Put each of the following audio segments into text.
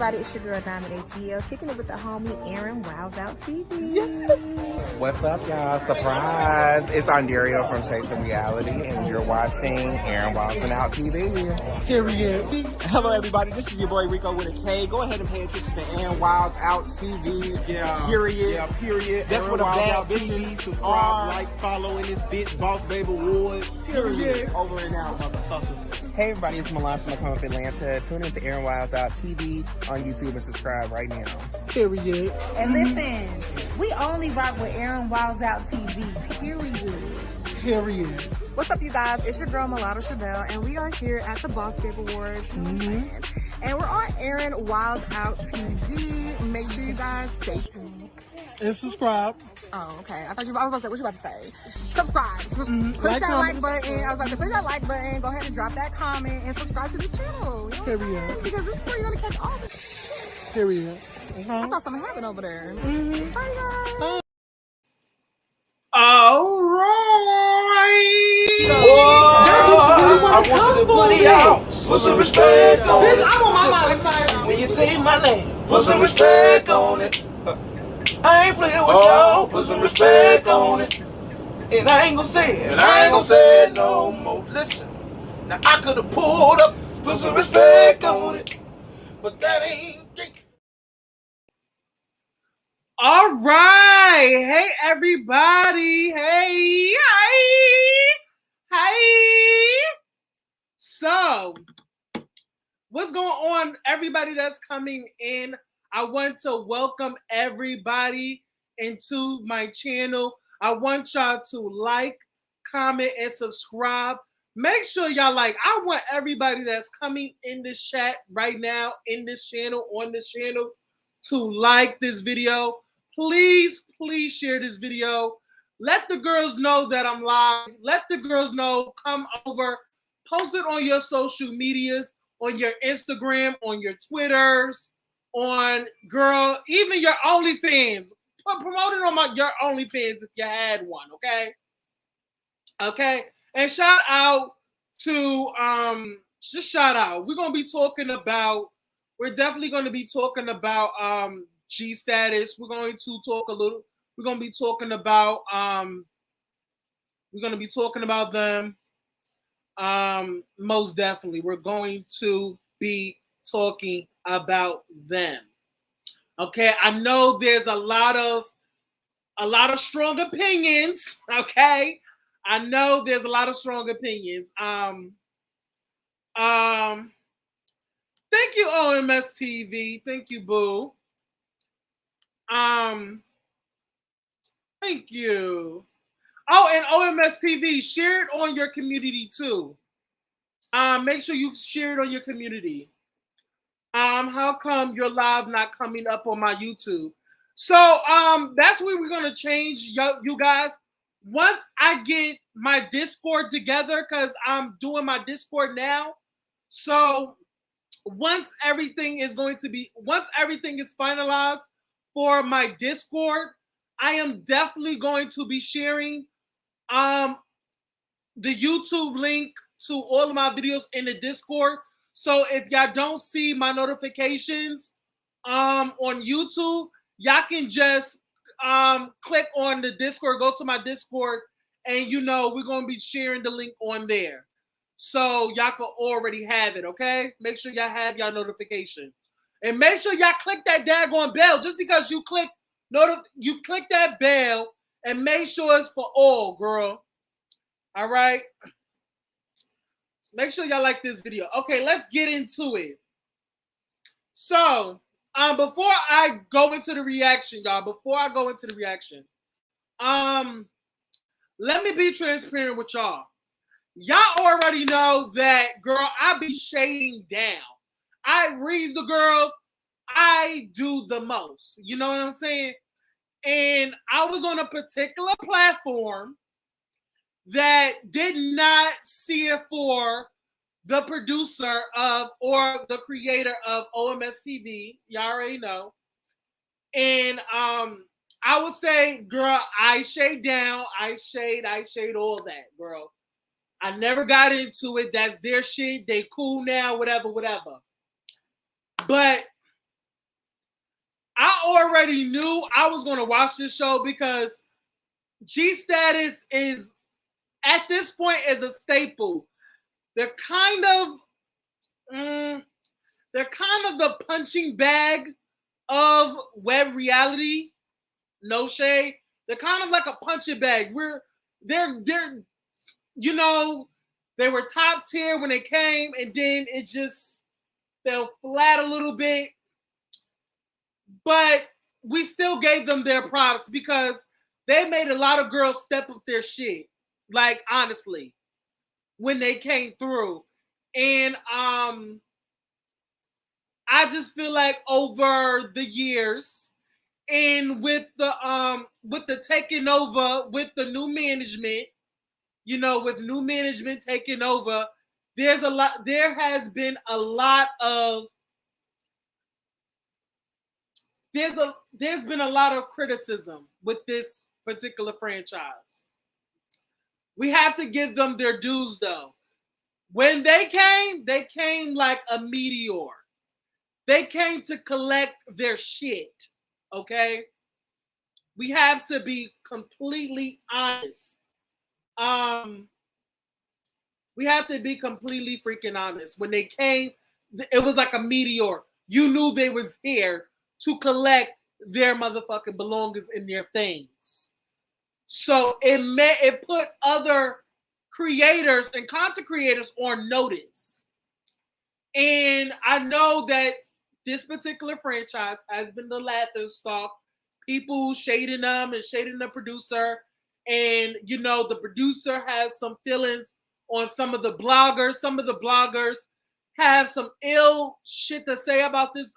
everybody, it's your girl Diamond ATL, kicking it with the homie Aaron Wiles Out TV. Yes. What's up, y'all? Surprise! It's Ondario from Chasing Reality, and you're watching Aaron Wiles Out TV. Period. Hello, everybody. This is your boy Rico with a K. Go ahead and pay attention to Aaron Wiles Out TV. Yeah. Period. Yeah, period. That's Aaron what a Wiles bad Out bitches TV. Subscribe, are. like, follow in this bitch, Boss Baby Woods. Period. Over and out, motherfuckers. Hey, everybody. It's Milan from the Come Up Atlanta. Tune in to Aaron Wiles Out TV on YouTube and subscribe right now. Period. And listen, we only rock with Aaron Wiles Out TV. Period. Period. What's up, you guys? It's your girl Mulatto Chevelle, and we are here at the Boss Babe Awards. And we're on Aaron Wiles Out TV. Make sure you guys stay tuned. And subscribe. Oh, okay. I was about to say, what you about to say? Subscribe. Push Like, that comment, like button. I was about to push that like button. Go ahead and drop that comment and subscribe to this channel. You know what I'm Period. saying? Because this is where you're going to catch all this shit. Period. I thought something happened over there. Bye, guys. All right. I want you to put it out. Put some respect on it. Bitch, I'm on my mama side. When you say my name, put some respect on it. I ain't playing with y'all. Put some respect on it. And I ain't gonna say it. And I ain't gonna say it no more. Listen. Now I could have pulled up. Put some respect on it. But that ain't. All right. Hey, everybody. Hey. So, what's going on, everybody that's coming in? I want to welcome everybody into my channel. I want y'all to like, comment, and subscribe. Make sure y'all like. I want everybody that's coming in this chat right now, in this channel, on this channel, to like this video. Please share this video. Let the girls know that I'm live. Let the girls know, come over. Post it on your social medias, on your Instagram, on your Twitters, on, girl, even your OnlyFans. Promote it on your OnlyFans if you had one, okay? Okay? And shout out to, just shout out. We're definitely going to be talking about G Status. We're going to be talking about them. Most definitely. We're going to be talking about them. Okay, I know there's a lot of strong opinions. Okay, I know there's a lot of strong opinions. Thank you, OMS TV. Thank you, boo. Thank you. Oh, and OMS TV, share it on your community too. Make sure you share it on your community. How come your live not coming up on my YouTube? So that's where we're gonna change, you guys. Once I get my Discord together, because I'm doing my Discord now. So once everything is finalized for my Discord, I am definitely going to be sharing the YouTube link to all of my videos in the Discord. So if y'all don't see my notifications on YouTube, y'all can just click on the Discord, go to my Discord, and we're going to be sharing the link on there. So y'all can already have it, okay? Make sure y'all have y'all notifications. And make sure y'all click that daggone bell. Just because you click that bell, and make sure it's for all, girl. All right? Make sure y'all like this video. Okay, let's get into it. So, before I go into the reaction, y'all, let me be transparent with y'all. Y'all already know that, girl, I be shading down. I read the girls. I do the most. You know what I'm saying? And I was on a particular platform that did not see it for the producer of or the creator of OMS TV. Y'all already know. And I would say, girl, I shade down. I shade all that, girl. I never got into it. That's their shit. They cool now, whatever. But I already knew I was going to watch this show because G Status is, at this point, is a staple. They're kind of the punching bag of web reality. No shade. They're kind of like a punching bag. They're you know, they were top tier when they came, and then it just fell flat a little bit. But we still gave them their props because they made a lot of girls step up their shit. Like, honestly, when they came through. And I just feel like over the years, and with the taking over, with the new management, you know, with new management taking over, there has been a lot of there's been a lot of criticism with this particular franchise. We have to give them their dues though. When they came like a meteor. They came to collect their shit, okay? We have to be completely honest. We have to be completely freaking honest. When they came, it was like a meteor. You knew they was here to collect their motherfucking belongings and their things. So it put other creators and content creators on notice. And I know that this particular franchise has been the laughing stock. People shading them and shading the producer. And, you know, the producer has some feelings on some of the bloggers. Some of the bloggers have some ill shit to say about this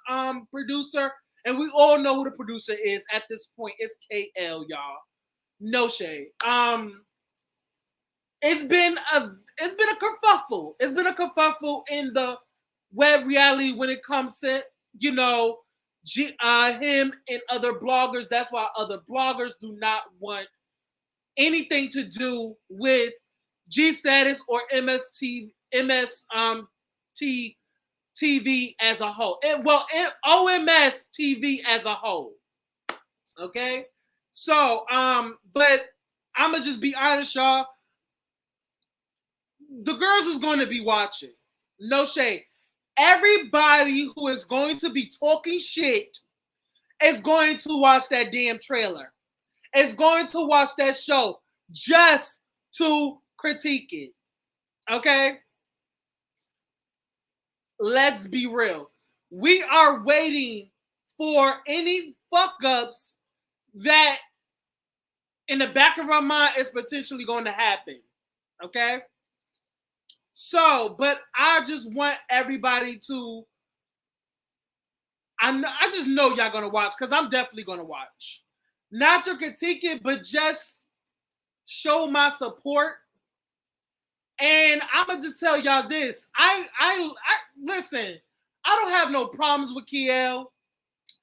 producer. And we all know who the producer is at this point. It's KL, y'all. No shade. It's been a kerfuffle. It's been a kerfuffle in the web reality when it comes to, you know, him and other bloggers. That's why other bloggers do not want anything to do with G Status or TV as a whole. OMS TV as a whole. Okay? So, but I'm gonna just be honest, y'all. The girls is going to be watching. No shade. Everybody who is going to be talking shit is going to watch that damn trailer. Is going to watch that show just to critique it. Okay? Let's be real. We are waiting for any fuck-ups that in the back of our mind is potentially going to happen. Okay? So, but I just want everybody to, I just know y'all gonna watch, because I'm definitely gonna watch. Not to critique it, but just show my support. And I'm gonna just tell y'all this. I listen, I don't have no problems with KL.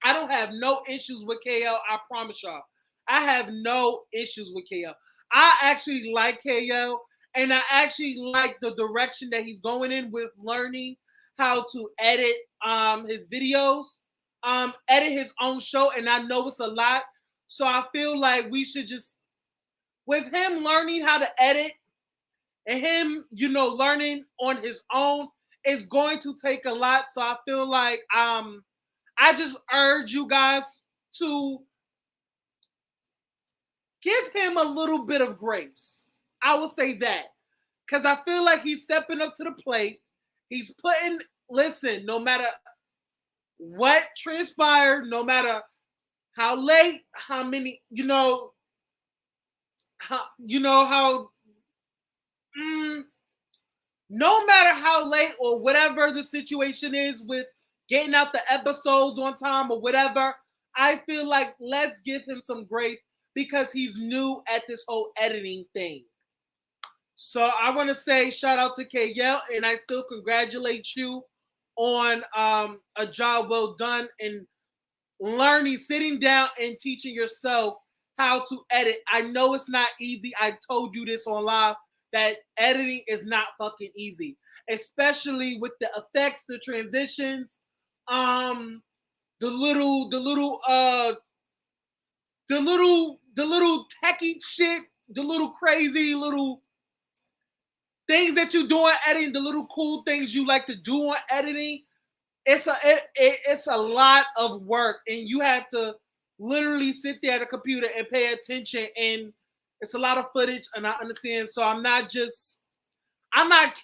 I don't have no issues with KL. I promise y'all. I have no issues with KL. I actually like KL. And I actually like the direction that he's going in with learning how to edit his videos, edit his own show. And I know it's a lot. So I feel like we should just, with him learning how to edit and him, you know, learning on his own, is going to take a lot. So I feel like I just urge you guys to give him a little bit of grace. I will say that, because I feel like he's stepping up to the plate. He's putting, listen, no matter what transpired, no matter how late, how many, no matter how late or whatever the situation is with getting out the episodes on time or whatever, I feel like let's give him some grace because he's new at this whole editing thing. So I want to say shout out to KL, and I still congratulate you on a job well done in learning, sitting down and teaching yourself how to edit. I know it's not easy. I told you this on live, that editing is not fucking easy, especially with the effects, the transitions, the little techie shit, the little crazy little things that you do on editing, the little cool things you like to do on editing. It's a lot of work, and you have to literally sit there at a computer and pay attention, and it's a lot of footage, and I understand. So I'm not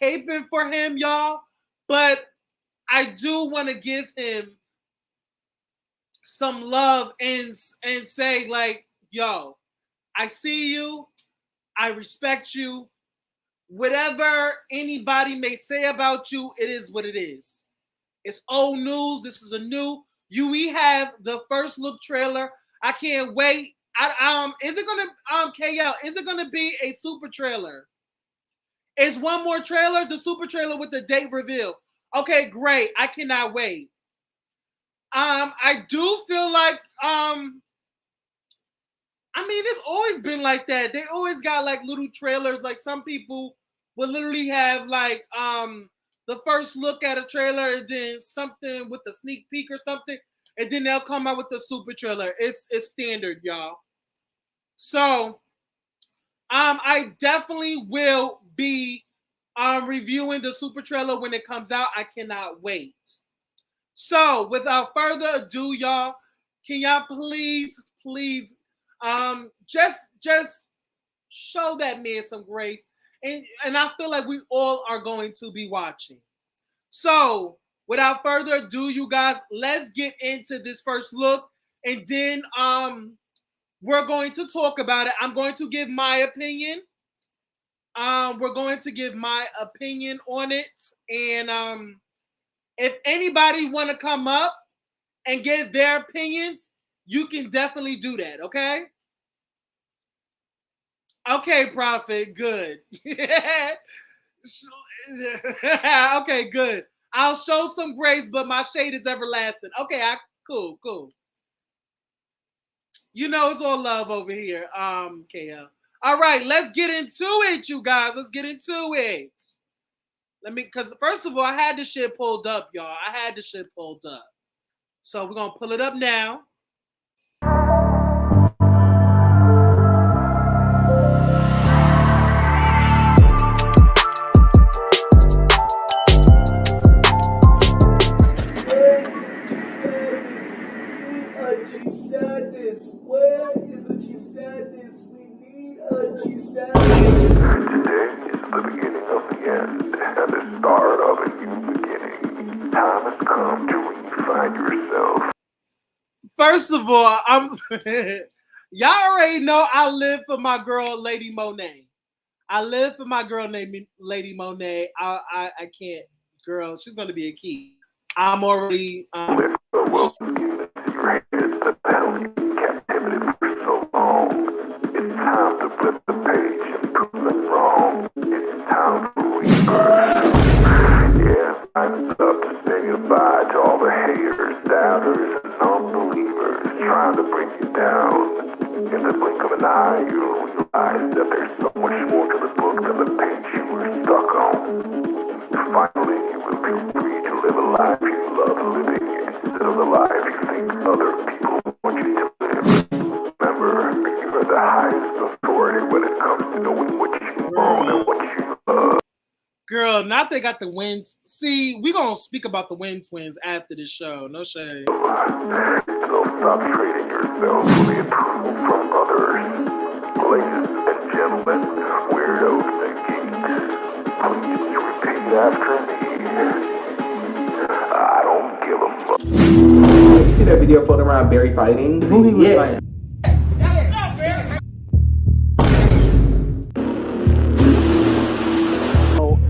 caping for him, y'all, but I do want to give him some love and say, like, yo, I see you, I respect you. Whatever anybody may say about you, it is what it is. It's old news. This is a new. We have the first look trailer. I can't wait. Is it gonna KL? Is it gonna be a super trailer? Is one more trailer, the super trailer with the date reveal? Okay, great. I cannot wait. I do feel like it's always been like that. They always got like little trailers. Like some people will literally have like the first look at a trailer and then something with a sneak peek or something, and then they'll come out with the super trailer. It's standard, y'all. So I definitely will be reviewing the super trailer when it comes out. I cannot wait. So without further ado, y'all, can y'all please just show that man some grace. And I feel like we all are going to be watching. So without further ado, you guys, let's get into this first look. And then we're going to talk about it. I'm going to give my opinion. We're going to give my opinion on it. And if anybody want to come up and give their opinions, you can definitely do that, okay? Okay, Prophet, good. Okay, good. I'll show some grace, but my shade is everlasting. Okay, cool. You know it's all love over here, KL. All right, let's get into it, you guys. Let's get into it. Because first of all, I had this shit pulled up, y'all. So we're going to pull it up now. Where is a G-Status? We need a G-Status. Today is the beginning of the end and the start of a new beginning. Time has come to redefine yourself. First of all, y'all already know I live for my girl, Lady Monet. I can't, girl, she's going to be a key. I'm already... Your head to battle you in captivity for so long. It's time to flip the page and prove them wrong. It's time for rebirth. Yeah, time's up to say goodbye to all the haters, doubters, and unbelievers trying to bring you down. In the blink of an eye, you'll realize that there's so much more to the book than the page you were stuck on. Finally, you will be free to live a life you love living instead of the life you think other people want you to live. Remember, you are the highest authority when it comes to knowing what you own and what you love. Girl, now they got the Wind. See, we're going to speak about the Wind Twins after this show. No shade. So stop trading yourself for the approval from others. Ladies and gentlemen, weirdos and geeks, please repeat after me. I don't give a fuck. You see that video floating around Barry fighting? Yes.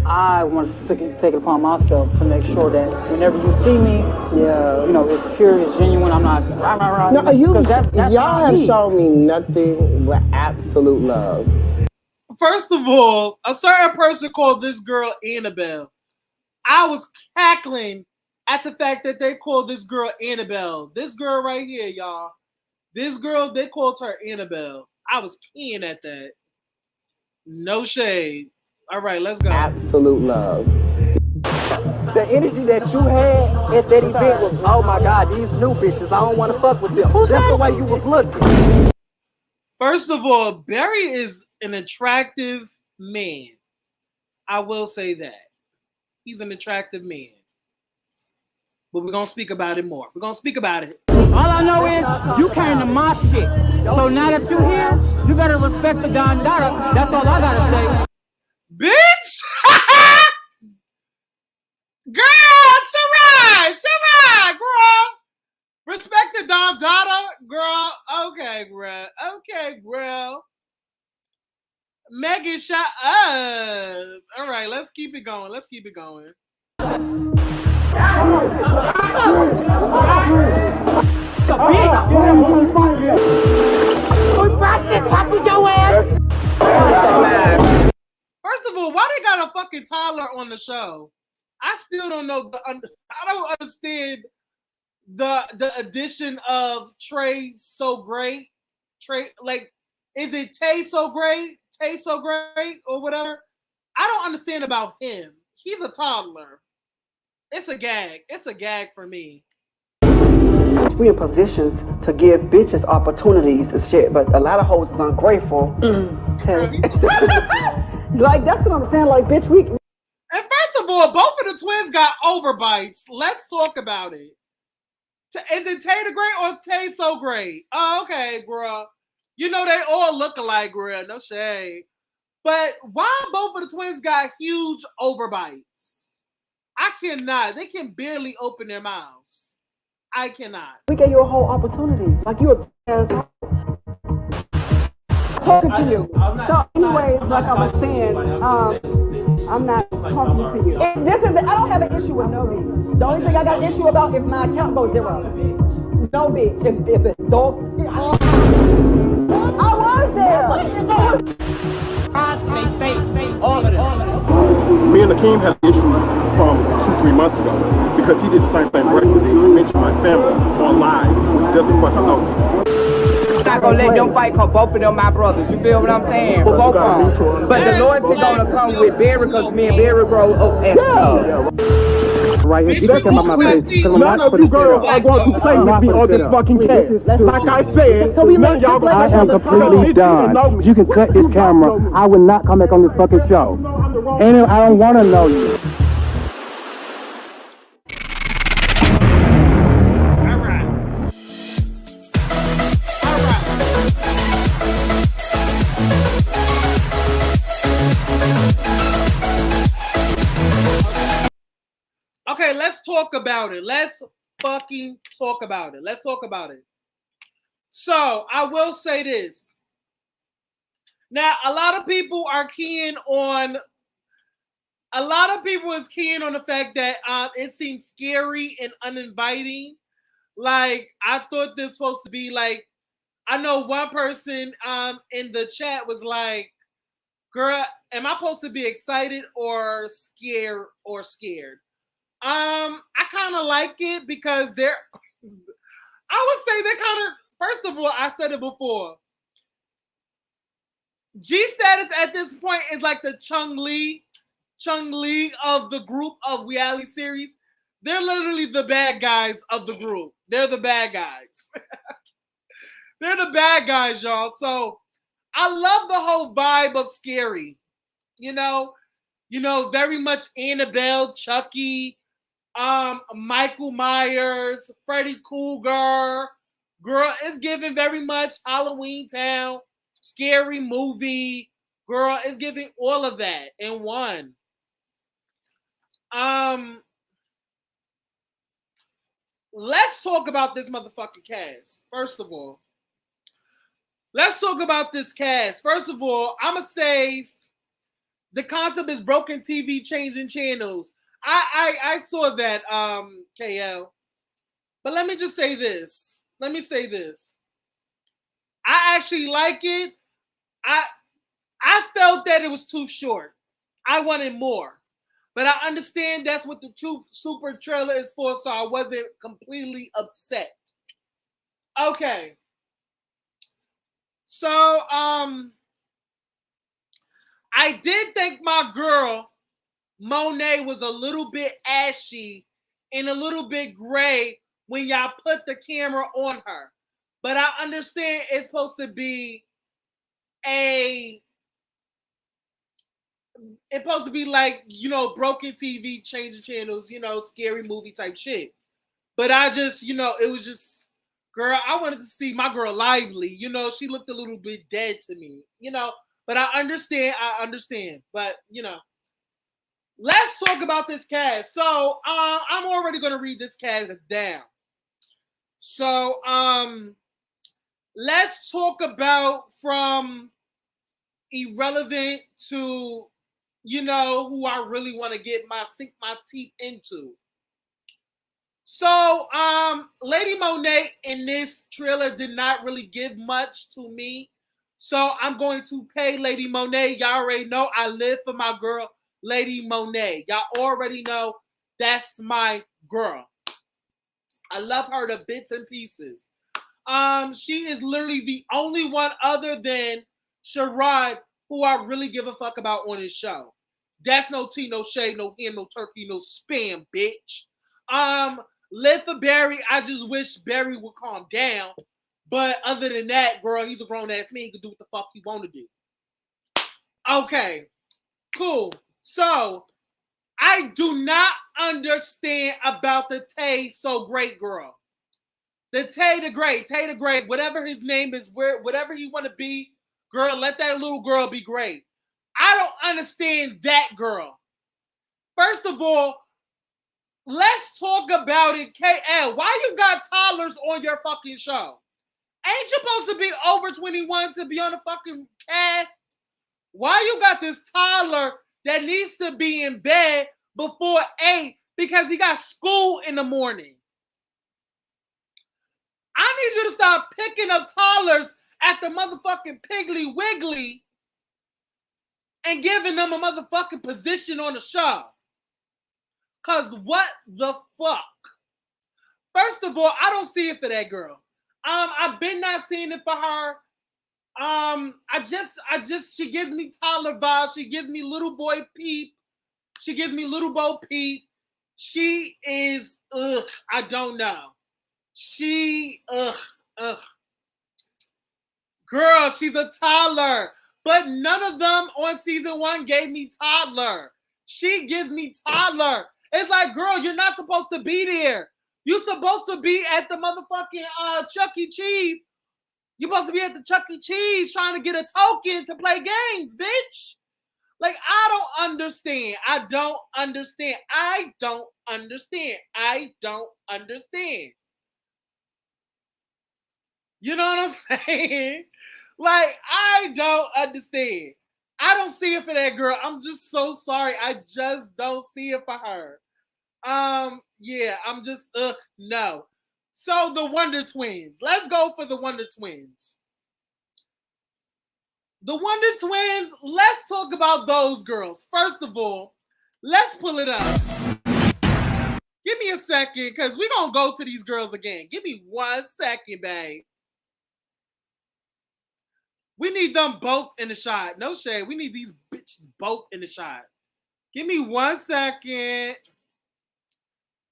I want to take it upon myself to make sure that whenever you see me, it's pure, it's genuine. I'm not. No, y'all have shown me nothing but absolute love. First of all, a certain person called this girl Annabelle. I was cackling at the fact that they called this girl Annabelle. This girl right here, y'all. This girl, they called her Annabelle. I was keying at that. No shade. All right, let's go. Absolute love. the energy that you had at that event was, oh my God, these new bitches, I don't want to fuck with them. That's the way you was looking. First of all, Barry is an attractive man. I will say that. He's an attractive man. But we're going to speak about it more. We're going to speak about it. All I know is you came to my shit. So now that you're here, you better respect the Don Dada. That's all I gotta say. Bitch! Girl, Shirai, girl. Respect the Don Dada, girl. Okay, girl. Megan, shut up. All right, let's keep it going. First of all, why they got a fucking toddler on the show? I still don't know. I don't understand the addition of Trey So Great. Trey, like, is it Tay So Great? Tay So Great or whatever? I don't understand about him. He's a toddler. It's a gag. It's a gag for me. We in positions to give bitches opportunities and shit, but a lot of hoes is ungrateful. Like, that's what I'm saying. Like, bitch, we. And first of all, both of the twins got overbites. Let's talk about it. Is it Tay the Great or Tay So Great? Oh, okay, girl. You know they all look alike, girl. No shade. But why both of the twins got huge overbites? I cannot. They can barely open their mouths. I cannot. We gave you a whole opportunity. Like, you a talking to you. So, anyways, like I was saying, I'm not talking to you. And this is, I don't have an issue with no bitch. The only thing I got an issue about is my account goes zero. No bitch. If it's dog, I was there. All of them. Me and Akeem had issues from 2-3 months ago because he did the same thing regularly. He mentioned my family on live when he doesn't fucking know me. I'm not gonna let them fight because both of them my brothers. You feel what I'm saying? For both of them. But the loyalty gonna come with Barry because me and Barry grow up as kids. Right here, you came out my face. None of you girls are going to play with me on this fucking case. Like I said, none of y'all gonna. I am completely done. You can cut this camera. I will not come back on this fucking show. And I don't want to know you. Okay, let's talk about it. Let's fucking talk about it. Let's talk about it. So, I will say this. Now, a lot of people is keying on the fact that it seems scary and uninviting. Like, I thought this was supposed to be like, I know one person in the chat was like, girl, am I supposed to be excited or scared I kind of like it because I would say they're kind of, first of all, I said it before. G-Status at this point is like the Chung Lee of the group of reality series. They're literally the bad guys of the group. They're the bad guys. They're the bad guys, y'all. So I love the whole vibe of scary. You know, very much Annabelle, Chucky, Michael Myers, Freddy Krueger. Girl, it's giving very much Halloween Town, scary movie. Girl, it's giving all of that in one. Let's talk about this motherfucking cast. First of all, let's talk about this cast. First of all, I'ma say the concept is broken TV changing channels. I saw that, KL. But let me just say this. I actually like it. I felt that it was too short. I wanted more. But I understand that's what the true super trailer is for, so I wasn't completely upset. Okay. So, I did thank my girl Monet was a little bit ashy and a little bit gray when y'all put the camera on her. But I understand it's supposed to be like, you know, broken TV, changing channels, you know, scary movie type shit. But I just, you know, it was just, girl, I wanted to see my girl Lively. You know, she looked a little bit dead to me, you know. But I understand. But, you know, let's talk about this cast. So I'm already going to read this cast down. So let's talk about from irrelevant to, you know, who I really want to sink my teeth into. So Lady Monet in this trailer did not really give much to me. So I'm going to pay Lady Monet. Y'all already know I live for my girl, Lady Monet. Y'all already know that's my girl. I love her to bits and pieces. She is literally the only one other than Sherrod who I really give a fuck about on this show. That's no tea, no shade, no ham, no turkey, no spam, bitch. Live for Barry. I just wish Barry would calm down. But other than that, girl, he's a grown-ass man. He can do what the fuck he want to do. Okay, cool. So, I do not understand about the Tay So Great girl. The Tay the Great, whatever his name is, whatever he want to be, girl, let that little girl be great. I don't understand that girl. First of all, let's talk about it, KL. Why you got toddlers on your fucking show? Ain't you supposed to be over 21 to be on the fucking cast? Why you got this toddler that needs to be in bed before 8 because he got school in the morning? I need you to stop picking up toddlers at the motherfucking Piggly Wiggly and giving them a motherfucking position on the show. Cause what the fuck? First of all, I don't see it for that girl. I've been not seeing it for her. She gives me toddler vibes. She gives me little boy Peep. She gives me little Bo Peep. She is, I don't know. Girl, she's a toddler. But none of them on season 1 gave me toddler. She gives me toddler. It's like, girl, you're not supposed to be there. You're supposed to be at the motherfucking Chuck E. Cheese. You're supposed to be at the Chuck E. Cheese trying to get a token to play games, bitch. Like, I don't understand. I don't understand. You know what I'm saying? Like, I don't understand. I don't see it for that girl. I'm just so sorry. I just don't see it for her. Yeah, I'm just, no. So the Wonder Twins. Let's go for the Wonder Twins. The Wonder Twins, let's talk about those girls. First of all, let's pull it up. Give me a second, because we're going to go to these girls again. Give me 1 second, babe. We need them both in the shot. No shade. We need these bitches both in the shot. Give me 1 second.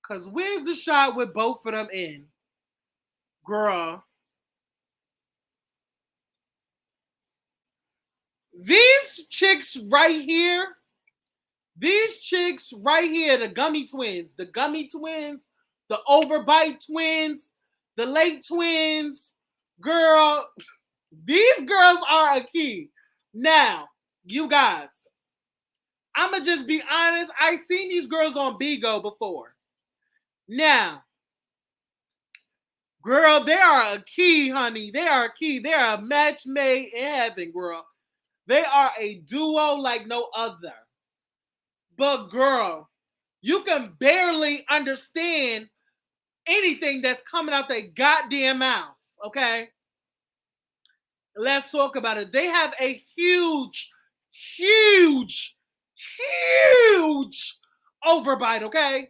Because where's the shot with both of them in? Girl. These chicks right here, the Gummy Twins, the Overbite Twins, the Late Twins, girl, these girls are a key. Now, you guys, I'm going to just be honest. I've seen these girls on Bigo before. Now, girl, they are a key, honey. They are a key. They are a match made in heaven, girl. They are a duo like no other. But, girl, you can barely understand anything that's coming out their goddamn mouth, okay? Let's talk about it. They have a huge overbite, okay?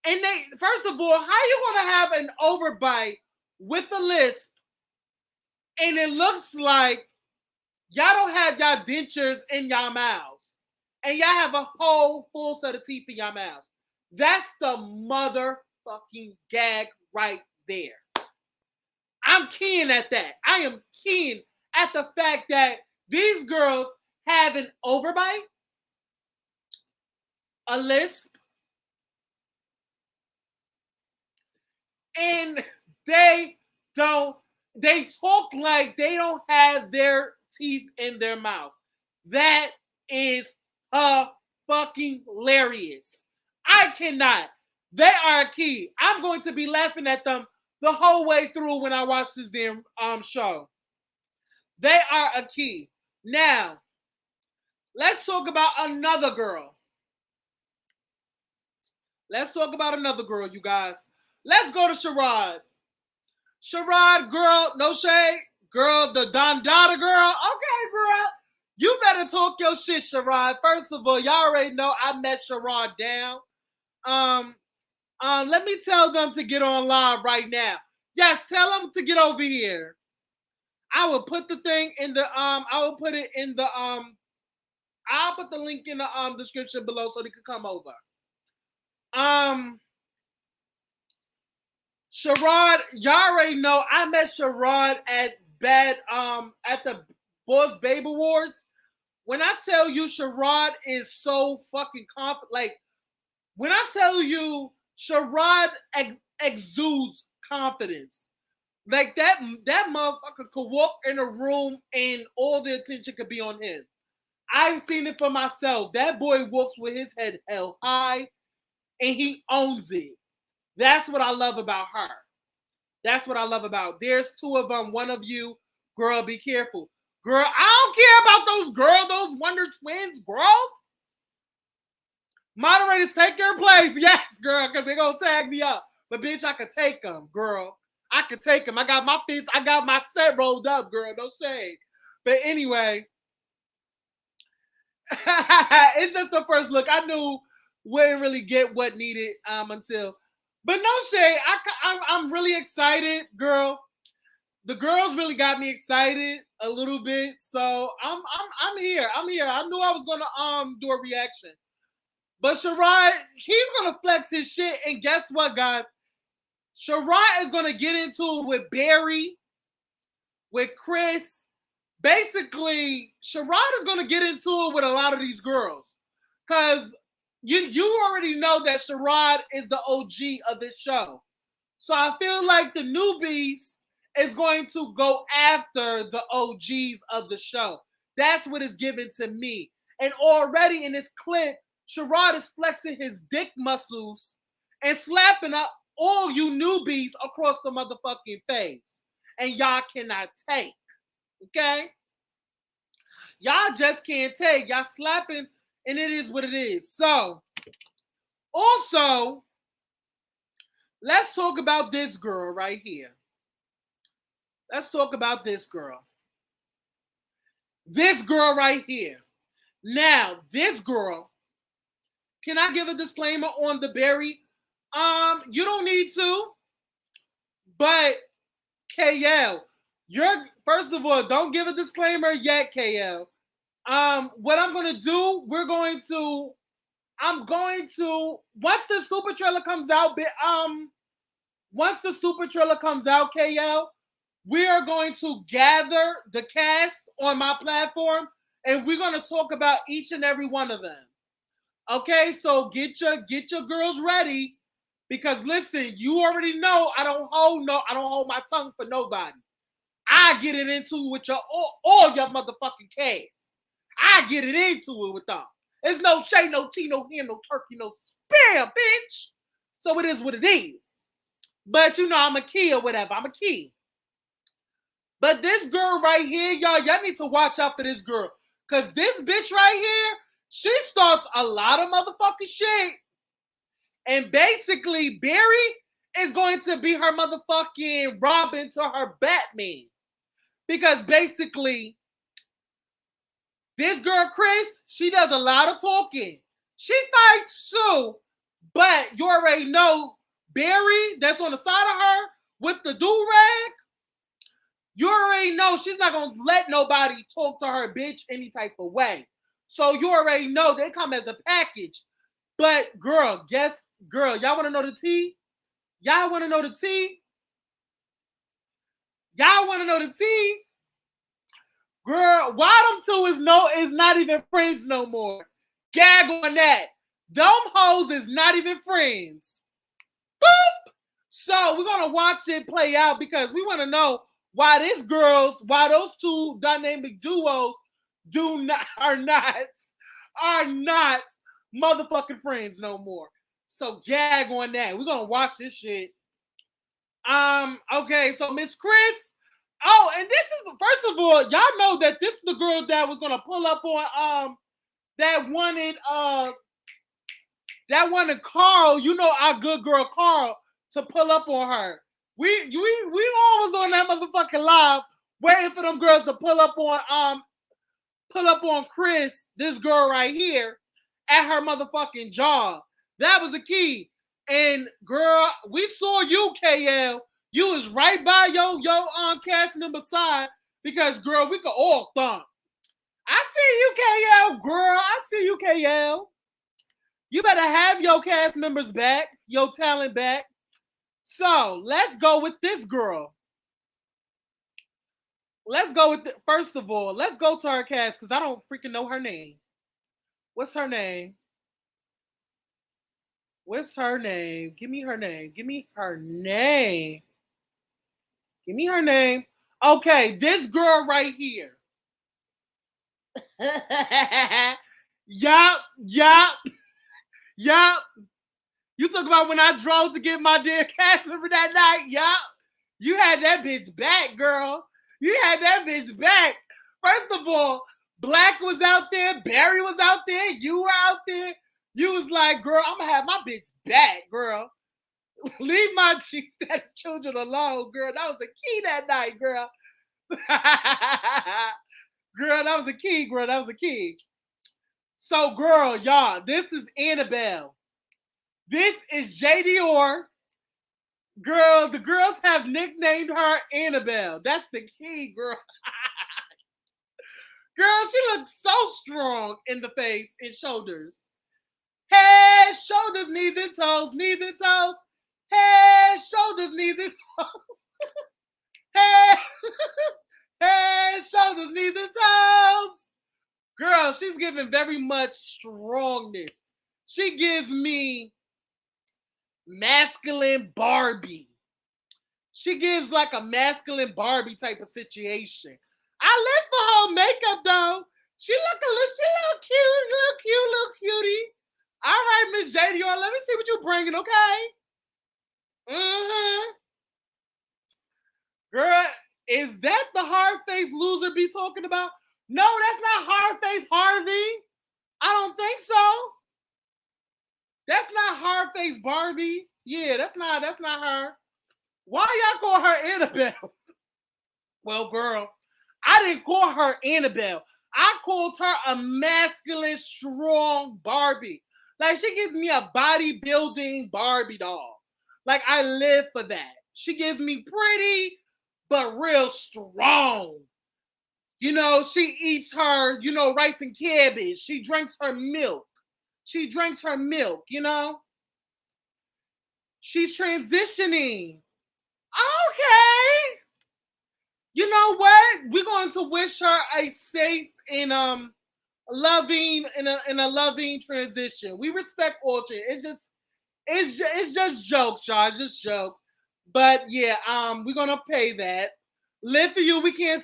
And they, first of all, how you gonna have an overbite with a lisp and it looks like y'all don't have y'all dentures in y'all mouths and y'all have a whole full set of teeth in your mouth. That's the motherfucking gag right there. I'm keying at that. I am keying at the fact that these girls have an overbite, a lisp, and they talk like they don't have their teeth in their mouth. That is fucking hilarious. I cannot. They are a key. I'm going to be laughing at them the whole way through when I watch this damn show. They are a key. Now, let's talk about another girl. Let's talk about another girl, you guys. Let's go to Sherrod. Sherrod, girl, no shade. Girl, the Don Dada girl. Okay, girl. You better talk your shit, Sherrod. First of all, y'all already know I met Sherrod down. Let me tell them to get on live right now. Yes, tell them to get over here. I will put the thing in the I'll put the link in the description below so they can come over. Sherrod, y'all already know I met Sherrod at the Boss Babe Awards. When I tell you Sherrod is so fucking confident, like when I tell you Sherrod exudes confidence, like that motherfucker could walk in a room and all the attention could be on him. I've seen it for myself. That boy walks with his head held high and he owns it. That's what I love about her. That's what I love about. There's two of them. One of you, girl, be careful. Girl, I don't care about those Wonder Twins, girls. Moderators, take your place. Yes, girl, because they're going to tag me up. But, bitch, I could take them, girl. I could take them. I got my set rolled up, girl. No shade. But anyway, it's just the first look. I knew we didn't really get what needed until. But no shade. I'm really excited, girl. The girls really got me excited a little bit. So I'm here. I knew I was gonna do a reaction. But Sherrod, he's gonna flex his shit. And guess what, guys? Sherrod is gonna get into it with Barry, with Chris. Basically, Sherrod is gonna get into it with a lot of these girls. Cause you already know that Sherrod is the OG of this show. So I feel like the newbies is going to go after the OGs of the show. That's what is given to me. And already in this clip, Sherrod is flexing his dick muscles and slapping up all you newbies across the motherfucking face. And y'all cannot take. Okay? Y'all just can't take. Y'all slapping, and it is what it is. So, also, let's talk about this girl right here. Let's talk about this girl. This girl right here. Now, this girl, can I give a disclaimer on the Barry? You don't need to, but KL, first of all, don't give a disclaimer yet, KL. What I'm going to do, once the super trailer comes out, KL, we are going to gather the cast on my platform and we're going to talk about each and every one of them. Okay, so get your girls ready because listen, you already know I don't hold my tongue for nobody. I get it into it with all your motherfucking cast. I get it into it with them. There's no shade, no tea, no hen, no turkey, no spam, bitch. So it is what it is. But you know, I'm a key or whatever. I'm a key. But this girl right here, y'all need to watch out for this girl. Because this bitch right here, she starts a lot of motherfucking shit. And basically, Barry is going to be her motherfucking Robin to her Batman. Because basically, this girl, Chris, she does a lot of talking. She fights too. But you already know Barry, that's on the side of her with the do-rag, you already know she's not going to let nobody talk to her bitch any type of way. So you already know they come as a package. But girl, y'all want to know the tea? Y'all want to know the tea? Y'all want to know the tea? Girl, why them two is not even friends no more. Gag on that. Them hoes is not even friends. Boop! So we're gonna watch it play out because we want to know why those two dynamic duos are not motherfucking friends no more. So gag on that. We're gonna watch this shit. Okay, so Miss Chris. Oh, and this is, first of all, y'all know that this is the girl that was gonna pull up on that wanted Carl, you know, our good girl Carl, to pull up on her. We all was on that motherfucking live waiting for them girls to pull up on Chris, this girl right here, at her motherfucking job. That was the key. And girl, we saw you, KL. You was right by your cast member side because girl, we could all thump. I see you, KL, girl. I see you, KL. You better have your cast members back, your talent back. So let's go with this girl. Let's go with first of all, let's go to her cast because I don't freaking know her name. What's her name? What's her name? Give me her name. Give me her name. Give me her name. Okay, this girl right here. Yup. You talk about when I drove to get my dear cast member that night. Yup. You had that bitch back, girl. You had that bitch back. First of all, Black was out there. Barry was out there. You were out there. You was like, girl, I'm going to have my bitch back, girl. Leave my children alone, girl. That was the key that night, girl. Girl, that was a key, girl. That was a key. So, girl, y'all, this is Annabelle. This is J. Dior. Girl, the girls have nicknamed her Annabelle. That's the key, girl. Girl, she looks so strong in the face and shoulders. Head, shoulders, knees and toes, knees and toes. Head, shoulders, knees and toes. Head, shoulders, knees and toes. Girl, she's giving very much strongness. She gives me masculine Barbie. She gives like a masculine Barbie type of situation. I live for her makeup though. She look little cutie. All right, Miss J. Dior, let me see what you're bringing, okay? Girl, is that the hard-faced loser be talking about? No, that's not hard-faced Harvey. I don't think so. That's not hard-faced Barbie. Yeah, that's not her. Why y'all call her Annabelle? Well, girl, I didn't call her Annabelle. I called her a masculine, strong Barbie. Like, she gives me a bodybuilding Barbie doll. Like, I live for that. She gives me pretty, but real strong. You know, she eats her, rice and cabbage. She drinks her milk. You know? She's transitioning. Okay. You know what? We're going to wish her a safe and loving transition. We respect Ultra. It's just jokes, y'all. It's just jokes. But yeah, we're gonna pay that. Live for you. We can't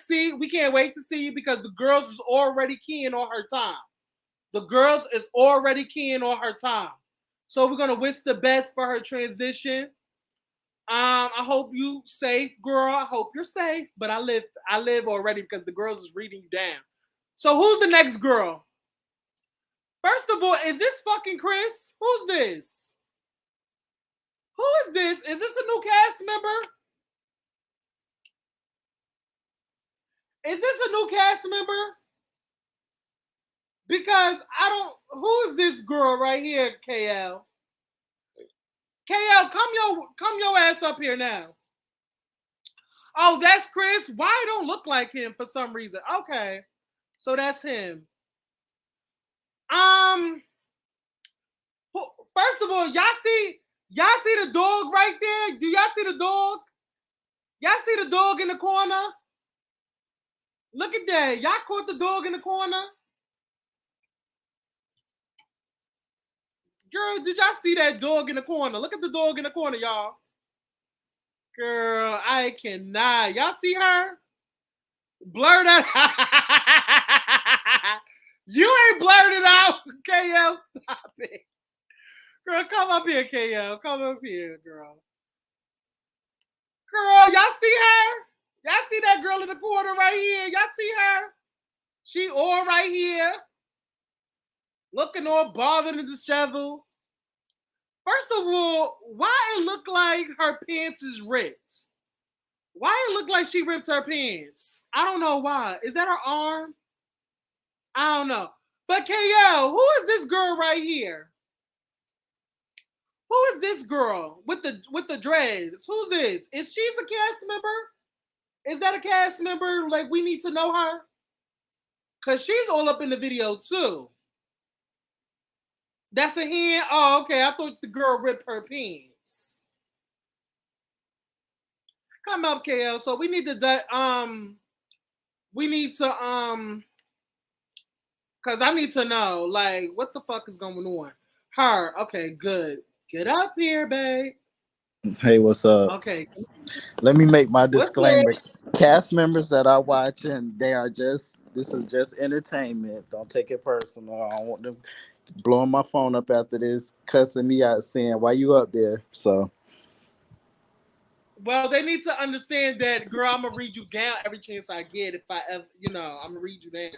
wait to see you because the girls is already keying on her time. So we're gonna wish the best for her transition. I hope you safe, girl. I hope you're safe. But I live already because the girls is reading you down. So who's the next girl? First of all, is this fucking Chris? Who's this? Who is this? Is this a new cast member? Is this a new cast member? Because who is this girl right here, KL? KL, come your ass up here now. Oh, that's Chris. Why don't look like him for some reason? Okay. So that's him. First of all, y'all see the dog right there? Do y'all see the dog? Y'all see the dog in the corner? Look at that. Y'all caught the dog in the corner? Girl, did y'all see that dog in the corner? Look at the dog in the corner, y'all. Girl, I cannot. Y'all see her? Blur that. You ain't blurred it out, KL. Stop it. Girl, come up here, KL. Come up here, girl. Girl, y'all see her? Y'all see that girl in the corner right here? Y'all see her? She all right here. Looking all bothered and disheveled. First of all, why it look like her pants is ripped? Why it look like she ripped her pants? I don't know why. Is that her arm? I don't know. But KL, who is this girl right here? Who is this girl with the dreads? Who's this? Is she a cast member? Is that a cast member? Like, we need to know her? Because she's all up in the video too. That's a hand? Oh, okay. I thought the girl ripped her pants. Come up, KL. So we need to because I need to know, like, what the fuck is going on? Her. Okay, good. Get up here, babe. Hey, what's up? Okay. Let me make my disclaimer. Cast members that I watch, and this is just entertainment. Don't take it personal. I don't want them blowing my phone up after this, cussing me out, saying, why you up there? So. Well, they need to understand that, girl, I'm going to read you down every chance I get. If I ever, I'm going to read you down.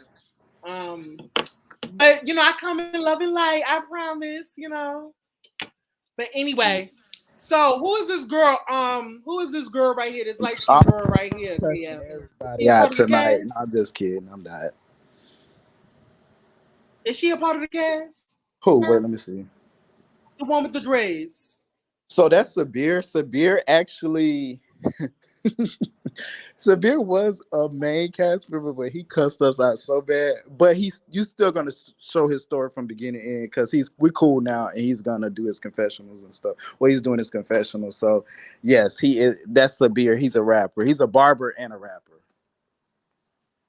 But, I come in love and light. I promise, But anyway, so who is this girl? Who is this girl right here? This light-skinned girl right here. Yeah, tonight. No, I'm just kidding. I'm not. Is she a part of the cast? Who? Wait, let me see. The one with the dreads. So that's Sabir. Sabir actually... Sabir was a main cast member, but he cussed us out so bad. But you still gonna show his story from beginning to end because we're cool now, and he's gonna do his confessionals and stuff. Well, he's doing his confessionals. So yes, he is. That's Sabir. He's a rapper. He's a barber and a rapper.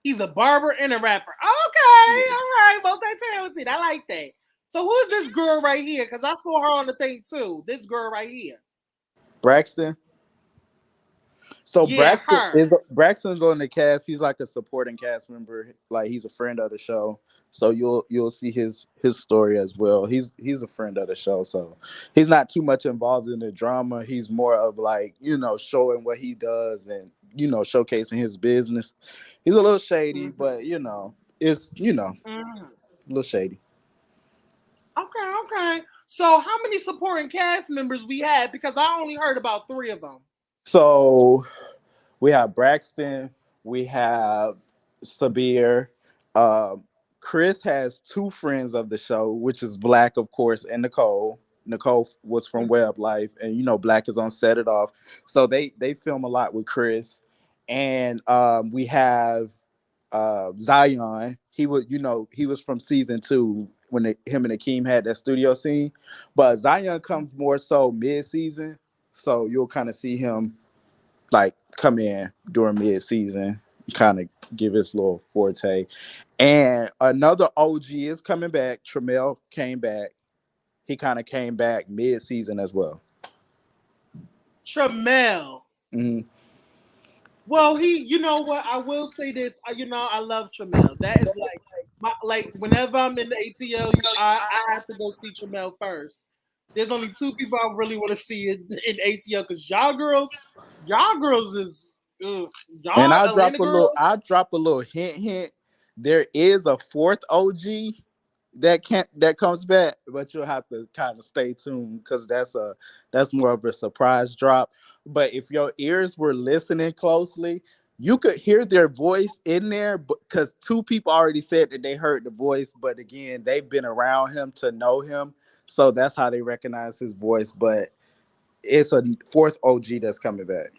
He's a barber and a rapper. Okay, all right, multi-talented. I like that. So who's this girl right here? Because I saw her on the thing too. This girl right here. Braxton. So yeah, Braxton's on the cast. He's like a supporting cast member. Like, he's a friend of the show. So you'll see his story as well. He's a friend of the show. So he's not too much involved in the drama. He's more of like, showing what he does and, showcasing his business. He's a little shady, but it's a little shady. Okay. So how many supporting cast members we had? Because I only heard about 3 of them. So we have Braxton, we have Sabir. Chris has 2 friends of the show, which is Black, of course, and Nicole. Nicole was from Web Life, and Black is on Set It Off. So they film a lot with Chris. And we have Zion. He was from season 2 when him and Akeem had that studio scene. But Zion comes more so mid-season. So you'll kind of see him like come in during mid-season, kind of give his little forte. And another OG is coming back. Tramel came back. He kind of came back mid-season as well. Tramel. Mm-hmm. Well, you know what? I will say this. I love Tramel. That is like whenever I'm in the ATL, I have to go see Tramel first. There's only 2 people I really want to see in ATL because y'all girls is y'all. And I'll drop a little hint. There is a 4th OG that comes back, but you'll have to kind of stay tuned because that's more of a surprise drop. But if your ears were listening closely, you could hear their voice in there, because 2 people already said that they heard the voice, but again, they've been around him to know him. So that's how they recognize his voice. But it's a 4th OG that's coming back.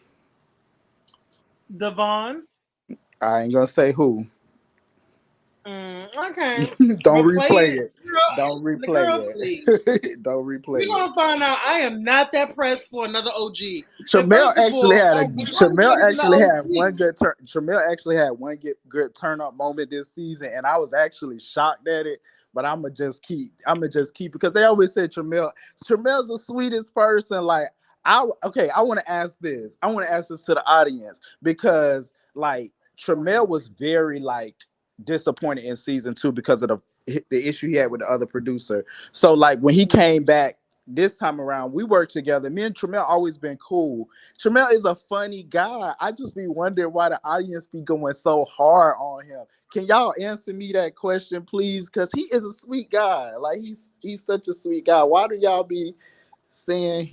Devon? I ain't gonna say who. Okay. Don't replay it. Girl, Don't the replay girl it. Don't replay We're it. gonna find out. I am not that pressed for another OG. Tramel actually had OG. one good turn. Tramel actually had one good turn up moment this season, and I was actually shocked at it. But I'ma just keep because they always say Tramel's the sweetest person. Like I want to ask this. I want to ask this to the audience because like Tramel was very like disappointed in season 2 because of the issue he had with the other producer. So like when he came back this time around, we worked together. Me and Tramel always been cool. Tramel is a funny guy. I just be wondering why the audience be going so hard on him. Can y'all answer me that question, please? Because he is a sweet guy. Like he's such a sweet guy. Why do y'all be saying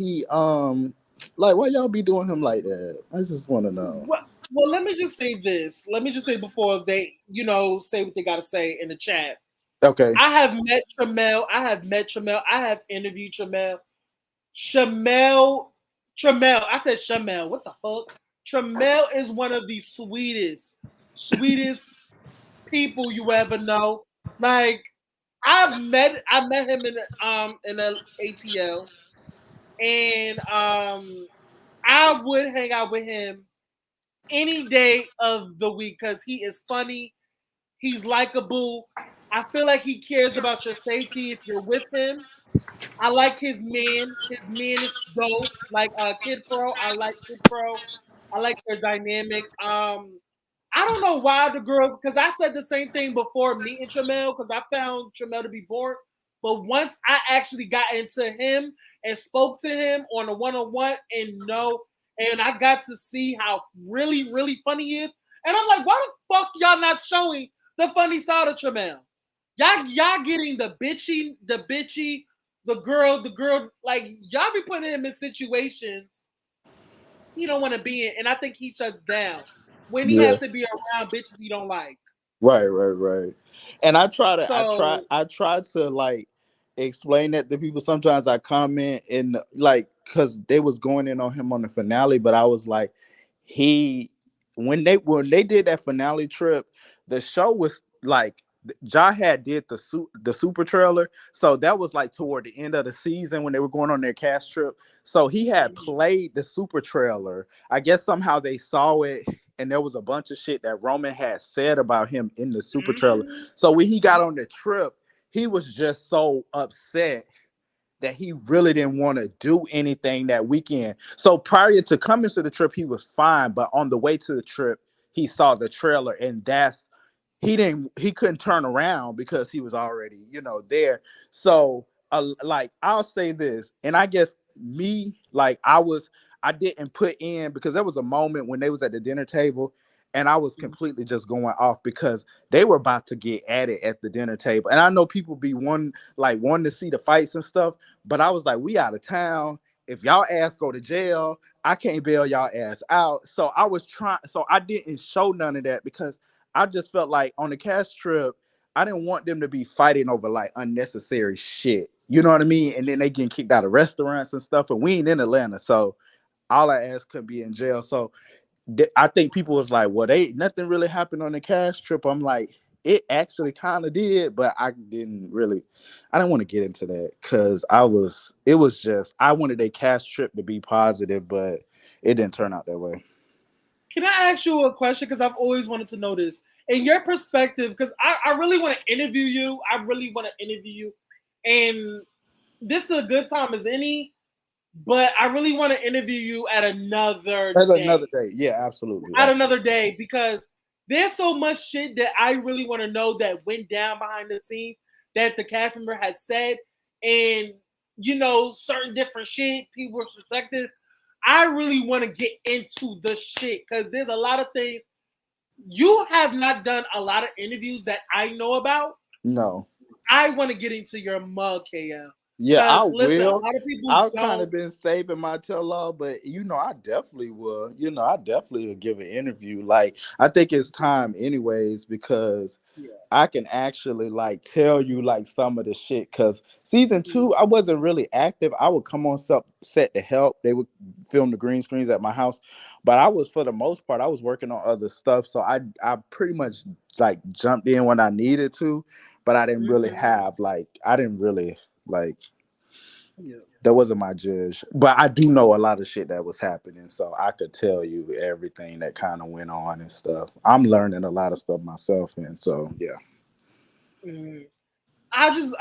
like why y'all be doing him like that? I just want to know. Well, let me just say this. Let me just say before they, say what they got to say in the chat. Okay. I have met Tramel. I have interviewed Tramel. Tramel. I said Shamel. What the fuck? Tramel is one of the sweetest people you ever know. Like I met him in the ATL, and I would hang out with him any day of the week because he is funny. He's likable. I feel like he cares about your safety if you're with him. I like his man. His man is dope. Like Kid Pro. I like Kid Pro. I like their dynamic. I don't know why the girls, because I said the same thing before meeting Tramel, because I found Tramel to be bored. But once I actually got into him and spoke to him on a one-on-one and I got to see how really, really funny he is. And I'm like, why the fuck y'all not showing the funny side of Tramel? Y'all getting the bitchy, the girl, like y'all be putting him in situations he don't want to be in. And I think he shuts down when he has to be around bitches he don't like. Right. And I try to like explain that to people. Sometimes I comment and like because they was going in on him on the finale, but I was like, when they did that finale trip, the show was like Ja had did the super trailer, so that was like toward the end of the season when they were going on their cast trip. So he had played the super trailer. I guess somehow they saw it, and there was a bunch of shit that Roman had said about him in the super trailer. So when he got on the trip, he was just so upset that he really didn't want to do anything that weekend. So prior to coming to the trip, he was fine, but on the way to the trip, he saw the trailer, and he couldn't turn around because he was already, there. So like I'll say this, and I guess me, like I didn't put in because there was a moment when they was at the dinner table and I was completely just going off because they were about to get at it at the dinner table. And I know people be wanting to see the fights and stuff, but I was like, we out of town. If y'all ass go to jail, I can't bail y'all ass out. So I didn't show none of that because I just felt like on the cast trip, I didn't want them to be fighting over like unnecessary shit. You know what I mean? And then they getting kicked out of restaurants and stuff. And we ain't in Atlanta. So all I asked could be in jail. So I think people was like, well, nothing really happened on the cast trip. I'm like, it actually kind of did, but I didn't want to get into that because I wanted a cast trip to be positive, but it didn't turn out that way. Can I ask you a question? Because I've always wanted to know this. In your perspective, because I really want to interview you. And this is a good time as any, but I really want to interview you at another day. Yeah, absolutely. At another day, because there's so much shit that I really want to know that went down behind the scenes that the cast member has said. And, certain different shit, people's perspective. I really want to get into the shit because there's a lot of things. You have not done a lot of interviews that I know about. No. I want to get into your mug, KL. Yeah, I Listen, a will. lot of people I've don't. kind of been saving my tell-all, but I definitely will. I definitely will give an interview. Like, I think it's time, anyways, because I can actually like tell you like some of the shit. Because season 2, I wasn't really active. I would come on set to help. They would film the green screens at my house, but I was, for the most part, I was working on other stuff. So I pretty much like jumped in when I needed to, but I didn't really have like that wasn't my judge. But I do know a lot of shit that was happening, so I could tell you everything that kind of went on and stuff. I'm learning a lot of stuff myself, and so yeah. I just,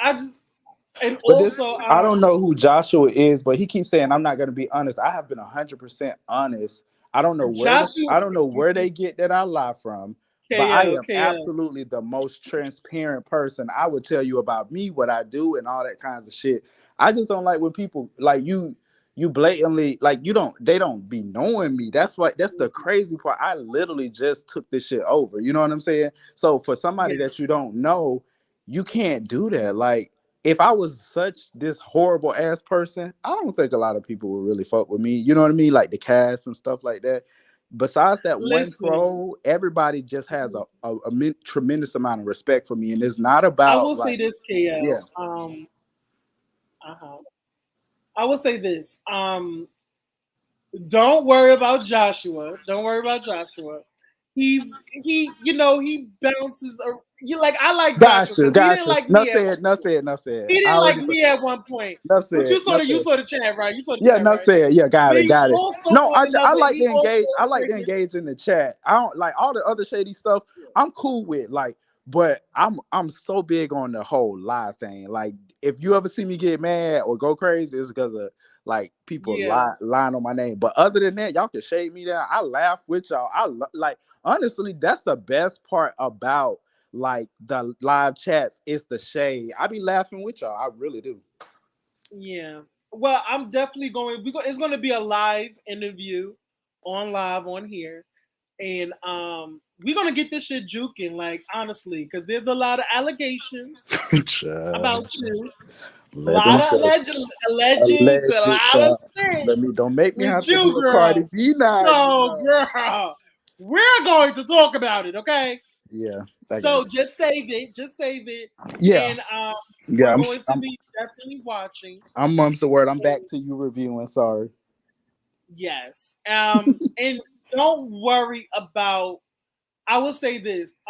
and But also, I don't know who Joshua is, but he keeps saying I'm not going to be honest. I have been 100% honest. I don't know where they get that I lie from, but I am absolutely the most transparent person. I would tell you about me, what I do, and all that kinds of shit. I just don't like when people like you blatantly like they don't be knowing me. That's the crazy part. I literally just took this shit over. You know what I'm saying? So for somebody that you don't know, you can't do that. Like, if I was this horrible ass person, I don't think a lot of people would really fuck with me. You know what I mean? Like the cast and stuff like that. Besides that one troll, everybody just has a tremendous amount of respect for me, and it's not about. I will say this, KL. Yeah. I will say this. Don't worry about Joshua. Don't worry about Joshua. He bounces. I like Joshua. He didn't like me. Enough said. He didn't like me at one point. But you saw the chat, right? You saw the chat, right? Yeah, got it. No, I like to engage. I like to freaking engage in the chat. I don't like all the other shady stuff. I'm cool with but I'm so big on the whole lie thing. Like, if you ever see me get mad or go crazy, it's because of like people lying on my name. But other than that, y'all can shade me down. I laugh with y'all. Honestly, that's the best part about like the live chats. It's the shade. I be laughing with y'all. I really do. Yeah. Well, I'm definitely it's going to be a live interview on here. And we're going to get this shit juking, like, honestly, because there's a lot of allegations about you. A lot of alleged, a lot of shit. Don't make me have to do a Cardi B now. No, girl. We're going to talk about it, okay? Yeah. So just save it. Yeah. And I'm going to be definitely watching. I'm mum's the word. I'm back to you reviewing. Sorry. Yes. And don't worry about. I will say this.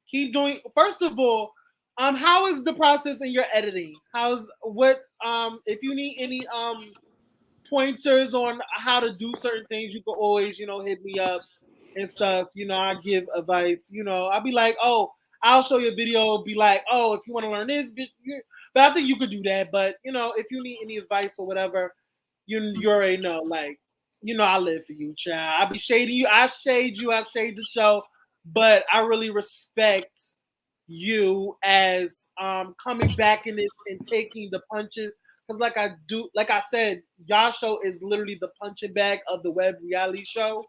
Keep doing. First of all, how is the process in your editing? If you need any pointers on how to do certain things, you can always hit me up and stuff. I give advice. I'll be like, oh, I'll show you a video. Be like, oh, if you want to learn this, but I think you could do that. But if you need any advice or whatever, you already know. Like, I live for you, child. I be shading you. I shade you. I shade the show. But I really respect you as coming back in it and taking the punches. Because like I said, y'all show is literally the punching bag of the web reality show.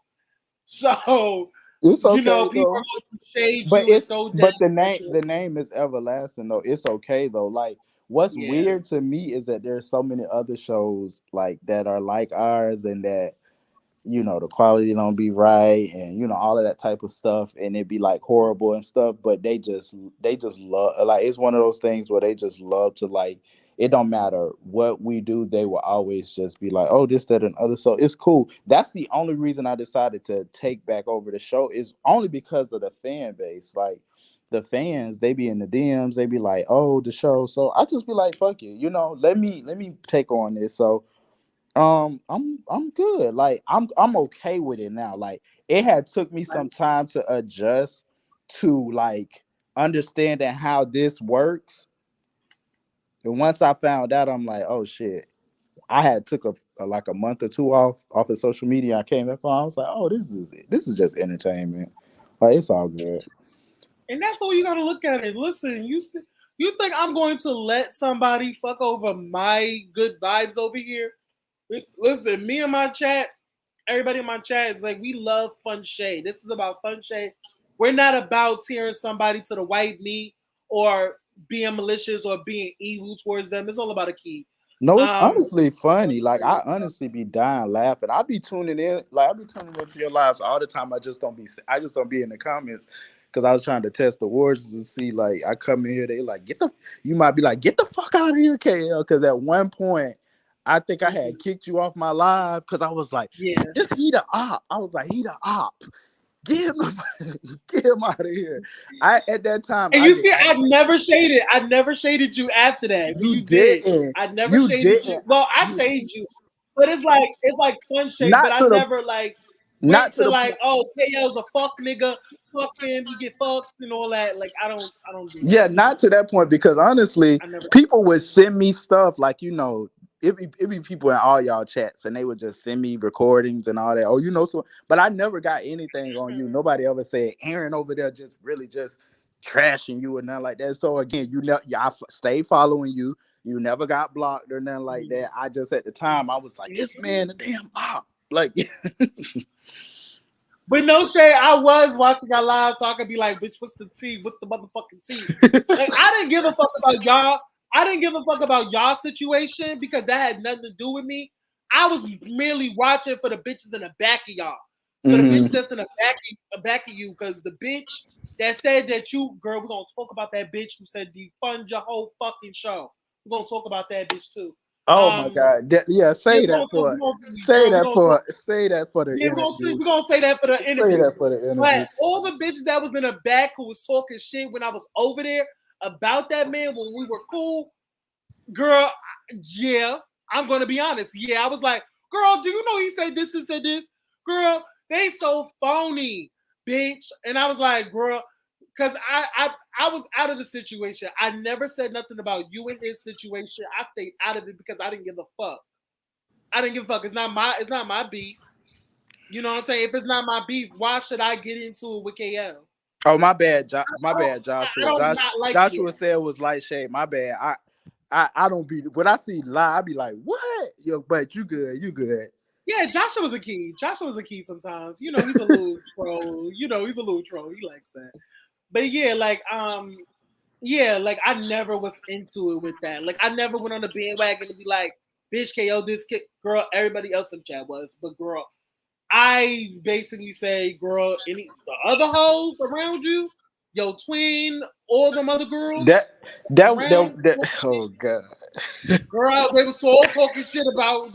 So it's okay, people shade but you. But the name is everlasting though. It's okay though. Like, what's weird to me is that there's so many other shows like that are like ours, and that the quality don't be right, and all of that type of stuff, and it be like horrible and stuff, but they just love, like, it's one of those things where they just love to, like, it don't matter what we do, they will always just be like, oh, this, that, and other. So it's cool. That's the only reason I decided to take back over the show, is only because of the fan base. Like, the fans, they be in the DMs, they be like, oh, the show. So I just be like, fuck it, let me take on this. So I'm good. Like, I'm okay with it now. Like, it had took me some time to adjust to like understanding how this works. And once I found out, I'm like, oh shit. I had took a month or two off of social media. I came back on. I was like, oh, this is it. This is just entertainment. Like, it's all good. And that's all you gotta look at it. Listen, you think I'm going to let somebody fuck over my good vibes over here? Listen, me and my chat, everybody in my chat is like, we love fun shade. This is about fun shade. We're not about tearing somebody to the white meat or being malicious or being evil towards them. It's all about a key. No, it's honestly funny. Like I honestly be dying laughing. I be tuning in, like I be tuning into your lives all the time. I just don't be in the comments because I was trying to test the words to see. Like I come in here, they like you might be like, get the fuck out of here, KL. Because at one point, I think I had kicked you off my live because I was like, he the op. I was like, he the op. Get him out of here. At that time, and you see, I never shaded you after that. You did. I never shaded you. Well, I shaded you, but it's like fun shade. But I never like went to like, oh, KL's a fuck nigga, fuck him, he get fucked and all that. Like I don't do that. Yeah, not to that point because honestly, people would send me stuff like It'd be people in all y'all chats and they would just send me recordings and all that. Oh, so but I never got anything on you. Nobody ever said Aaron over there just trashing you or nothing like that. So again, I stay following you. You never got blocked or nothing like that. I just at the time I was like, this man a damn op. Like But no shade, I was watching our live so I could be like, bitch, what's the tea? What's the motherfucking tea? Like I didn't give a fuck about y'all. I didn't give a fuck about y'all situation because that had nothing to do with me. I was merely watching for the bitches in the back of y'all. For the bitch that's in the back of you. Because the bitch that said that we're going to talk about that bitch who said defund your whole fucking show. We're going to talk about that bitch too. Oh my God. Say that for the interview. We're going to say that for the interview. Say that for the interview. But all the bitches that was in the back who was talking shit when I was over there, about that man when we were cool, girl, yeah, I'm gonna be honest. Yeah, I was like, girl, do you know he said this and said this? Girl, they so phony, bitch. And I was like, girl, because I was out of the situation. I never said nothing about you in his situation. I stayed out of it because I didn't give a fuck. It's not my beef. You know what I'm saying? If it's not my beef, why should I get into it with KL? Oh, my bad, Joshua. Joshua said it was light shade. My bad. I don't be when I see live, I be like, what? Yo, but you good. Yeah, Joshua was a key. Sometimes. He's a little troll. He's a little troll. He likes that. But yeah, like I never was into it with that. Like I never went on the bandwagon to be like, bitch, KO this kid, girl, everybody else in chat was, but girl. I basically say, girl, the other hoes around you, your twin, all them other girls. That oh God. Girl, they was all talking shit about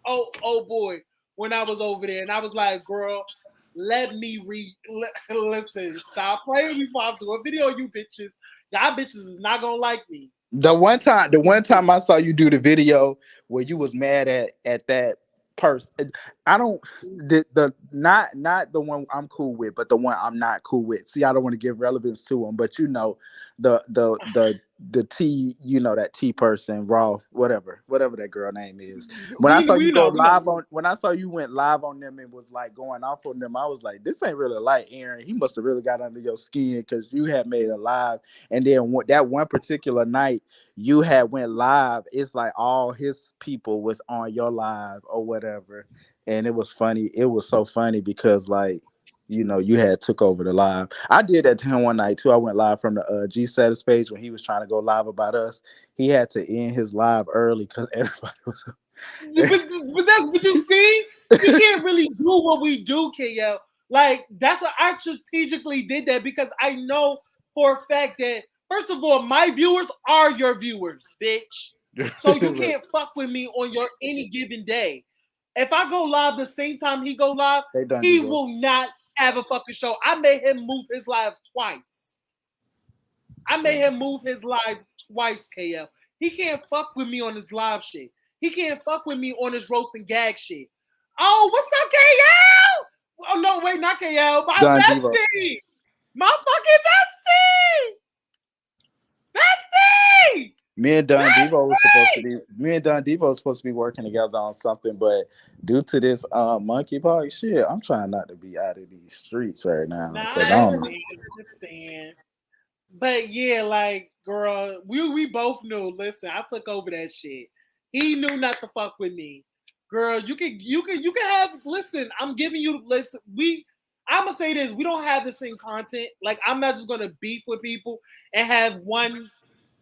oh boy when I was over there. And I was like, girl, listen, stop playing me before I do a video, you bitches. Y'all bitches is not gonna like me. The one time I saw you do the video where you was mad at that person. I don't not the one I'm cool with, but the one I'm not cool with. See, I don't want to give relevance to them, but the T, that T person, Raw, whatever that girl name is. When I saw you went live on them and was like going off on them, I was like, this ain't really like Aaron. He must have really got under your skin because you had made a live, and then that one particular night you had went live. It's like all his people was on your live or whatever, and it was funny. It was so funny because like, you had took over the live. I did that to him one night too. I went live from the G Status page when he was trying to go live about us. He had to end his live early because everybody was. but you see, you can't really do what we do, KL. Like that's what I strategically did that because I know for a fact that first of all, my viewers are your viewers, bitch. So you can't fuck with me on your any given day. If I go live the same time he go live, he will not have a fucking show. I made him move his live twice. KL. He can't fuck with me on his live shit. He can't fuck with me on his roast and gag shit. Oh, what's up, KL? Oh, no, wait, not KL. My bestie. My fucking bestie. Me and Don Devo was supposed to be working together on something, but due to this monkeypox shit, I'm trying not to be out of these streets right now. I understand. But yeah, like, girl, we both knew. Listen, I took over that shit. He knew not to fuck with me. Girl, you can have. Listen, I'm giving you. Listen, I'm gonna say this: we don't have the same content. Like, I'm not just gonna beef with people and have one.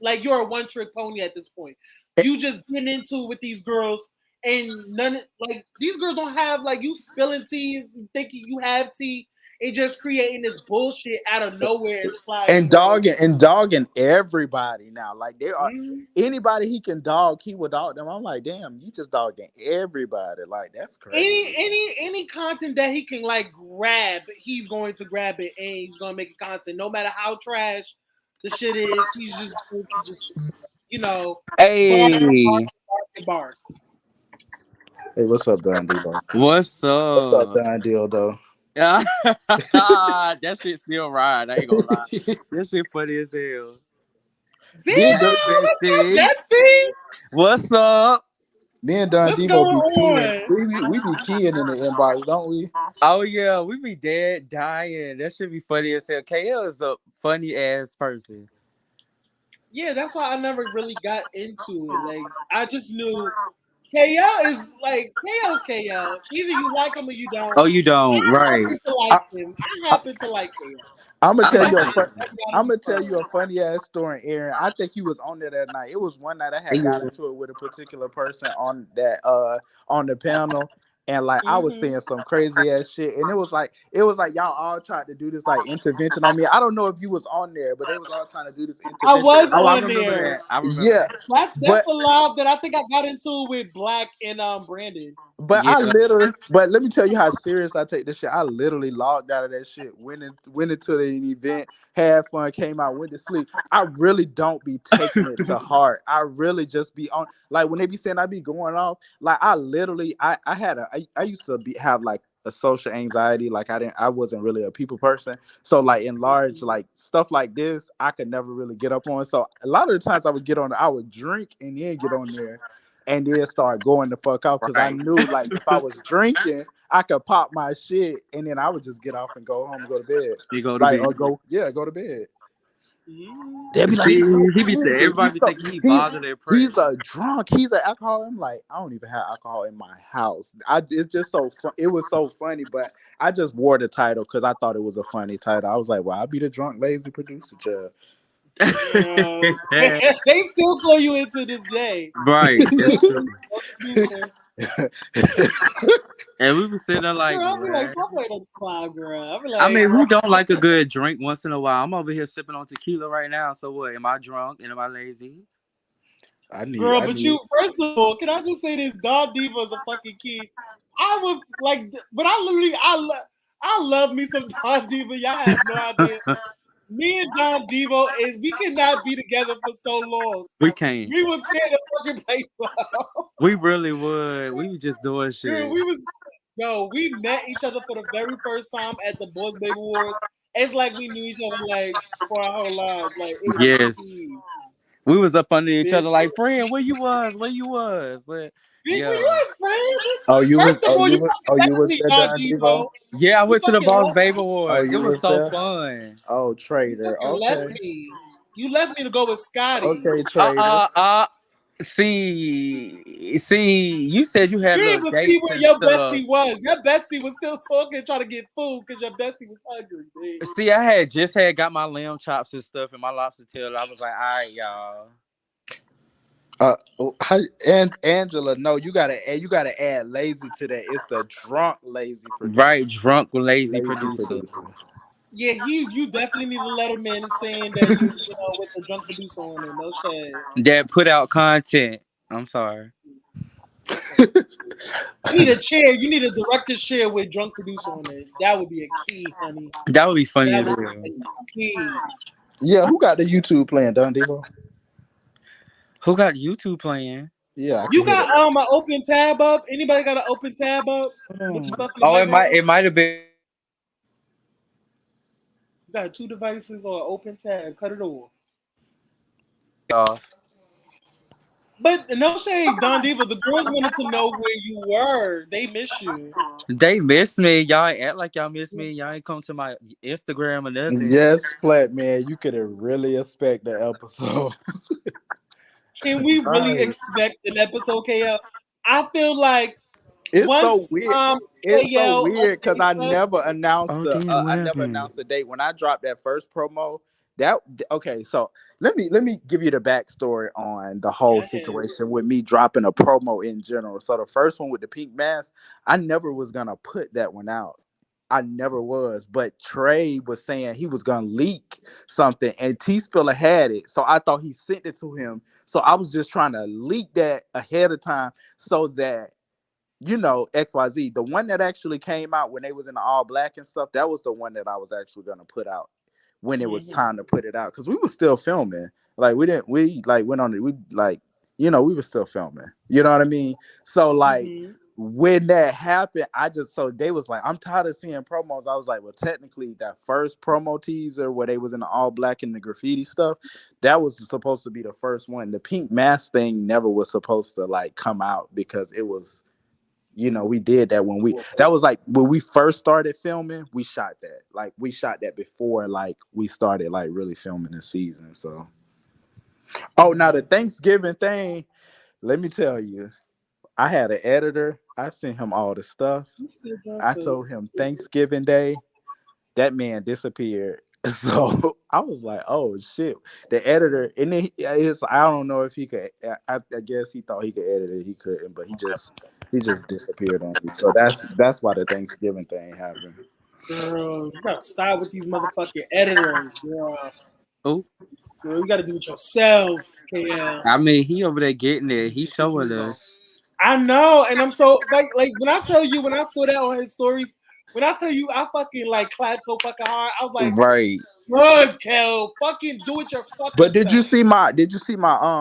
Like, you're a one-trick pony at this point. You just getting into it with these girls, and like these girls don't have like you spilling teas, thinking you have tea, and just creating this bullshit out of nowhere. It's like, and dogging everybody now. Like they are anybody he can dog, he would dog them. I'm like, damn, you just dogging everybody. Like that's crazy. Any content that he can like grab, he's going to grab it and he's gonna make it content. No matter how trash the shit is, he's just you know, bark. Hey, what's up, Don Devo? What's up? What's up, Don Dildo? That shit still ride. I ain't gonna lie. That shit funny as hell. What's up? Me and Don Devo be keying. We be keying in the inbox, don't we? Oh yeah, we be dead dying. That should be funny as hell. KL is a funny ass person. Yeah, that's why I never really got into it. Like, I just knew KL is like KL's KL. Either you like him or you don't. Oh, you don't, right? I happen to like KL. I'm gonna tell you a funny ass story, Aaron. I think you was on there that night. It was one night I had got into it with a particular person on that on the panel, and like I was saying some crazy ass shit, and it was like y'all all tried to do this like intervention on me. I don't know if you was on there, but they was all trying to do this intervention. I was on I remember there. that. I remember Yeah, That's the live that I think I got into with Black and Brandon. But but let me tell you how serious I take this shit. I literally logged out of that shit, went into the event, had fun, came out, went to sleep. I really don't be taking it to heart. I really just be on, like when they be saying I be going off, like I literally, I used to have like a social anxiety. Like I wasn't really a people person. So like in large, like stuff like this, I could never really get up on. So a lot of the times I would get on, I would drink and then get on there. And then start going the fuck off because I knew like if I was drinking, I could pop my shit and then I would just get off and go home and go to bed. You go to bed. Or go to bed. They'll be like, everybody be thinking he bothered their prayer. He's a drunk. He's an alcoholic. I'm like, I don't even have alcohol in my house. It's just so fun. It was so funny, but I just wore the title because I thought it was a funny title. I was like, well, I'll be the drunk lazy producer, Chad. They still call you into this day, right? And we be sitting there like, girl, girl. I mean, who don't like a good drink once in a while? I'm over here sipping on tequila right now. So what? Am I drunk and am I lazy? First of all, can I just say this? Don Diva is a fucking kid. I would like, but I love me some Don Diva. Y'all have no idea. Me and Don Devo we cannot be together for so long. We can't. We would tear the fucking place up. We really would. We were just doing shit. Dude, we met each other for the very first time at the Boys Baby Awards. It's like we knew each other like for our whole lives. Like yes. We was up under each other like, friend, where you was? Yeah. You was friends. Oh, you was there, Don Devo? Yeah, I went to the Boss Baby Awards. It was so fun. Oh, traitor. Okay. You left me to go with Scotty. Okay, traitor. See, you said you had you little dates see where and your stuff. Bestie was. Your bestie was still talking, trying to get food because your bestie was hungry. Man. See, I had just got my lamb chops and stuff and my lobster tail. I was like, all right, y'all. And Angela, no, you gotta add lazy to that. It's the drunk lazy producer. Right, drunk lazy producer. Yeah, you definitely need to let him in saying that you know with the drunk producer on it. No shade. That put out content. I'm sorry. You need a chair. You need a director's chair with drunk producer on it. That would be a key, honey. That would be funny as well. Yeah, who got the YouTube playing, Don Devo? Who got YouTube playing? Yeah, you got an open tab up. Anybody got an open tab up? It might have been. You got 2 devices or an open tab. Cut it off. But no shade, Don Diva. The girls wanted to know where you were. They miss you. They miss me. Y'all ain't act like y'all miss me. Y'all ain't come to my Instagram or nothing. Yes, Flat Man. You could really expect the episode. Can we really expect an episode, KL? I feel like It's Once, so weird. It's so KL weird because I updates us- never announced Oh, the damn, what I never happened? announced the date when I dropped that first promo. That okay, so let me give you the backstory on the whole situation with me dropping a promo in general. So the first one with the pink mask, I never was gonna put that one out. I never was, but Trey was saying he was gonna leak something, and T Spiller had it, so I thought he sent it to him. So I was just trying to leak that ahead of time so that XYZ. The one that actually came out when they was in the all black and stuff, that was the one that I was actually gonna put out when it was time to put it out, because we were still filming. Like we went on it. We we were still filming. You know what I mean? So when that happened, so they was like, I'm tired of seeing promos. I was like, well, technically that first promo teaser where they was in the all black and the graffiti stuff, that was supposed to be the first one. The pink mask thing never was supposed to come out because it was, we did that that was when we first started filming. We shot that. We shot that before we started really filming the season. So now the Thanksgiving thing, let me tell you, I had an editor. I sent him all the stuff. I told him Thanksgiving Day, that man disappeared. So I was like, oh shit. The editor, and then I don't know if he could. I guess he thought he could edit it. He couldn't, but he just disappeared on me. So that's why the Thanksgiving thing happened. Girl, you gotta stop with these motherfucking editors, girl. Oh. Girl, you gotta do it yourself, KL. I mean, he over there getting it. He's showing us. I know, and I'm so like when I tell you, when I saw that on his stories, when I tell you I fucking clapped so fucking hard, I was like, right. Good, Kel, fucking do it your fucking But did you self. see my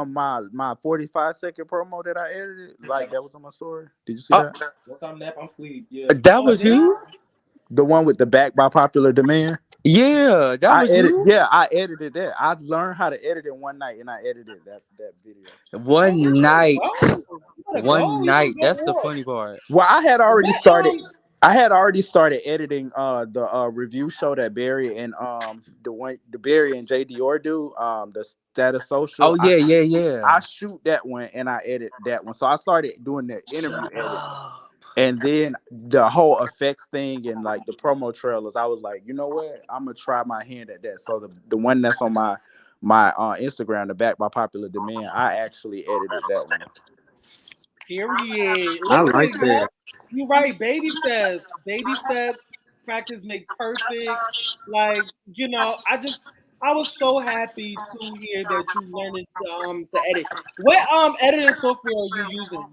my 45-second promo that I edited? That was on my story. Did you see that? Once I'm nap, I'm sleep. Yeah. That was you? The one with the back by popular demand? Yeah, that was you? Yeah, I edited that. I learned how to edit it one night, and I edited that video. One night. That's the funny part. Well, I had already started editing the review show that Barry and the Barry and J Dior do, the Status Social. Oh yeah. I shoot that one and I edit that one. So I started doing the interview edit. And then the whole effects thing and the promo trailers, I was like, you know what? I'm gonna try my hand at that. So the one that's on my Instagram, the back by popular demand, I actually edited that one. Period. I like that. You're right. Baby steps. Practice make perfect. I was so happy to hear that you learned to edit. What editing software are you using?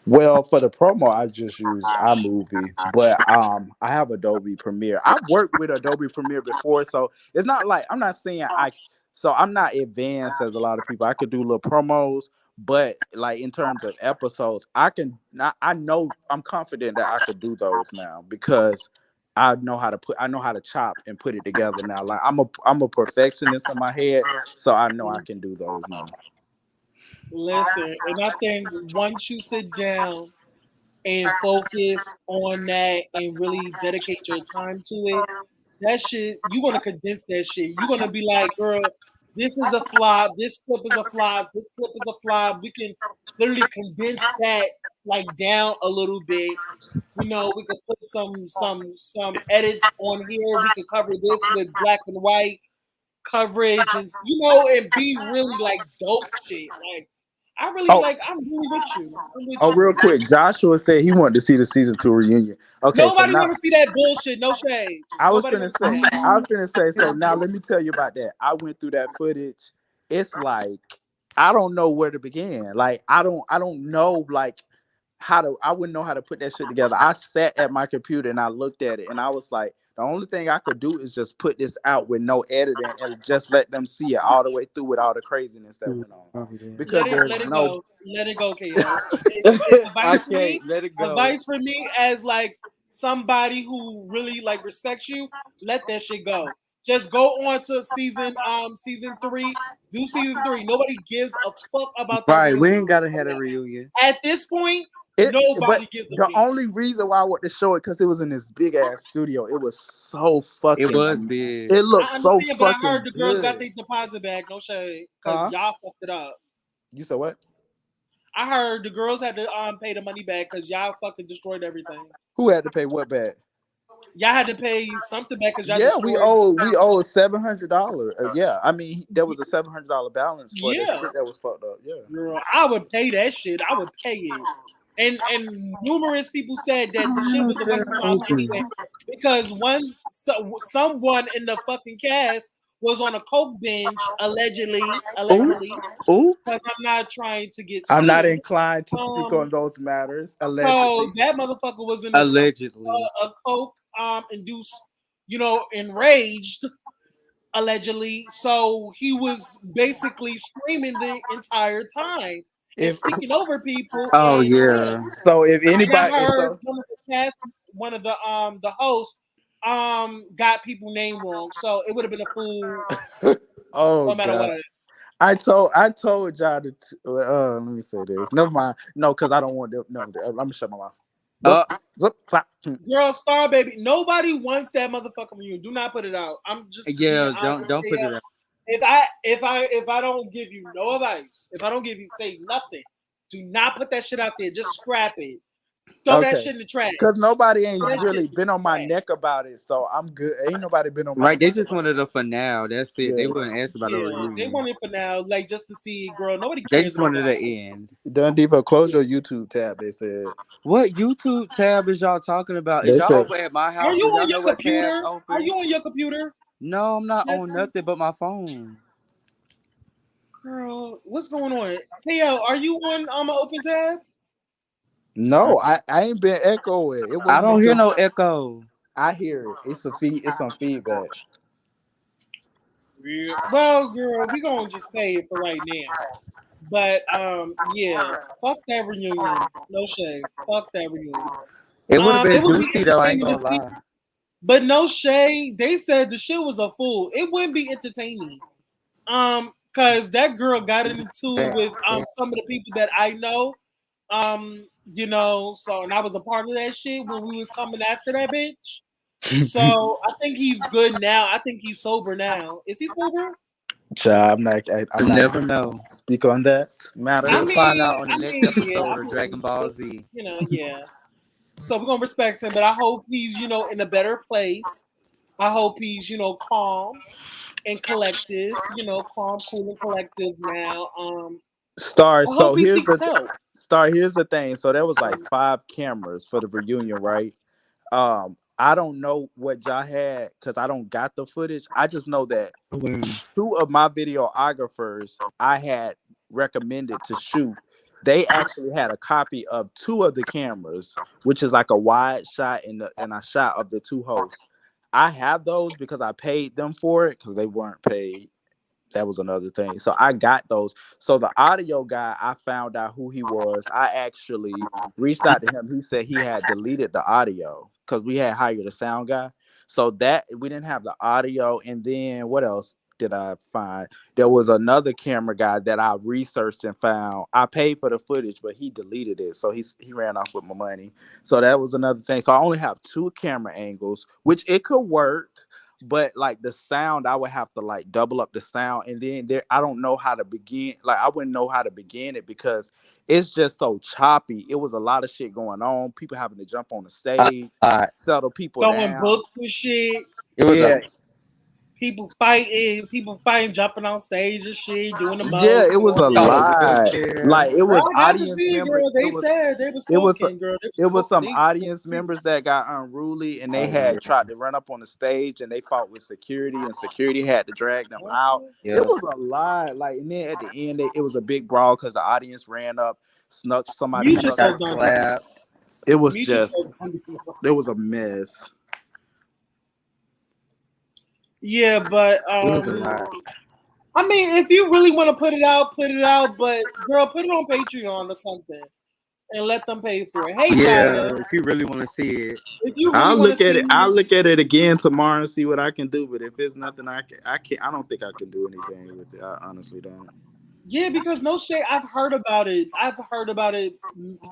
Well, for the promo, I just use iMovie, but I have Adobe Premiere. I've worked with Adobe Premiere before, so it's not I'm not saying I'm not advanced as a lot of people. I could do little promos, but in terms of episodes, I'm confident that I could do those now because I know how to chop and put it together now. I'm a perfectionist in my head, so I know I can do those now. Listen, and I think once you sit down and focus on that and really dedicate your time to it, that shit, you're going to condense that shit. You're going to be like, girl, this is a flop. This clip is a flop. This clip is a flop. We can literally condense that down a little bit. We could put some edits on here. We could cover this with black and white coverage and and be really dope shit. I'm really with you. Real quick, Joshua said he wanted to see the season 2 reunion. Okay, nobody want to see that bullshit. No shade. I was gonna say. So now let me tell you about that. I went through that footage. It's I don't know where to begin. I don't know I wouldn't know how to put that shit together. I sat at my computer and I looked at it and I was like, the only thing I could do is just put this out with no editing and just let them see it all the way through with all the craziness that went on. Because let it go. Let it go, KO. Let it go. Advice for me as somebody who really respects you, let that shit go. Just go on to season 3. Do season 3. Nobody gives a fuck about that. Right, we ain't gotta have a reunion. At this point, nobody gives a fuck. The only reason why I wanted to show it because it was in this big ass studio. It was so fucking. It was big. It looked so fucking. But I heard the girls got their deposit back. No shade, because y'all fucked it up. You said what? I heard the girls had to pay the money back because y'all fucking destroyed everything. Who had to pay what back? Y'all had to pay something back because y'all Yeah, destroyed we owe $700. Yeah, I mean there was a $700 balance for the Yeah. shit that was fucked up. Yeah, Girl, I would pay that shit. I would pay it. And numerous people said that the shit was a waste of time anyway because someone in the fucking cast was on a coke binge allegedly. Ooh. Because I'm not trying to get. I'm not sued. inclined to speak on those matters. So Allegedly, that motherfucker was in Allegedly. a coke induced, enraged. Allegedly, so he was basically screaming the entire time and speaking over people. Oh and, yeah. So if and anybody, I heard one of the hosts got people name wrong, so it would have been a fool. oh no matter God. what. I told y'all to. Let me say this. Never mind. No, because I don't want to. No, I'm gonna shut my mouth. Girl, Star Baby. Nobody wants that motherfucker from you. Do not put it out. I'm just don't put it out. If I don't give you no advice, if I don't say nothing, do not put that shit out there. Just scrap it. Throw that shit in the trash. Because nobody ain't really been on my neck about it, so I'm good. Ain't nobody been on my neck. They just wanted it for now. That's it. Yeah. They wouldn't ask about a reunion. They wanted for now, like just to see, girl. Nobody cares. They just wanted to end. Done Diva, close your YouTube tab. They said. What YouTube tab is y'all talking about? Is y'all over at my house? Are you y'all on your know computer? Are you on your computer? No, I'm not on nothing but my phone. Girl, what's going on? KL, are you on an open tab? No, I ain't been echoing. I don't hear no echo. I hear it. It's some feedback. Yeah. Well, girl, we gonna just pay it for right now. But yeah, fuck that reunion. No shade. Fuck that reunion. It would have been juicy though. I ain't gonna lie. But no shade. They said the shit was a fool. It wouldn't be entertaining. Cause that girl got into with some of the people that I know. So and I was a part of that shit when we was coming after that bitch. So I think he's good now. I think he's sober now. Is he sober? Child, I'm never know. Speak on that matter. We'll find out on the next episode of Dragon Ball Z. Yeah. So we're gonna respect him, but I hope he's, in a better place. I hope he's, calm and collective. Calm, cool, and collective now. Star. So here's the thing. So there was like 5 cameras for the reunion, right? I don't know what y'all had because I don't got the footage. I just know that 2 of my videographers I had recommended to shoot. They actually had a copy of 2 of the cameras, which is like a wide shot and a shot of the 2 hosts. I have those because I paid them for it because they weren't paid. That was another thing. So I got those. So the audio guy, I found out who he was. I actually reached out to him. He said he had deleted the audio because we had hired a sound guy. So that we didn't have the audio. And then what else did I find? There was another camera guy that I researched and found. I paid for the footage, but he deleted it. So he ran off with my money. So that was another thing. So I only have 2 camera angles, which it could work. But like the sound, I would have to like double up the sound, and then I don't know how to begin. Like I wouldn't know how to begin it because it's just so choppy. It was a lot of shit going on. People having to jump on the stage, settle people down, books and shit. It was people fighting, jumping on stage and shit, doing the most. Yeah, it was a lot. Like it was audience members. It was some audience members that got unruly and they had tried to run up on the stage and they fought with security and security had to drag them out. It was a lot. Like and then at the end, it was a big brawl because the audience ran up, snuck somebody. Slapped. It was it was a mess. Yeah, but I mean, if you really want to put it out. But girl, put it on Patreon or something, and let them pay for it. Hey, if you really want to see it, if you I'll look at it. I'll look at it again tomorrow and see what I can do. But if it's nothing, I don't think I can do anything with it. I honestly don't. Yeah, because no shit, I've heard about it.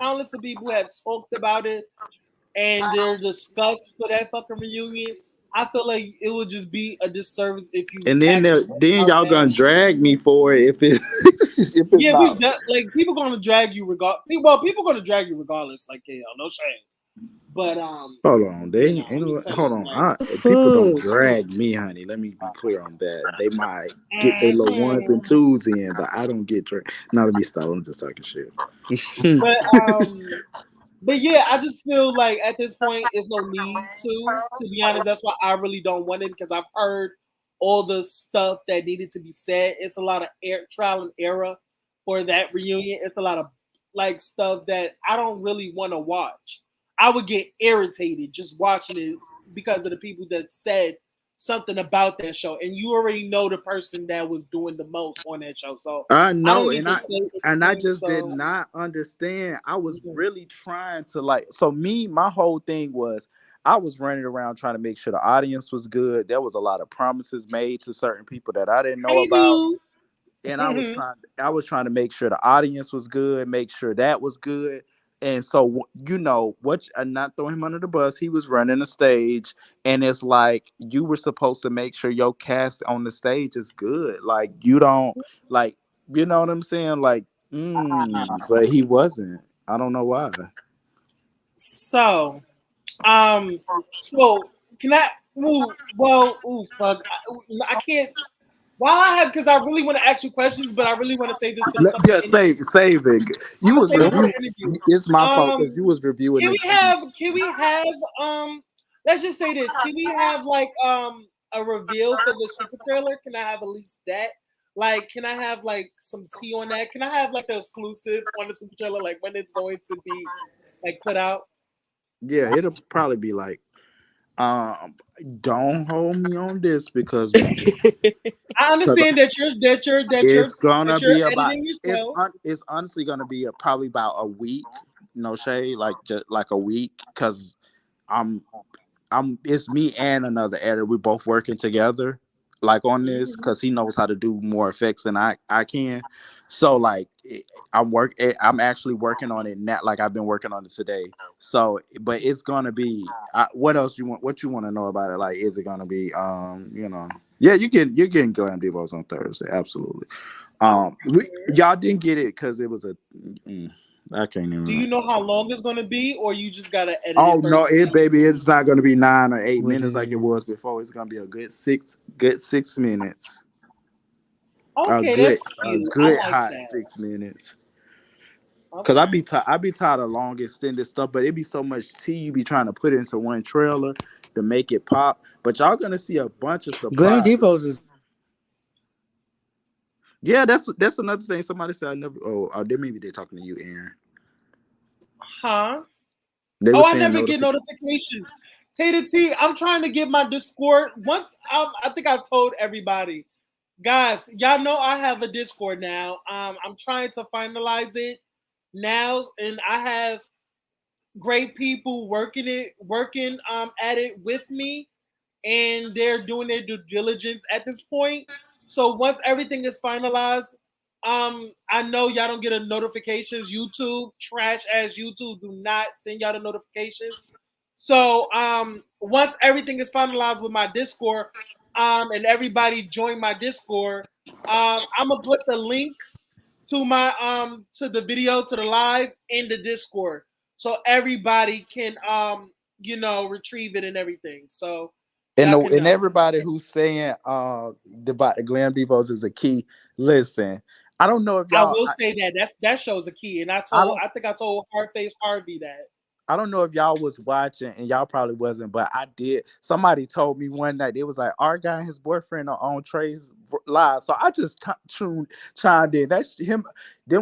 Countless of people have talked about it, and they're discussed for that fucking reunion. I feel like it would just be a disservice if you. And then y'all gonna drag me for it if it. if it's Yeah, not. like people gonna drag you Well, people gonna drag you regardless. Like, yeah, no shame. But Hold on, they you know, ain't I'm no, just saying, hold on. like, People don't drag me, honey. Let me be clear on that. They might get their little ones and twos in, but I don't get dragged. Now let me stop. I'm just talking shit. But yeah, I just feel like at this point, there's no need to be honest. That's why I really don't want it, because I've heard all the stuff that needed to be said. It's a lot of trial and error for that reunion. It's a lot of like stuff that I don't really want to watch. I would get irritated just watching it because of the people that said something about that show, and you already know the person that was doing the most on that show. So I know, I don't need to say I anything, just did not understand. I was really trying to my whole thing was I was running around trying to make sure the audience was good. There was a lot of promises made to certain people that I didn't know about. And I was trying to make sure the audience was good, make sure that was good. And so, I'm not throwing him under the bus. He was running the stage, and it's like you were supposed to make sure your cast on the stage is good. Like you don't, like, you know what I'm saying? Like, but he wasn't. I don't know why. So can I move? Well, fuck. I can't. Because I really want to ask you questions, but I really want to save this for the fucking interview. Save it. You was reviewing. It's my fault because you was reviewing. Can we have let's just say this. Can we have like a reveal for the super trailer? Can I have at least that? Like, can I have like some tea on that? Can I have like the exclusive on the super trailer, like when it's going to be like put out? Yeah, it'll probably be like, don't hold me on this because I understand that it's gonna be about yourself. it's honestly gonna be probably about a week. No shade, like just like a week, because it's me and another editor. We're both working together, like on this, because he knows how to do more effects than I can. So like I'm actually working on it now. Like I've been working on it today. So, but it's gonna be. What else you want? What you want to know about it? Like, is it gonna be? Yeah, you're getting Glam Devos on Thursday. Absolutely. Y'all didn't get it because it was a. I can't even. Do you know how long it's gonna be, or you just gotta edit? Oh no, it's not gonna be 9 or 8 minutes like it was before. It's gonna be a good 6 minutes. Okay, that's cute. A good like hot that. 6 minutes. Cause I be tired of long extended stuff, but it be so much tea you be trying to put into one trailer to make it pop. But y'all gonna see a bunch of surprises. Glam Devos is. Yeah, that's another thing. Somebody said I never. Maybe they're talking to you, Aaron. Huh? I never get notifications. Tater T, I'm trying to get my Discord. Once I think I told everybody, guys, y'all know I have a Discord now. I'm trying to finalize it now, and I have great people working at it with me, and they're doing their due diligence at this point. So once everything is finalized, I know y'all don't get a notifications. YouTube, trash ass YouTube, do not send y'all the notifications. So once everything is finalized with my Discord, and everybody join my Discord, I'm gonna put the link to my to the video, to the live in the Discord, so everybody can retrieve it and everything. So and everybody who's saying the Glam Devos is a key. Listen, I don't know if y'all. I will say that shows a key, and I think I told Hardface Harvey that. I don't know if y'all was watching, and y'all probably wasn't, but I did. Somebody told me one night, it was like our guy and his boyfriend are on Trey's live. So I just chimed in. That's them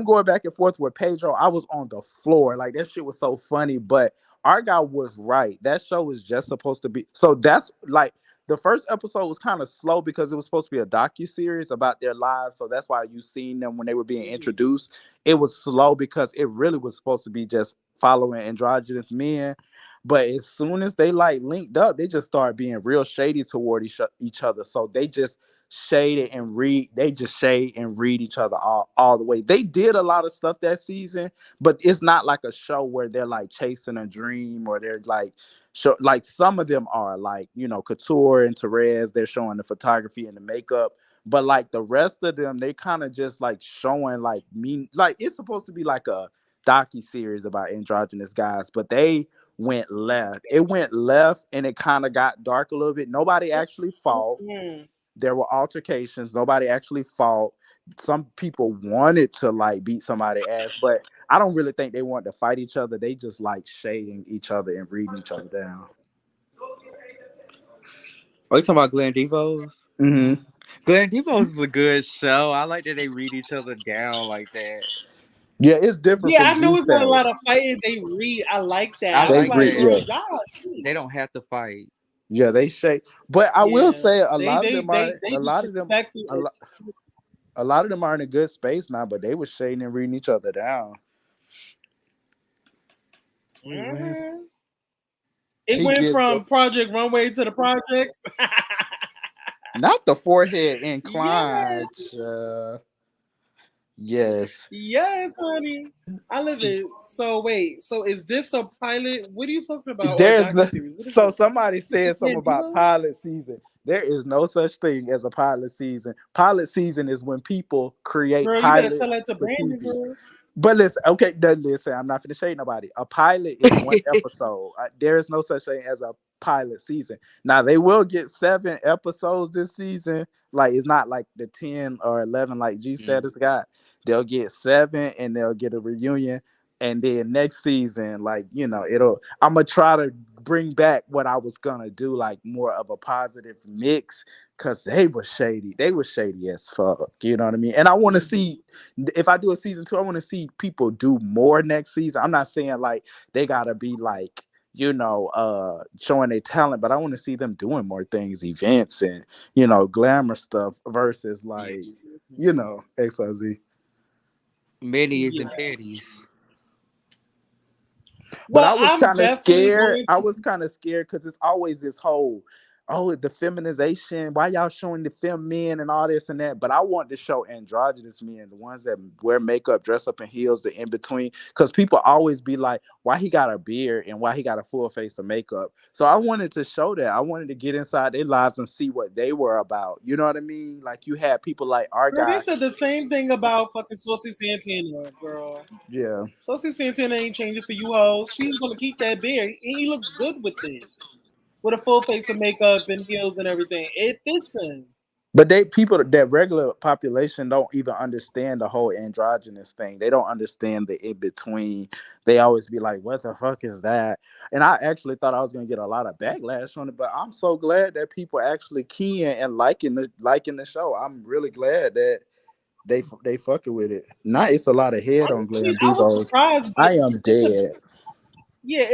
going back and forth with Pedro. I was on the floor. Like, that shit was so funny, but our guy was right. That show was just supposed to be. So that's like, the first episode was kind of slow because it was supposed to be a docuseries about their lives. So that's why you seen them when they were being introduced. It was slow because it really was supposed to be just following androgynous men. But as soon as they like linked up, they just started being real shady toward each other. So they just shade and read each other all the way. They did a lot of stuff that season, but it's not like a show where they're like chasing a dream, or they're like like some of them are like, Couture and Therese, they're showing the photography and the makeup, But like the rest of them, they kind of just like showing like mean, like it's supposed to be like a docu-series about androgynous guys, but they went left. It went left and it kind of got dark a little bit. Nobody actually fought. There were altercations. Nobody actually fought. Some people wanted to like beat somebody's ass, but I don't really think they wanted to fight each other. They just like shading each other and reading each other down. Are you talking about Glenn Devos? Mm-hmm. Glenn Devos is a good show. I like that they read each other down like that. Yeah, it's different. Yeah, from I know it's not a G-Status. lot of fighting. They read. I like that. I I was like like, that. bro, Yeah. y'all. They don't have to fight. Yeah, they shade. But I will say a They lot of them are be respectful. a lot of them are in a good space now, but they were shading and reading each other down. It He went gives from them- Project Runway to the projects. Not the forehead inclined. Yes. Yes, honey. I love it. So wait, so is this a pilot? What are you talking about? There's Or docuseries? What is so this? somebody said something Glenn about Devos? pilot season. There is no such thing as a pilot season. Pilot season is when people create Girl, you better pilots tell that to for Brandon, TV. girl. But listen, okay, listen, I'm not finna shade nobody. A pilot is one episode. There is no such thing as a pilot season. Now they will get 7 episodes this season. Like it's not like the 10 or 11 like G-Status got. They'll get 7 and they'll get a reunion. And then next season, like, you know, I'm gonna try to bring back what I was gonna do, like more of a positive mix, because they were shady. They were shady as fuck. You know what I mean? And I want to see, if I do a season 2, I want to see people do more next season. I'm not saying like they gotta be like, you know, showing their talent, but I want to see them doing more things, events and, you know, glamour stuff versus like, you know, XYZ. Minis and petties. But Well, I was I'm kind of definitely scared. going I was kind of scared because it's always this whole, oh, the feminization. Why y'all showing the femme men and all this and that? But I want to show androgynous men, the ones that wear makeup, dress up in heels, the in between. Because people always be like, why he got a beard and why he got a full face of makeup. So I wanted to show that. I wanted to get inside their lives and see what they were about. You know what I mean? Like you had people like our Girl, guy. they said the same thing about fucking Saucy Santana, girl. Yeah. Saucy Santana ain't changing for you hoes. She's gonna keep that beard. And he looks good with it. With a full face of makeup and heels and everything. It fits him. But that regular population don't even understand the whole androgynous thing. They don't understand the in between. They always be like, "What the fuck is that?" And I actually thought I was gonna get a lot of backlash on it, but I'm so glad that people actually keying and liking the show. I'm really glad that they fucking with it. Now it's a lot of head on Glenn I was Devos. surprised. I am dead. Yeah,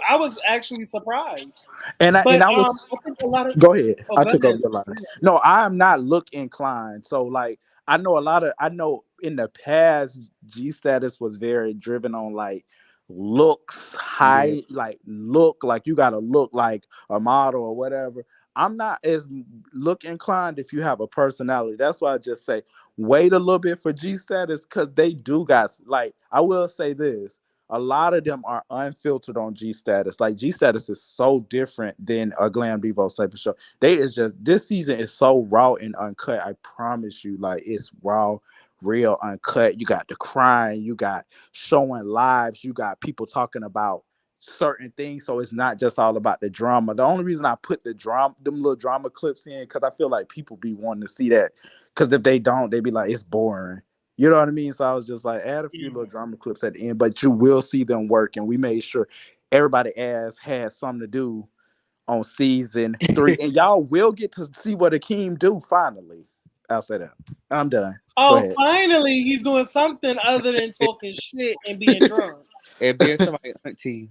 I was actually surprised. And I was I think a lot of go ahead. Oh, I go took ahead. over your line. No, I am not look inclined. So like I know in the past G-Status was very driven on like looks, height, like look like you gotta look like a model or whatever. I'm not as look inclined if you have a personality. That's why I just say wait a little bit for G-Status because they do got like I will say this. A lot of them are unfiltered on G-Status. Like G-Status is so different than a Glam Devos type of show. This season is so raw and uncut. I promise you, like it's raw, real, uncut. You got the crying, you got showing lives, you got people talking about certain things. So it's not just all about the drama. The only reason I put them little drama clips in, because I feel like people be wanting to see that. Because if they don't, they be like, it's boring. You know what I mean? So I was just like, add a few little drama clips at the end, but you will see them work. And we made sure everybody had something to do on season 3. And y'all will get to see what Akeem do finally. I'll say that. I'm done. Go Oh, ahead. finally, he's doing something other than talking shit and being drunk. And being somebody's auntie.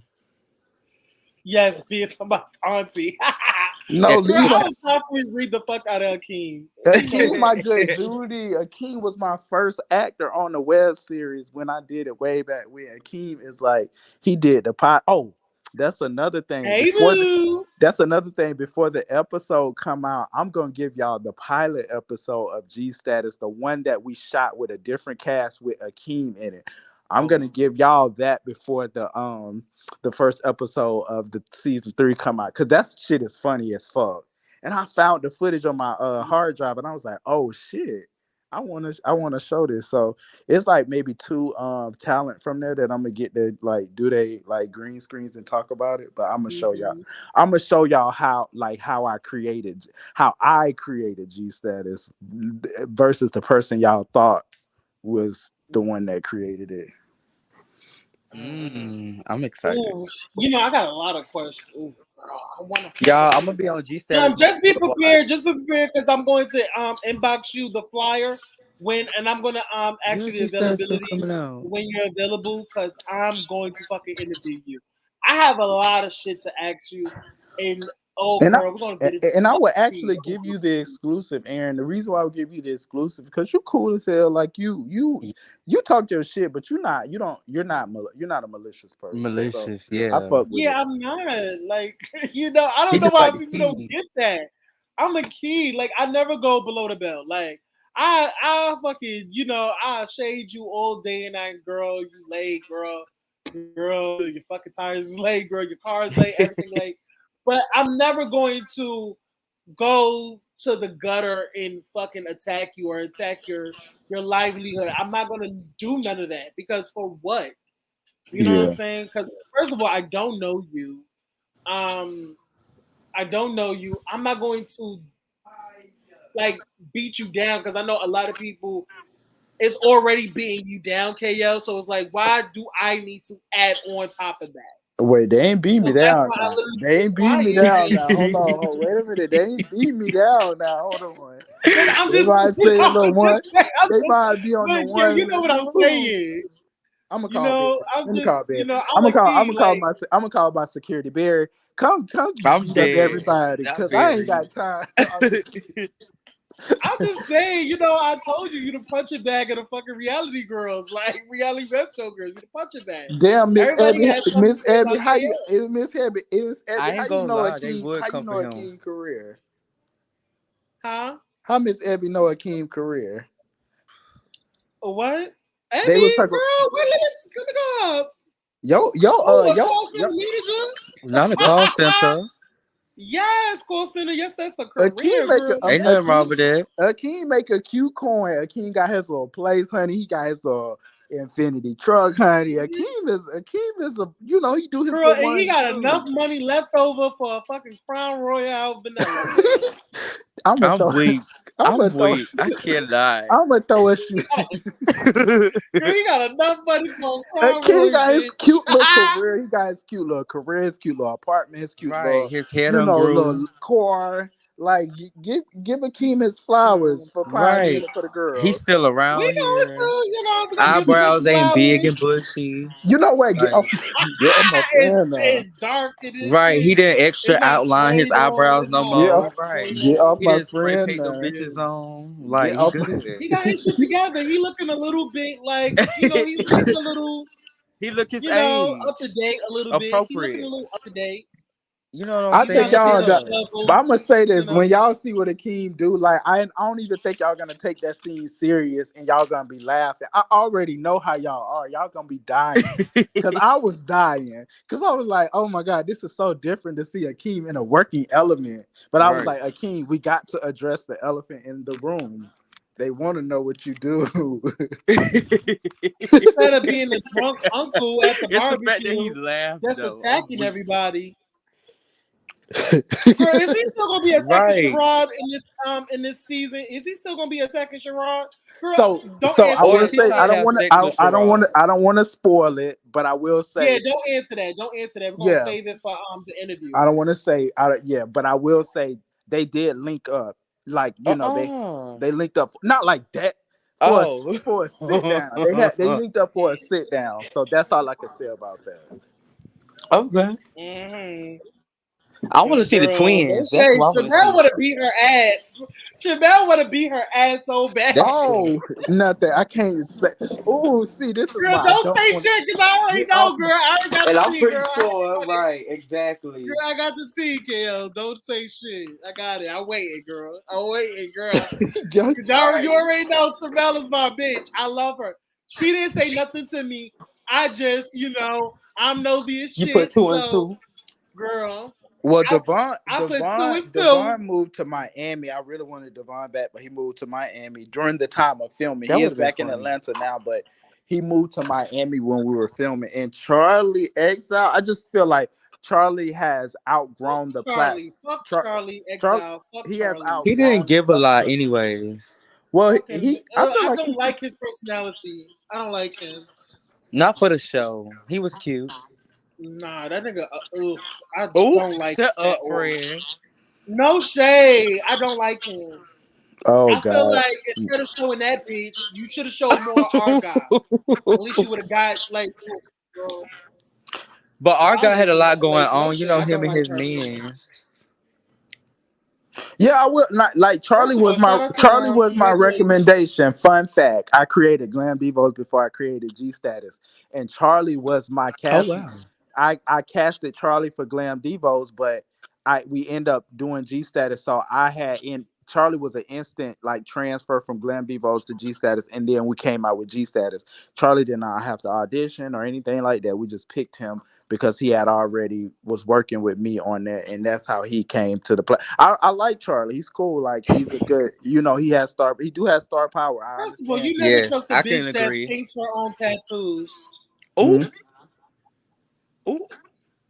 Yes, being somebody's auntie. No, Girl, leave I would definitely read the fuck out of Akeem. Akeem, my good Judy. Akeem was my first actor on the web series when I did it way back when. Akeem is like, he did the pot. Oh, that's another thing. Hey, That's another thing. Before the episode come out, I'm going to give y'all the pilot episode of G-Status, the one that we shot with a different cast with Akeem in it. I'm gonna give y'all that before the first episode of the season 3 come out, because that shit is funny as fuck. and I found the footage on my hard drive, and I was like, oh shit, I wanna show this. So it's like maybe 2 talent from there that I'm gonna get to like do they like green screens and talk about it. But I'm gonna show y'all. I'm gonna show y'all how I created G Status versus the person y'all thought was the one that created it. I'm excited. Ooh, you know, I got a lot of questions. Ooh, I wanna. Y'all, I'm gonna be on G Status. Just be prepared. Just be prepared because I'm going to inbox you the flyer and I'm gonna ask you the availability when you're available because I'm going to fucking interview you. I have a lot of shit to ask you, and we're gonna get it. And I would actually give you the exclusive, Aaron. The reason why I would give you the exclusive because you're cool as hell. Like you talk your shit, but you're not a malicious person. Malicious, so yeah. I fuck with it. I'm not like you know. I don't know why people don't get that. I'm a key. Like I never go below the belt. Like I fucking I shade you all day and night, girl. You late, girl. Your fucking tires is late, girl. Your car is late. Everything late. But I'm never going to go to the gutter and fucking attack you or attack your livelihood. I'm not going to do none of that because for what? You know what I'm saying? Because first of all, I don't know you. I don't know you. I'm not going to like beat you down because I know a lot of people is already beating you down, KL. So it's like, why do I need to add on top of that? Wait, they ain't beat me down now. They ain't beat me down now. Hold on. Wait a minute. They ain't beat me down now. Hold on. They might say a little one. They might be on the one. You know what I'm saying. I'm gonna call. I'm gonna call my security. Barry, come beat up everybody because I ain't got time. I'm just saying, I told you the punching bag of the fucking reality girls, like reality web show girls. You the punching bag. Damn, Miss Abby, how you know Akeem career? Huh? How Miss Abby know Akeem career? What? Abby, they was talking. Girl, let's go up. Yo. Not a call center. Yes, call center. Yes, that's a career. Ain't nothing wrong with that. Akeem make a cute coin. Akeem got his little place, honey. He got his little Infinity truck, honey. Akeem is a he do his girl, and he got enough money left over for a fucking Crown Royale vanilla. I'm weak. I can't lie. I'm gonna throw a shoe. Girl, he got enough money for Crown Royale. He got his cute little career. He got his cute little career, his cute little apartment, his cute little, his head little car. Like, give Akeem his flowers for pioneering for the girl. He's still around we know here. Eyebrows ain't big and bushy. You know what? It's dark. Right, he didn't extra outline his eyebrows no more. Right, get off he my didn't spray friend. paint them bitches on. Like, he good. He got his shit together. He looking a little bit like he's looking a little. He look his age up to date a little bit. Appropriate. He looking a little up to date. You know what I'm saying? I think y'all but I'm gonna say this, when y'all see what Akeem do, like I don't even think y'all gonna take that scene serious and y'all gonna be laughing. I already know how y'all are. Y'all gonna be dying. Because I was dying. Because I was like, oh my God, this is so different to see Akeem in a working element. But I was like, Akeem, we got to address the elephant in the room. They want to know what you do. Instead of being the drunk uncle at the barbecue, the fact that he laughed, just attacking everybody. Girl, is he still gonna be attacking Sherrod in this season? Is he still gonna be attacking Sherrod? So I will say I don't want to spoil it, but I will say don't answer that. We're gonna save it for the interview. I don't want to say but I will say they did link up. Like they linked up, not like that. For a sit down. They linked up for a sit down. So that's all I can say about that. Okay. Mm-hmm. I want to see the twins. Jamel would have beat her ass. Jamel would have beat her ass so bad. Nothing. I can't say. Oh, see, this is girl, why don't say shit because I already know, girl. I already got and the I'm tea, pretty girl. sure, right? Exactly. Girl, I got the tea, KL. Don't say shit. I got it. I'm waiting, girl. You already know Sabella's my bitch. I love her. She didn't say nothing to me. I just, I'm nosy as shit. You put two and two. Girl. Well, I put 2 and 2. Devon moved to Miami. I really wanted Devon back, but he moved to Miami during the time of filming. That He is would've been back in funny. Atlanta now, but he moved to Miami when we were filming. And Charlie Exile, I just feel like Charlie has outgrown the platform. Fuck Charlie Exile. Fuck He has Charlie. He outgrown didn't give a lot, anyways. Well, Fucking, I feel I like don't like his personality. I don't like him. Not for the show. He was cute. Nah, that nigga. I Ooh, don't like. shut him at up, all. friend. No shade. I don't like him. Oh I feel God. like instead of showing that bitch, you should have showed more Argyle. At least you would have got like. Bro. But Argyle had a lot going no on. You shit. know I him don't and like his Charlie. mans. Yeah, I would not like Charlie First of all, shout out to, Charlie was my Congratulations. recommendation. Fun fact: I created Glam Devos before I created G Status, and Charlie was my casting. Oh wow. I casted Charlie for Glam Devos, but we end up doing G Status. So Charlie was an instant like transfer from Glam Devos to G Status, and then we came out with G Status. Charlie did not have to audition or anything like that. We just picked him because he had already was working with me on that, and that's how he came to the play. I like Charlie. He's cool. Like he's a good, he has he do have star power. I First of all, understand. you never Yes, trust a I can bitch that agree. paints her own tattoos. Ooh. Ooh.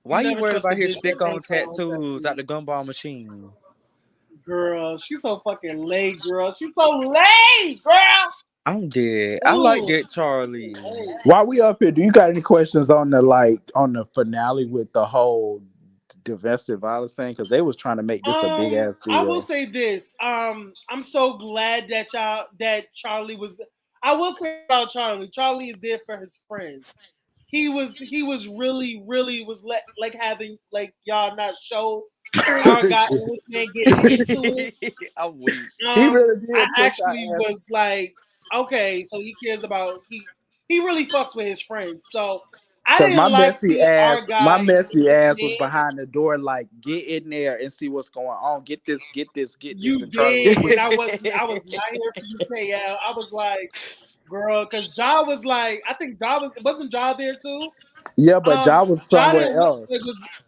Why you never worried trust about a his bitch stick that on paints her own tattoos at the gumball machine? Girl, she's so fucking late, girl. She's so late, girl. I'm dead. I like that Charlie. While we up here, do you got any questions on the finale with the whole domestic violence thing? Because they was trying to make this a big ass deal. I will say this. I'm so glad that Charlie was. I will say about Charlie. Charlie is there for his friends. He was really was like having like y'all not show our guy getting into it. I'm weak. He really did. I actually was like, okay, so he cares about he really fucks with his friends. So I didn't my like messy seeing our ass, guy. my messy ass was behind the door, like get in there and see what's going on. Get this. You and Charlie did, and I was not here for you, KL. I was like, girl, because Ja was like, I think Ja wasn't Ja there too. Yeah, but Ja was somewhere else.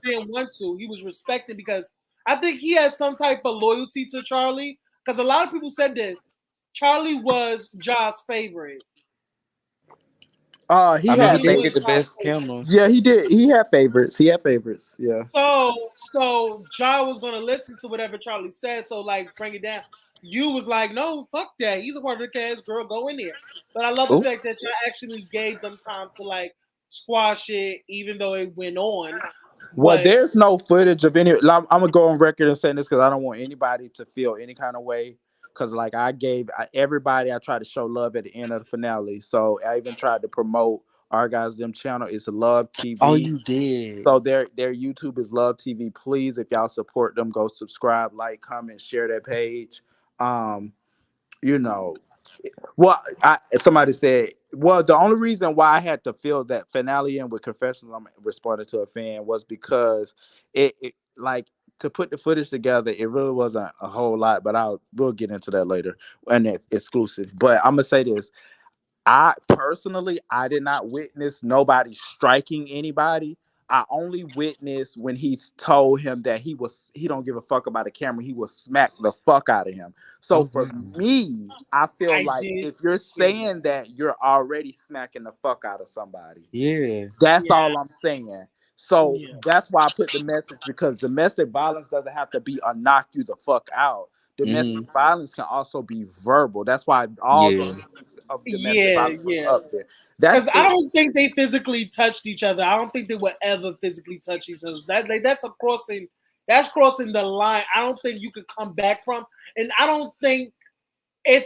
Didn't want to. He was respected because I think he has some type of loyalty to Charlie. Because a lot of people said this. Charlie was Ja's favorite. He did get the best cameras. Yeah, he did. He had favorites. Yeah. So Ja was gonna listen to whatever Charlie said. So like, bring it down. You was like, no, fuck that. He's a part of the cast. Girl, go in there. But I love the fact that y'all actually gave them time to like squash it, even though it went on. Well, there's no footage of any. I'm gonna go on record and saying this because I don't want anybody to feel any kind of way. Because like I everybody, I tried to show love at the end of the finale. So I even tried to promote our guys' channel. It's Love TV. Oh, you did. So their YouTube is Love TV. Please, if y'all support them, go subscribe, like, comment, share their page. Well, somebody said, well, the only reason why I had to fill that finale in with confessions, I'm responding to a fan, was because it like to put the footage together, it really wasn't a whole lot, but we'll get into that later and it's exclusive. But I'm gonna say this. I personally did not witness nobody striking anybody. I only witnessed when he told him that he don't give a fuck about the camera. He will smack the fuck out of him. So for me, I feel like if you're saying that, you're already smacking the fuck out of somebody. Yeah. That's all I'm saying. So that's why I put the message, because domestic violence doesn't have to be a knock you the fuck out. Domestic violence can also be verbal. That's why all those things of domestic violence was up there. Because I don't think they physically touched each other. I don't think they would ever physically touch each other. That's crossing the line. I don't think you could come back from. And I don't think I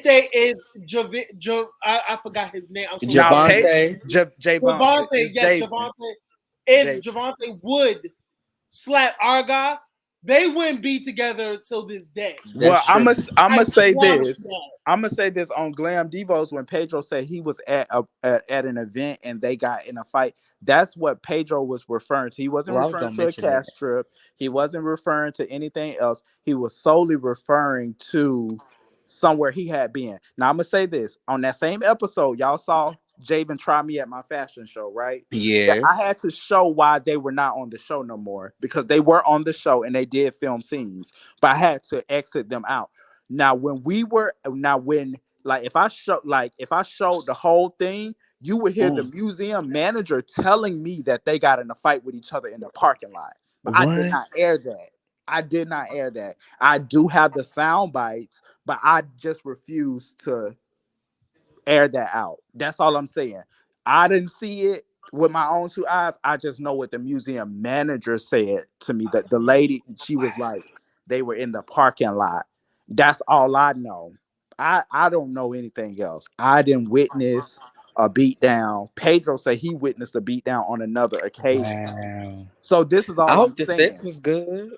forgot his name. I'm sorry. Javante. Yes, Javante. If Javante would slap Argyle, they wouldn't be together till this day. Well, I'm gonna say this. I'm gonna say this on Glam Devos when Pedro said he was at an event and they got in a fight. That's what Pedro was referring to. He wasn't referring to a cast trip. He wasn't referring to anything else. He was solely referring to somewhere he had been. Now I'm gonna say this on that same episode. Y'all saw Javen Try Me at My Fashion Show, right? That I had Yes. to show why they were not on the show no more, because they were on the show and they did film scenes, but I had to exit them out. Now when if I showed the whole thing, you would hear the museum manager telling me that they got in a fight with each other in the parking lot. But I did What? not air that. I did not air that. I do have the sound bites, but I just refuse to air that out. That's all I'm saying. I didn't see it with my own two eyes. I just know what the museum manager said to me, that the lady, she was like, they were in the parking lot. That's all I know. I don't know anything else. I didn't witness a beatdown. Pedro said he witnessed a beatdown on another occasion. Wow. So this is I all I'm hope the saying. sex was good.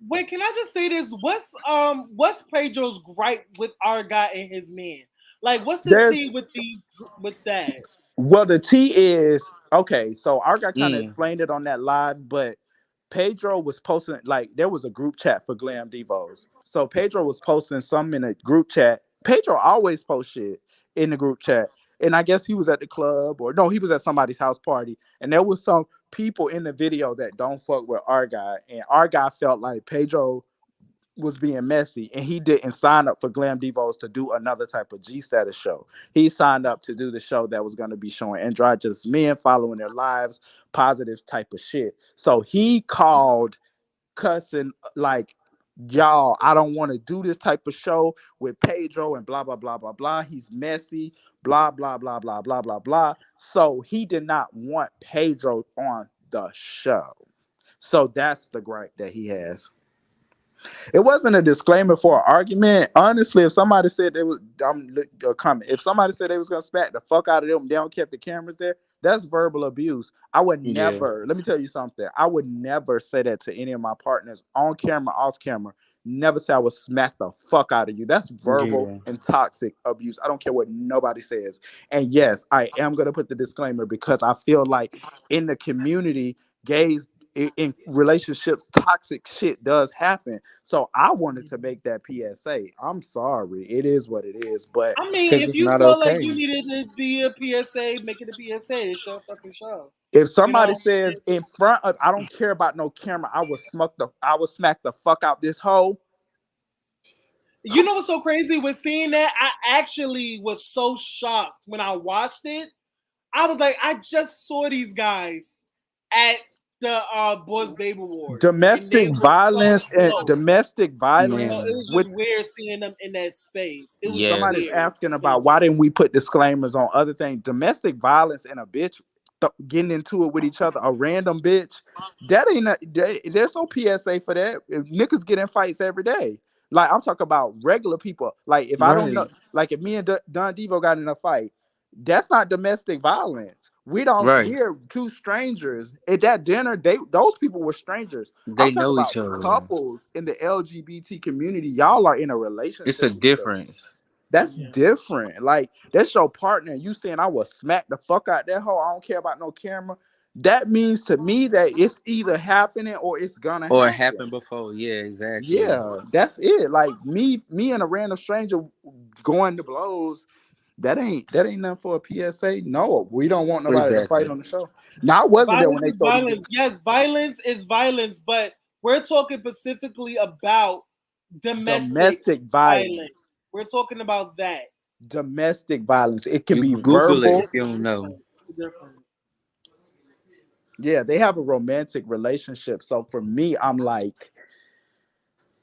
Wait, can I just say this? What's Pedro's gripe with our guy and his man? Like, what's the tea with that? Well, the tea is, okay, so our guy kind of explained it on that live, but Pedro was posting, like, there was a group chat for Glam Devos. So Pedro was posting some in a group chat. Pedro always posts shit in the group chat. And I guess he was at the club, or no, he was at somebody's house party. And there was some people in the video that don't fuck with our guy. And our guy felt like Pedro was being messy, and he didn't sign up for Glam Devos to do another type of G-status show. He signed up to do the show that was going to be showing androgynous men following their lives, positive type of shit. So he called cussing like, y'all, I don't want to do this type of show with Pedro and blah, blah, blah, blah, blah. He's messy, blah, blah, blah, blah, blah, blah, blah. So he did not want Pedro on the show. So that's the gripe that he has. It wasn't a disclaimer for an argument. Honestly, if somebody said they was if somebody said they was gonna smack the fuck out of them, they don't keep the cameras there, that's verbal abuse. I would never, let me tell you something. I would never say that to any of my partners on camera, off camera. Never say I would smack the fuck out of you. That's verbal and toxic abuse. I don't care what nobody says. And yes, I am gonna put the disclaimer because I feel like in the community, gays in relationships, toxic shit does happen. So I wanted to make that PSA. I'm sorry, it is what it is. But I mean, if you feel like you needed to be a PSA, make it a PSA. It's your fucking show. If somebody says in front of, I don't care about no camera, I would smack the fuck out this hoe. You know what's so crazy with seeing that? I actually was so shocked when I watched it. I was like, I just saw these guys at the Boys Baby Awards. Domestic violence and domestic violence. It was just weird seeing them in that space. It was somebody's asking about why didn't we put disclaimers on other things. Domestic violence and a bitch getting into it with each other, a random bitch. That ain't there's no PSA for that. Niggas get in fights every day. Like I'm talking about regular people. Like if I don't know, like if me and Don Devo got in a fight, that's not domestic violence. We don't hear two strangers at that dinner. Those people were strangers. They know each other. Couples in the LGBT community, y'all are in a relationship. It's a difference. That's different. Like that's your partner. You saying I will smack the fuck out that hoe. I don't care about no camera. That means to me that it's either happening or it's gonna happen. Or it happened before. Yeah, exactly. Yeah, that's it. Like me and a random stranger going to blows. That ain't nothing for a PSA. No, we don't want nobody to fight on the show. Now, I wasn't there when they told violence. Yes, violence is violence, but we're talking specifically about domestic violence. We're talking about that. Domestic violence. It can be Google verbal. It if you don't know. Yeah, they have a romantic relationship. So for me, I'm like,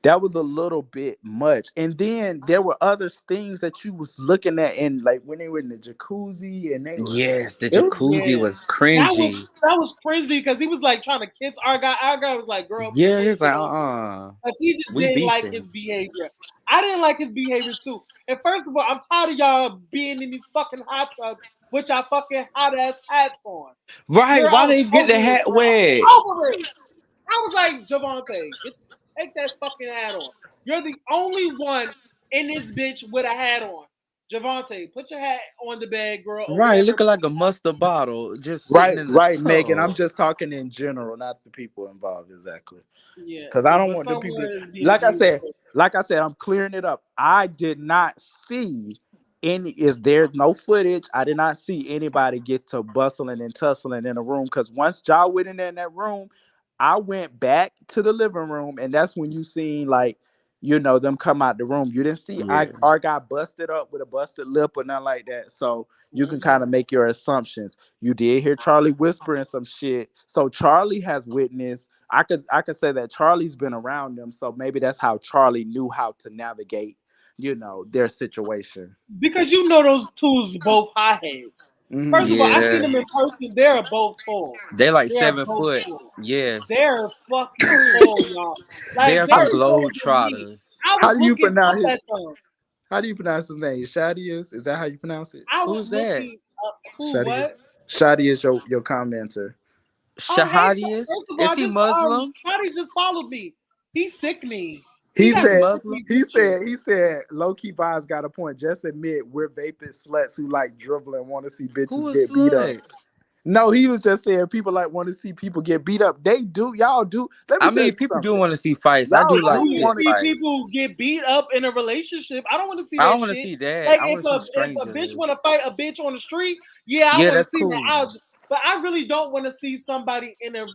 that was a little bit much. And then there were other things that you was looking at, and like when they were in the jacuzzi, and they were, the jacuzzi was cringy. That was cringy because he was like trying to kiss our guy. Our guy was like, "Girl," yeah, he's like, because he just didn't like his behavior. I didn't like his behavior too. And first of all, I'm tired of y'all being in these fucking hot tubs with y'all fucking hot ass hats on. Right? Why they get the hat wet? Over it. I was like, Javante, take that fucking hat on. You're the only one in this bitch with a hat on. Javante, put your hat on the bed, girl. Right, looking like a mustard bottle. Just right, in the tub. Megan. I'm just talking in general, not the people involved exactly. Yeah, because I don't want the people. Like I said, I'm clearing it up. I did not see is there no footage? I did not see anybody get to bustling and tussling in a room, because once y'all went in there in that room, I went back to the living room, and that's when you seen like, them come out the room. You didn't see our guy busted up with a busted lip or nothing like that. So you can kind of make your assumptions. You did hear Charlie whispering some shit. So Charlie has witnessed. I could say that Charlie's been around them. So maybe that's how Charlie knew how to navigate, their situation. Because those two's both hotheads. First of all, I seen them in person. They're both tall. They're like 7 foot. Yes. They're fucking tall, y'all. Like, they're some globetrotters. How do you pronounce his name? Shadius? Is that how you pronounce it? Who's that? What? Shadi is your commenter. Shahadius? Is he Muslim? Shadi just followed me. He's sickening. He said low-key vibes got a point. Just admit we're vapid sluts who like dribble and want to see bitches get beat up. No, he was just saying people like want to see people get beat up. They do, y'all do. People do want to see fights. I do like to see people get beat up in a relationship. I don't want to see that. I don't want to see that. Like if a bitch want to fight a bitch on the street, I want to see that. But I really don't want to see somebody in a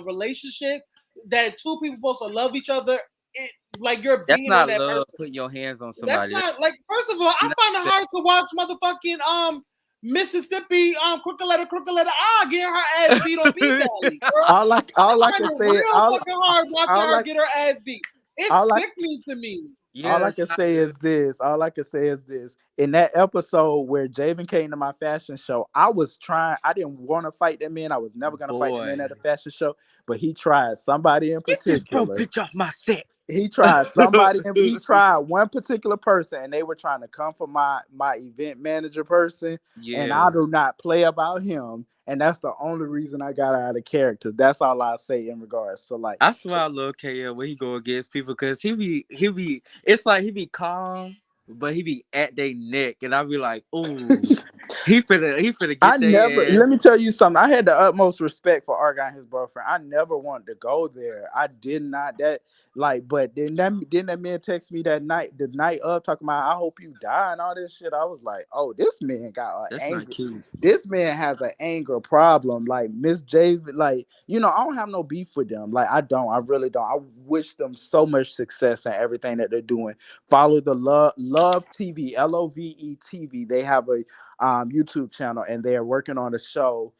relationship that two people supposed to love each other. Like you're being that's not on that love. person. Putting your hands on somebody. That's not like. First of all, I find it hard to watch motherfucking Mississippi crooked letter. Getting her ass beat on P Valley. All I can say is fucking hard watching her get her ass beat. It's sickening to me. Yeah, all I can say is this. In that episode where Javen came to my fashion show, I was trying. I didn't want to fight that man. I was never gonna fight the man at a fashion show, but he tried somebody in particular. Get this broke bitch off my set. He tried somebody, and he tried one particular person, and they were trying to come for my event manager person, and I do not play about him, and that's the only reason I got out of character. That's all I say in regards. So like, I swear I love KL when he go against people because he be. It's like he be calm, but he be at their neck, and I be like, ooh, he finna get Let me tell you something. I had the utmost respect for Argon and his boyfriend. I never wanted to go there. I did not. But then that man text me the night of talking about I hope you die and all this shit. I was like, oh, this man got an anger. This man has an anger problem. Like Miss J, like, I don't have no beef with them. Like I really don't. I wish them so much success in everything that they're doing. Follow the Love TV, LOVE TV. They have a YouTube channel, and they're working on a show.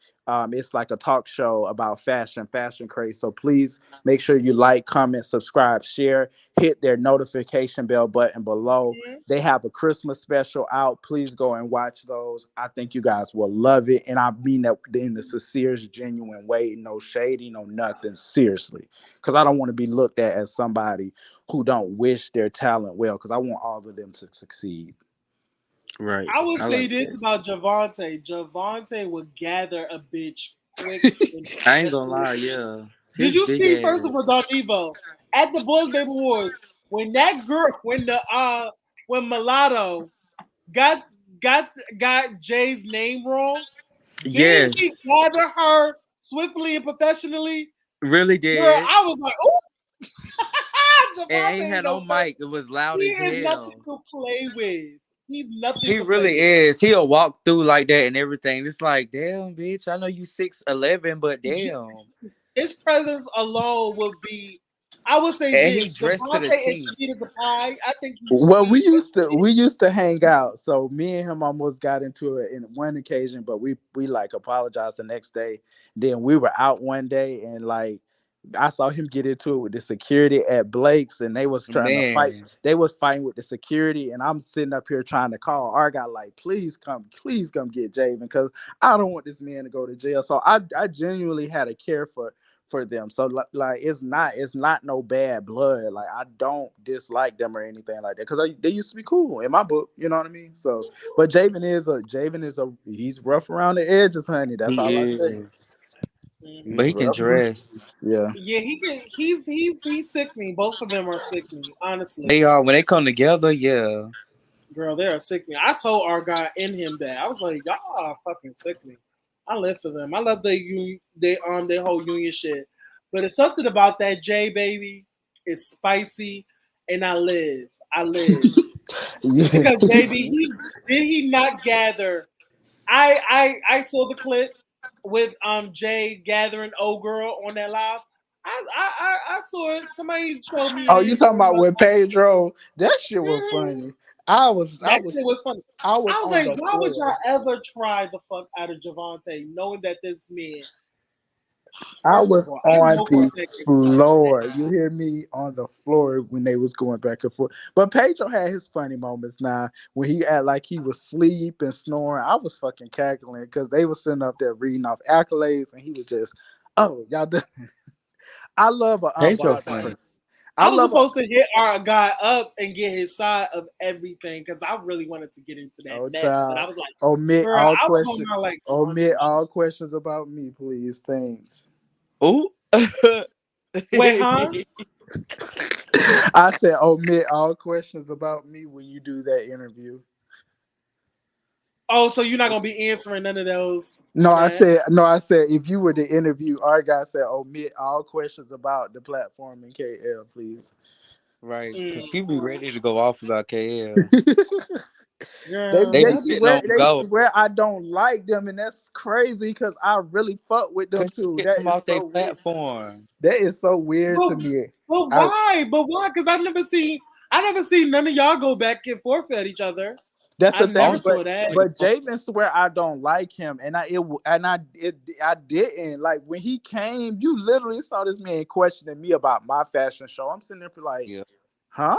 It's like a talk show about fashion craze. So please make sure you like, comment, subscribe, share, hit their notification bell button below. They have a Christmas special out. Please go and watch those. I think you guys will love it. And I mean that in the sincerest, genuine way. No shady, no nothing. Seriously. Because I don't want to be looked at as somebody who don't wish their talent well, because I want all of them to succeed. Right. I would say this about Javante. Javante would gather a bitch quick. I ain't gonna lie, yeah. Did you see, first of all, Don Evo, at the Boys Baby Wars, when that girl, when Mulatto got Jay's name wrong, yes, he gathered her swiftly and professionally. Really did. Girl, I was like, oh. It ain't had no mic. It was loud as hell. He is nothing to play with. He's nothing. He really is. He'll walk through like that and everything. It's like, damn, bitch. I know you 6'11", but damn. His presence alone would be. I would say. And he dressed to the T. Sweet as a pie. I think. Well, we used to hang out. So me and him almost got into it in one occasion, but we like apologized the next day. Then we were out one day and like. I saw him get into it with the security at Blake's, and they was trying to fight. They was fighting with the security, and I'm sitting up here trying to call Argot, like, please come get Javen, because I don't want this man to go to jail. So I genuinely had a care for them. So like it's not no bad blood. Like I don't dislike them or anything like that, because they used to be cool in my book. You know what I mean? So, but Javen is he's rough around the edges, honey. That's all I say. But he can dress. Yeah, he can. He's sickening. Both of them are sickening. Honestly, they are when they come together. Yeah, girl, they are sickening. I told our guy in him that I was like, y'all are fucking sickening. I live for them. I love their whole union shit. But it's something about that J baby. It's spicy, and I live. Because baby, he not gather. I saw the clip with Jay gathering old girl on that live. I saw it. Somebody showed me. Oh, you talking about with Pedro? That shit was funny. That shit was funny. I was on like, the why would floor. y'all ever try the fuck out of Javante, knowing that this man? I was of all, on no contact the is floor. You hear me on the floor when they was going back and forth. But Pedro had his funny moments now when he act like he was asleep and snoring. I was fucking cackling because they was sitting up there reading off accolades and he was just, oh, y'all done. I love a Pedro funny. I was supposed to hit our guy up and get his side of everything because I really wanted to get into that mess. But I was like, omit girl, all I was questions. on my, like, Omit all questions about me, please. Thanks. Oh, wait, huh? I said omit all questions about me when you do that interview. Oh, so you're not gonna be answering none of those? No, I said if you were to interview, our guy said omit all questions about the platform in KL, please. Right, because people be ready to go off about KL. They swear I don't like them, and that's crazy because I really fuck with them too. Get That them is off so their weird. platform. That is so weird to me. But why? Because I never seen none of y'all go back and forth at each other. That's the I never thing, saw that. but Javen swear I don't like him, and I didn't like when he came. You literally saw this man questioning me about my fashion show. I'm sitting there like, huh?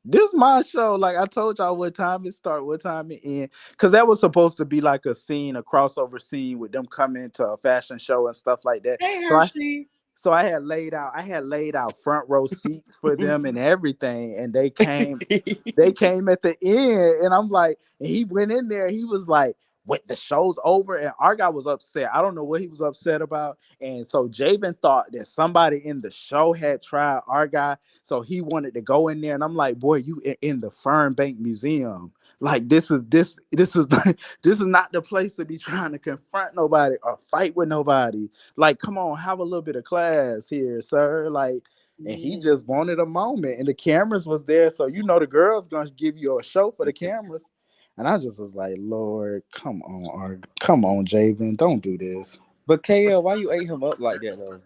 This my show. Like I told y'all what time it start, what time it end, because that was supposed to be like a crossover scene with them coming to a fashion show and stuff like that. Hey, So I had laid out front row seats for them and everything, and they came at the end, and I'm like, and he went in there, he was like, "What, the show's over?" And our guy was upset. I don't know what he was upset about, and so Javen thought that somebody in the show had tried our guy, so he wanted to go in there, and I'm like, "Boy, you in the Fernbank Museum." Like this is not the place to be trying to confront nobody or fight with nobody. Like, come on, have a little bit of class here, sir. Like, and he just wanted a moment, and the cameras was there, so the girl's gonna give you a show for the cameras. And I just was like, Lord, come on, Javen, don't do this. But KL, why you ate him up like that though?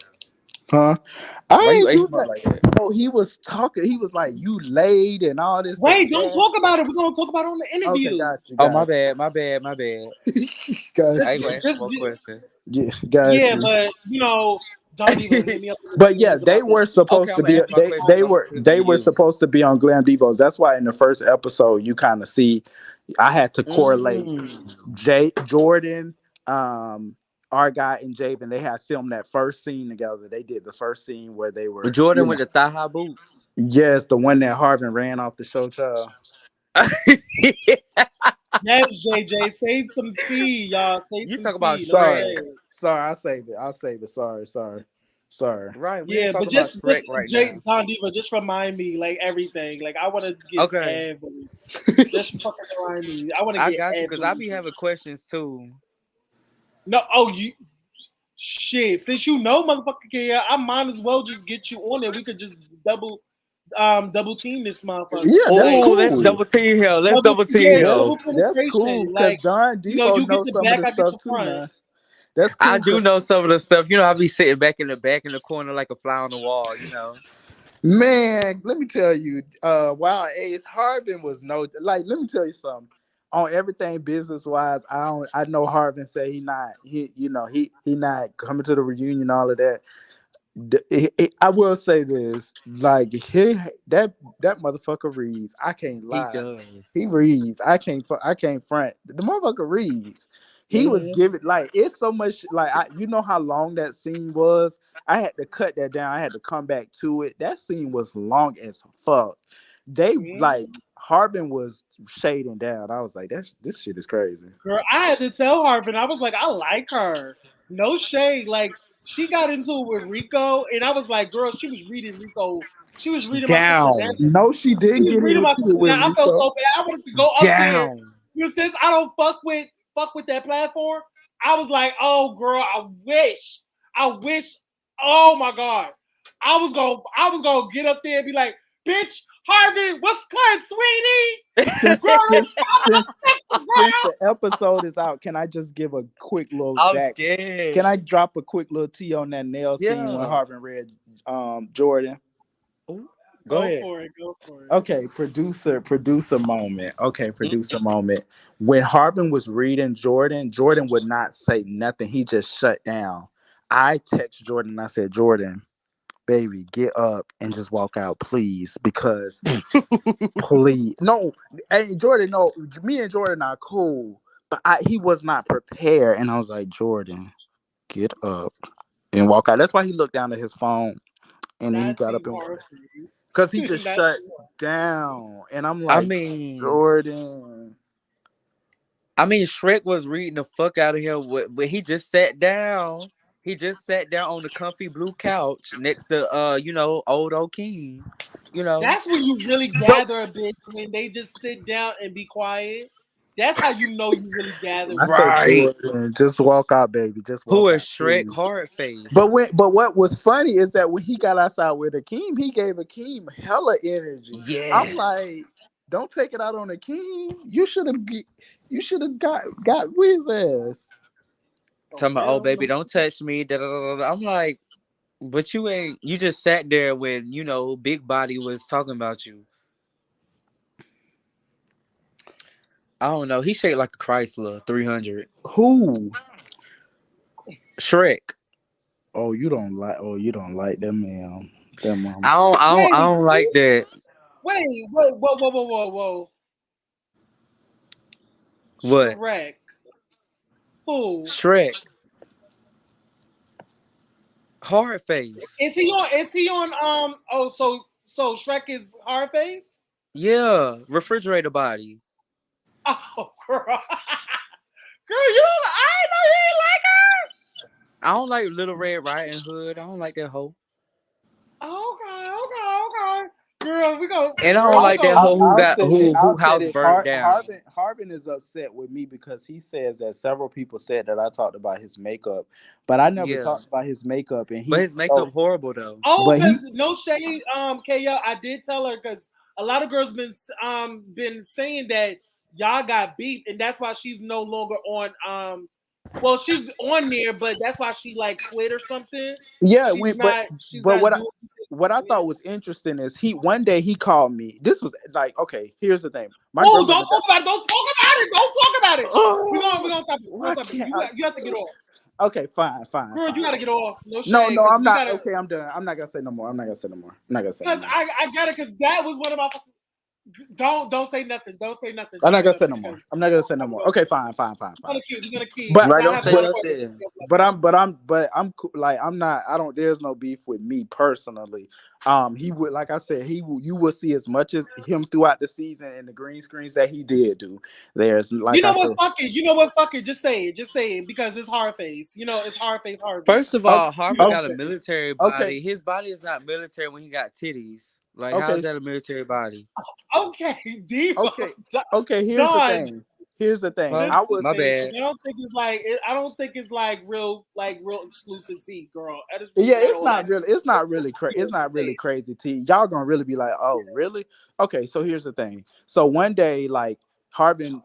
Huh? Why you ate him up like that? Oh, he was talking. He was like, "You laid and all this." Wait, don't talk about it. We're gonna talk about it on the interview. Okay, got you. Oh, my bad. Got I ain't gonna ask more questions. Yeah, got you. But don't even hit me up. But yeah, they were supposed to be. They were supposed to be on Glam Devos. That's why in the first episode you kind of see. I had to correlate Jordan, our guy and Javen. They had filmed that first scene together. They did the first scene where they were. Jordan with the thigh-high boots. Yes, the one that Harvin ran off the show, child. Yes, JJ, say some tea, y'all. You talk about sorry, I'll save it. Sorry. Right. Yeah, but just Don Diva, just remind me like everything. Like I want to get everybody. Just fucking remind me. I want to get. I got you because I be having questions too. No, you shit. Since motherfucker, yeah, I might as well just get you on there. We could just double team this motherfucker. Yeah, let's double team him. Let's double team him. That's cool. Like Don Diva knows some of the stuff too, man. That's cool. I do know some of the stuff. I be sitting back in the corner like a fly on the wall. Man, let me tell you, while Ace Harvin was let me tell you something. On everything business wise, I know Harvin said he not coming to the reunion, all of that. I will say this, like that motherfucker reads. I can't lie. He does. He reads. I can't front. The motherfucker reads. He was giving it's so much how long that scene was. I had to cut that down. I had to come back to it. That scene was long as fuck. They Harvin was shading down. I was like, this shit is crazy. Girl, I had to tell Harvin. I was like, I like her. No shade. Like she got into it with Rico, and I was like, girl, she was reading Rico. She was reading down. No, she didn't get into it with Rico. I felt so bad. I wanted to go up there. Since I don't fuck with that platform, I was like, oh girl, I wish, oh my God. I was gonna get up there and be like, bitch, Harvey, what's good, sweetie? Since Girl, the episode is out, can I just give a quick little back? dead. Can I drop a quick little tea on that nail scene when Yeah. Harvin read Jordan? Go ahead. for it. Go for it. Okay, producer moment. Okay, producer moment. When Harvin was reading Jordan would not say nothing. He just shut down. I text Jordan and I said, Jordan, baby, get up and just walk out, please, because please. No, hey, Jordan, no, me and Jordan are cool, but he was not prepared. And I was like, Jordan, get up and walk out. That's why he looked down at his phone and then he got up and walked. Because he just shut down. And I'm like, Jordan. I mean, Shrek was reading the fuck out of him, but he just sat down. He just sat down on the comfy blue couch next to, old King. That's when you really gather a bitch, when they just sit down and be quiet. That's how you know you really gather. Right. Jordan, just walk out, baby. Just walk Who out, is Shrek please. hard face? But what was funny is that when he got outside with Akeem, he gave Akeem hella energy. Yes. I'm like, don't take it out on Akeem. You should have got his ass. Talking about, oh baby, don't touch me. Da, da, da, da. I'm like, but you just sat there when Big Body was talking about you. I don't know. He shaped like a Chrysler 300. Who? Shrek. Oh, you don't like that man. That mom. I don't like that. Wait, whoa. What? Shrek. Who? Shrek. Hard face. Is he on so Shrek is hard face? Yeah, refrigerator body. Oh, girl. Girl, I know you ain't like her. I don't like Little Red Riding Hood. I don't like that hoe. Okay. Girl, we go. And I don't like that hoe who house burned down. Harvin is upset with me because he says that several people said that I talked about his makeup, but I never talked about his makeup. But his makeup horrible though. Oh, because no shade, KL, I did tell her because a lot of girls been saying that y'all got beat, and that's why she's no longer on. Well, she's on there, but that's why she like quit or something. Yeah, what I thought was interesting is one day he called me. This was like, okay, here's the thing. Don't talk about it. We're gonna stop it. You have to get off. Okay, fine. Girl, you gotta get off. No, I'm not. Okay, I'm done. I'm not gonna say no more. I got it because that was one of my. Don't say nothing. I'm not gonna say no more. Okay, fine. You're gonna keep. But don't say nothing. But I'm cool. Like I'm not. I don't. There's no beef with me personally. He would, like I said, you will see as much as him throughout the season and the green screens that he did do. There's like You know what? Fuck it. Just say it because it's hard face. It's hard face. First of all, Harvey got a military body. Okay. His body is not military when he got titties. Like, how is that a military body? Okay, Diva. Okay. Here's the thing. My bad. I don't think it's like real exclusive tea, girl. Yeah, it's not really crazy tea. Y'all gonna really be like, oh, really? Okay, so here's the thing. So one day, like Harvin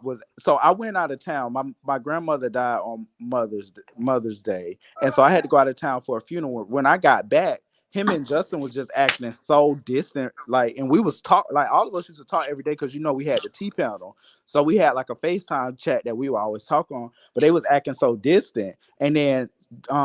I went out of town. My grandmother died on Mother's Day, and so I had to go out of town for a funeral. When I got back, him and Justin was just acting so distant, like, and we was like all of us used to talk every day because we had the T panel, so we had like a FaceTime chat that we would always talk on, but they was acting so distant. And then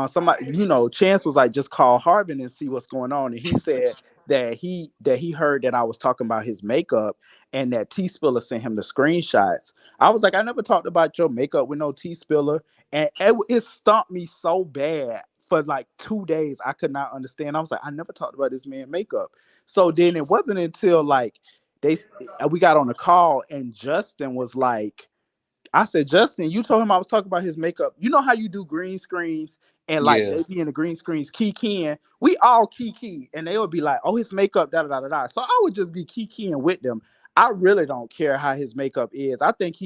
somebody, Chance was like, just call Harvin and see what's going on, and he said that he heard that I was talking about his makeup and that T Spiller sent him the screenshots. I was like, I never talked about your makeup with no T Spiller, and it stumped me so bad. For like 2 days, I could not understand. I was like, I never talked about this man's makeup. So then it wasn't until like we got on the call and Justin was like, I said, Justin, you told him I was talking about his makeup. You know how you do green screens and like they be in the green screens keying. We all key and they would be like, oh, his makeup, da da da da. So I would just be keying with them. I really don't care how his makeup is. I think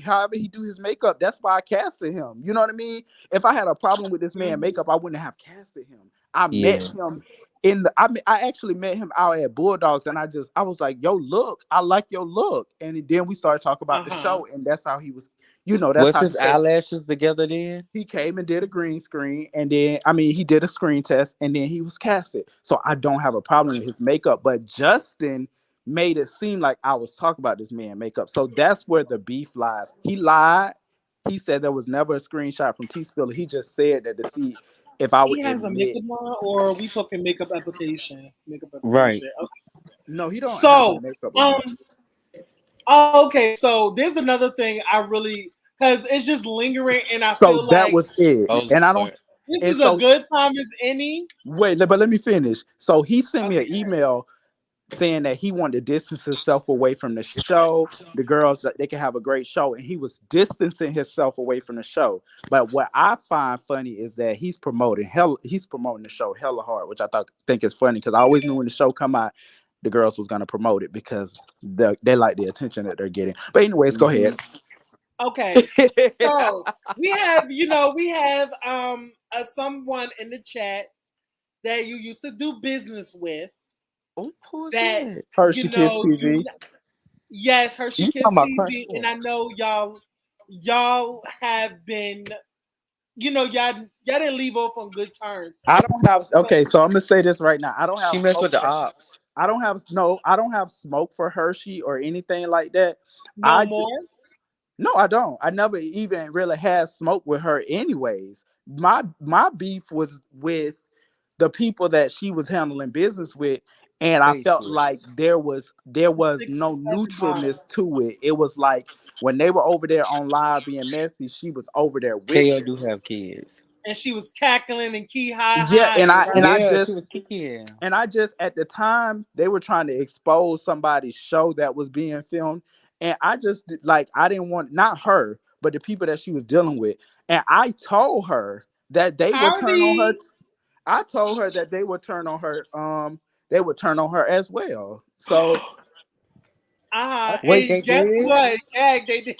however he do his makeup, that's why I casted him. You know what I mean? If I had a problem with this man's makeup, I wouldn't have casted him. I met him I actually met him out at Bulldogs, and I was like, yo, look, I like your look. And then we started talking about the show, and that's how he was, that's Was how his eyelashes together then? he came and did a green screen, and then he did a screen test, and then he was casted. So I don't have a problem with his makeup, but Justin made it seem like I was talking about this man makeup. So that's where the beef lies. He lied. He said there was never a screenshot from T-Spiller. He just said that to see if I would He has admit. a makeup line, or are we talking makeup application? Right. Okay. No, he don't have So, a makeup line. okay. So there's another thing I really, because it's just lingering, and I So feel that like was it. And I don't. this and is so, a good time as any. Wait, but let me finish. So he sent me an email saying that he wanted to distance himself away from the show. The girls, that they can have a great show, and he was distancing himself away from the show. But what I find funny is that he's promoting the show hella hard, which I think is funny, because I always knew when the show come out, the girls was gonna promote it because they like the attention that they're getting. But anyways, go ahead. Okay, so we have someone in the chat that you used to do business with. Who's that? Hershey Kiss TV. Yes, Hershey You Kiss talking about TV, Crush and I know y'all have been, y'all didn't leave off on good terms. I don't have. Okay, so I'm gonna say this right now. I don't have. She messed smoke with the for- ops. I don't have smoke for Hershey or anything like that. No more. No, I don't. I never even really had smoke with her anyways. My beef was with the people that she was handling business with, and I felt like there was no neutralness to it. It was like when they were over there on live being messy, she was over there with KO them. do have kids. And she was cackling and key high. Yeah, and I she was kicking. And I just, at the time, they were trying to expose somebody's show that was being filmed. And I just, I didn't want, not her, but the people that she was dealing with. And I told her that they would turn on her. I told her that they would turn on her. They would turn on her as well. So. Wait, they guess did? what? Yeah, they did.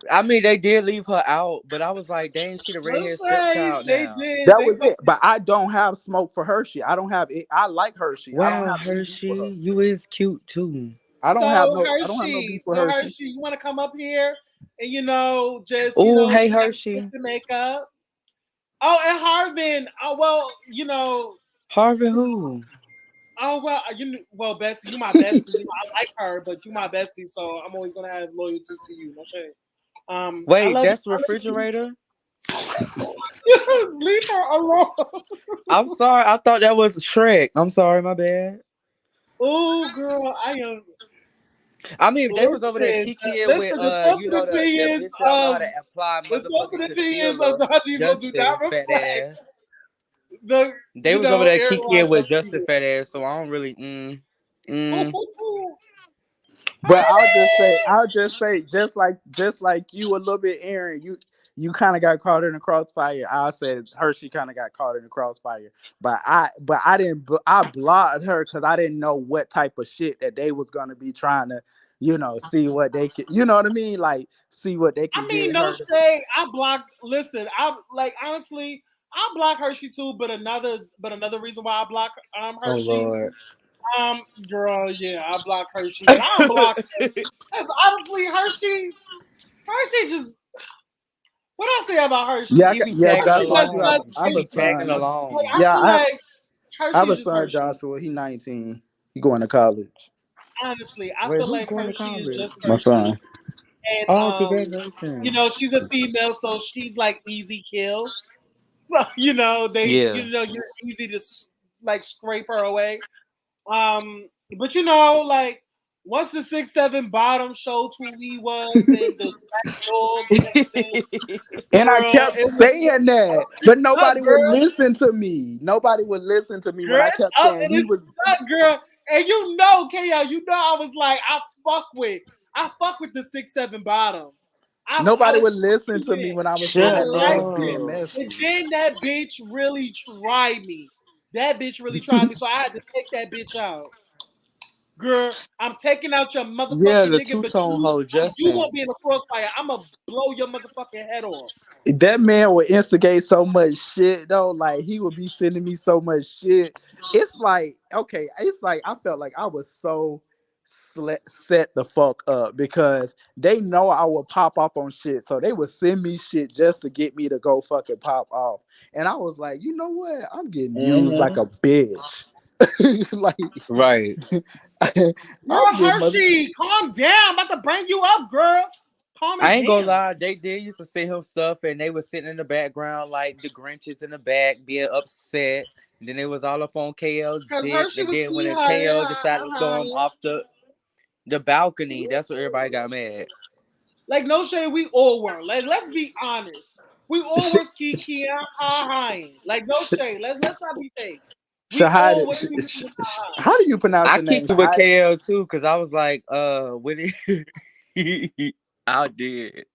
I mean, they did leave her out, but I was like, dang, she the redhead stepchild now. That was it. But I don't have smoke for Hershey. I don't have it. I like Hershey. I don't Wow, have any beef for her. Hershey, you is cute too. I don't have no Hershey, beef for Hershey. Hershey, you want to come up here and just hey Hershey, the makeup. Oh, and Harvin. Oh well, Harvin who? Oh well, Bessie, you my bestie. I like her, but you my bestie, so I'm always gonna have loyalty to you. No shade. Wait, that's the refrigerator? Leave her alone. I'm sorry, I thought that was Shrek. I'm sorry, my bad. Oh, girl, I am. I mean, if they was over there kicking it with, the bitch don't know how to apply motherfucking concealer, they was over there kicking it with Justin fat ass, so I don't really, But I'll just say, just like you a little bit, Aaron, you kind of got caught in the crossfire. I said Hershey kind of got caught in the crossfire, but I blocked her because I didn't know what type of shit that they was gonna be trying to, see what they could, you know what I mean, like see what they can. I mean, no shade. I blocked. Listen, honestly, I block Hershey too. But another reason why I block Hershey. Oh Lord. Girl, yeah, I block Hershey. But I don't block her. Because honestly, Hershey just. What I say about Hershey? Joshua. I have a son. I have a son, Joshua. He's 19. He going to college. Honestly, I feel like Hershey is just my son. And congratulations. She's a female, so she's like easy kill. So you're easy to scrape her away. But once the 6'7" bottom showed who he was and the dog, and I kept saying that, but nobody would listen to me. Nobody would listen to me when I kept saying he was girl. And KL, I was like, I fuck with the 6'7" bottom. Nobody would listen to me when I was saying that being messy. And then that bitch really tried me. So I had to take that bitch out. Girl, I'm taking out your motherfucking Yeah, the nigga, but two-tone hoe, you Justin. won't be in the crossfire. I'm gonna blow your motherfucking head off. That man would instigate so much shit though. Like he would be sending me so much shit. It's like, okay, it's like I felt like I was so set the fuck up because they know I would pop off on shit. So they would send me shit just to get me to go fucking pop off. And I was like, you know what? I'm getting used like a bitch. Like right. Girl, Hershey, calm down. I'm about to bring you up, girl. I ain't gonna lie, they did used to send him stuff, and they was sitting in the background like the Grinches in the back, being upset. And then it was all up on KL's dick. And then when KL decided to throw him off the balcony, that's when everybody got mad. Like no shade, we all were. Like let's be honest, we all was Kiki and high. Like no shade. Let's not be fake. Shahada, how do you pronounce your name? I kicked it with KL too, because I was like, with it. I did.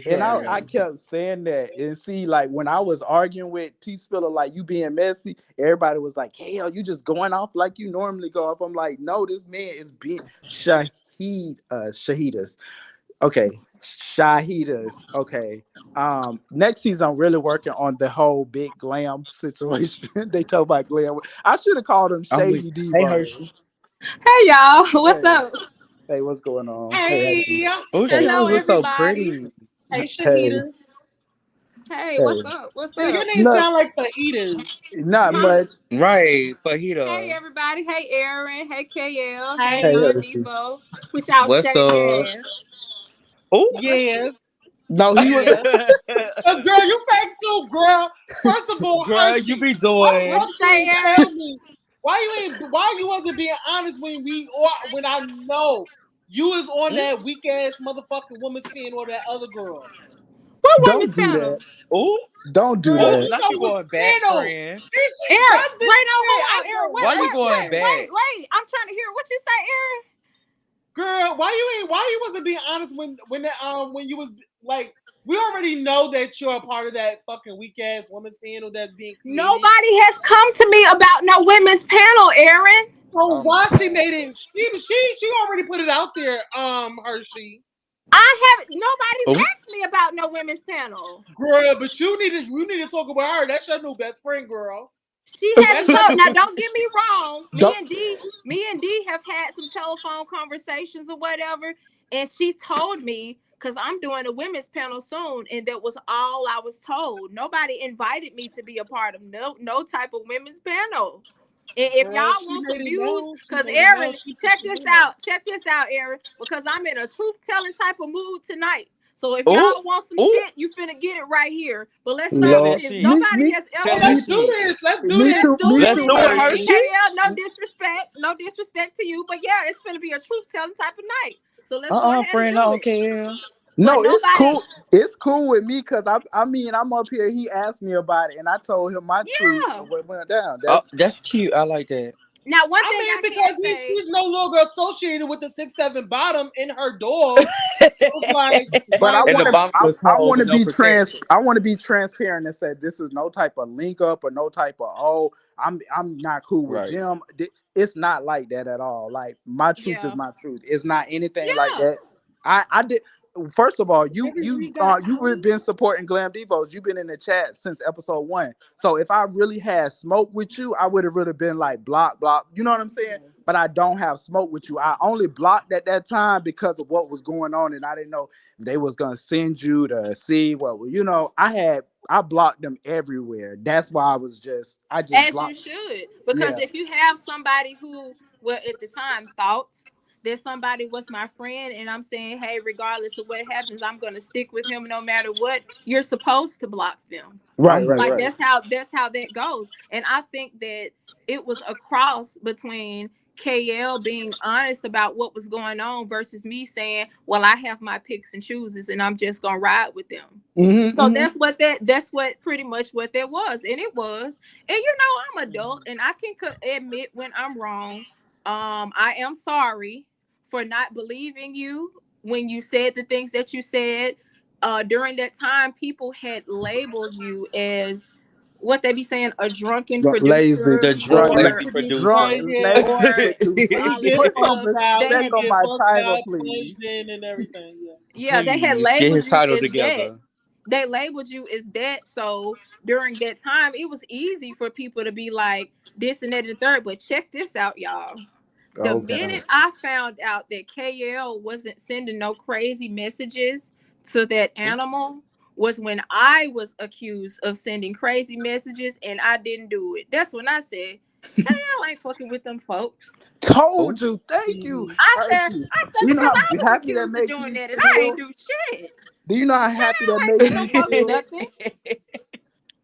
And I kept saying that. And see, like when I was arguing with T Spiller, like you being messy, everybody was like, "Hell, you just going off like you normally go off." I'm like, no, this man is being shahidas. Okay, shahidas. Okay. Next season, I'm really working on the whole big glam situation. They talk about glam. I should have called him Shady D. Hey, Hershey. Hey y'all, what's up? Hey, what's going on? Hey. Oh, she was so pretty. Hey, Shahidas. Hey, what's up? What's up? Your name sound like fajitas. Not much. Right, fajita. Hey everybody. Hey Aaron. Hey KL. Hey, Hey Devo. With y'all what's up? Oh yes. No, he was. Cause girl, you fake too, girl. First of all, girl, Hershey, you be doing. Tell me why you wasn't being honest when I know you was on that weak ass motherfucking woman's panel or that other girl. What woman's panel? Oh, don't do that. Not you going back, friend. Aaron, Aaron, why you going back? Wait, I'm trying to hear what you say, Aaron. Girl, why you wasn't being honest when you was like, we already know that you're a part of that fucking weak ass women's panel that's being created. Nobody has come to me about no women's panel, Aaron. So why she made it? She already put it out there, Hershey. Nobody's asked me about no women's panel. Girl, but you need to talk about her. That's your new best friend, girl. She has now. Don't get me wrong. Me and D have had some telephone conversations or whatever, and she told me because I'm doing a women's panel soon, and that was all I was told. Nobody invited me to be a part of no type of women's panel. And if y'all want some views, because Aaron, check this out, Aaron, because I'm in a truth-telling type of mood tonight. So if y'all want some shit, you finna get it right here. But let's start with this. Nobody has ever. Let's do this. Let's do it, Hershey. No disrespect to you, but yeah, it's gonna be a truth-telling type of night. So let's go ahead friend, and do I don't it. care. No, it's cool. It's cool with me because I mean I'm up here. He asked me about it, and I told him my truth. What went down? That's cute. I like that. Now, one thing because she's no longer associated with the 6'7" bottom in her door. So like, but I want to be I want to be transparent and say this is no type of link up or no type of I'm not cool with them. It's not like that at all. Like my truth is my truth. It's not anything like that. I did. First of all, you've been supporting Glam Devos. You've been in the chat since episode 1. So if I really had smoke with you, I would have really been like block. You know what I'm saying? But I don't have smoke with you. I only blocked at that time because of what was going on, and I didn't know they was gonna send you to see what. You know, I blocked them everywhere. That's why I just as blocked. You should, because if you have somebody who, well, at the time thought that somebody was my friend, and I'm saying, hey, regardless of what happens, I'm gonna stick with him no matter what. You're supposed to block them, right? That's how that goes. And I think that it was a cross between KL being honest about what was going on versus me saying, well, I have my picks and chooses, and I'm just gonna ride with them. So that's what pretty much what that was, and it was. And I'm adult, and I can admit when I'm wrong. I am sorry for not believing you when you said the things that you said. During that time, people had labeled you as what they be saying, a drunken Lazy, producer, The drunk or lazy producer. drunk, lazy producer. all of that Put stuff. respect on my title, please. And everything. Yeah, they had Please, labeled get his you title as together. that. They labeled you as that. So during that time, it was easy for people to be like this and that and the third. But check this out, y'all. The minute I found out that KL wasn't sending no crazy messages to that animal was when I was accused of sending crazy messages and I didn't do it. That's when I said, KL ain't fucking with them folks. Told you, thank you. I said, You know because how I was happy that accused of makes doing me that and feel? I ain't do shit. Do you know how happy that makes me feel? Nothing.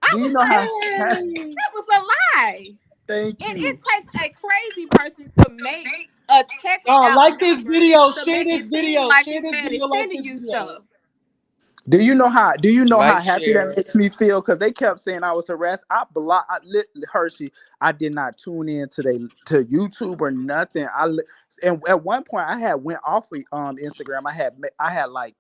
Do you know how? That was a lie. Thank and you. it takes a crazy person to make a text. Oh, like this video. To Share make this it seem video. like Share this this man video is like sending this you video. stuff. Do you know how? Do you know Like, how happy share. that makes me feel? Because they kept saying I was harassed. I blocked Hershey. I did not tune in to YouTube or nothing. And at one point I had went off of Instagram. I had like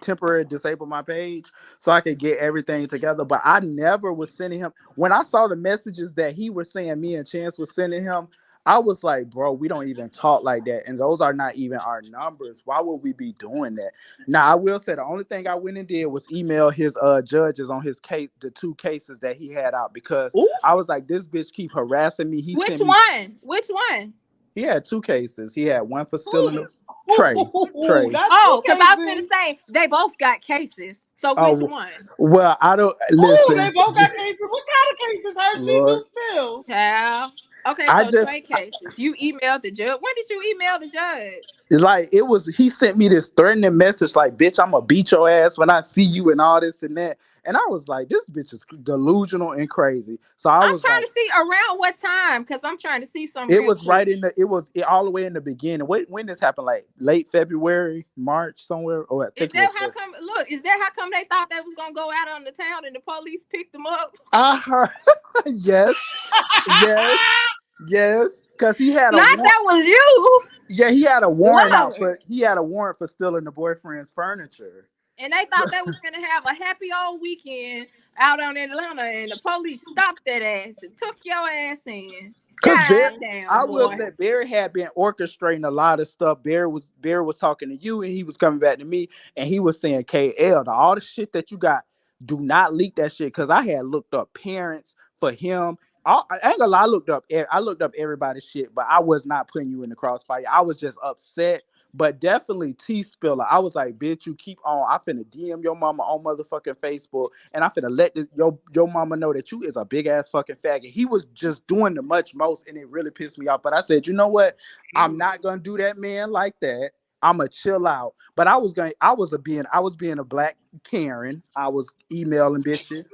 temporary disabled my page so I could get everything together. But I never was sending him. When I saw the messages that he was saying me and Chance was sending him, I was like, bro, we don't even talk like that. And those are not even our numbers. Why would we be doing that? Now, I will say the only thing I went and did was email his judges on his case, the 2 cases that he had out, because I was like, this bitch keep harassing me. Which one? Which one? He had 2 cases. He had one for stealing the Trey. Oh, because I was going to say they both got cases. So which one? Well, I don't listen. Oh, they both got cases. What kind of cases, Hershey? Lord. Do spill. Child. Okay, so Trey cases. You emailed the judge. When did you email the judge? Like he sent me this threatening message like, bitch, I'm gonna beat your ass when I see you and all this and that. And I was like, this bitch is delusional and crazy. So I'm trying to see around what time, because I'm trying to see something. It was right in all the way in the beginning. When this happened, like late February, March, somewhere. Or I think is that how come? Look, is that how come they thought they was gonna go out on the town and the police picked them up? I heard. Yes, because he had that was you. Yeah, he had a warrant out for stealing the boyfriend's furniture. And they thought they was gonna have a happy old weekend out on Atlanta, and the police stopped that ass and took your ass in. I will say Barry had been orchestrating a lot of stuff. Barry was talking to you, and he was coming back to me, and he was saying, KL, all the shit that you got, do not leak that shit. Because I had looked up parents for him. I ain't gonna lie, I looked up everybody's shit, but I was not putting you in the crossfire. I was just upset. But definitely T-Spiller. I was like, bitch, you keep on. I finna DM your mama on motherfucking Facebook, and I finna let your mama know that you is a big ass fucking faggot. He was just doing the most, and it really pissed me off. But I said, you know what? I'm not gonna do that man like that. I'ma chill out. But I was being a black Karen. I was emailing bitches,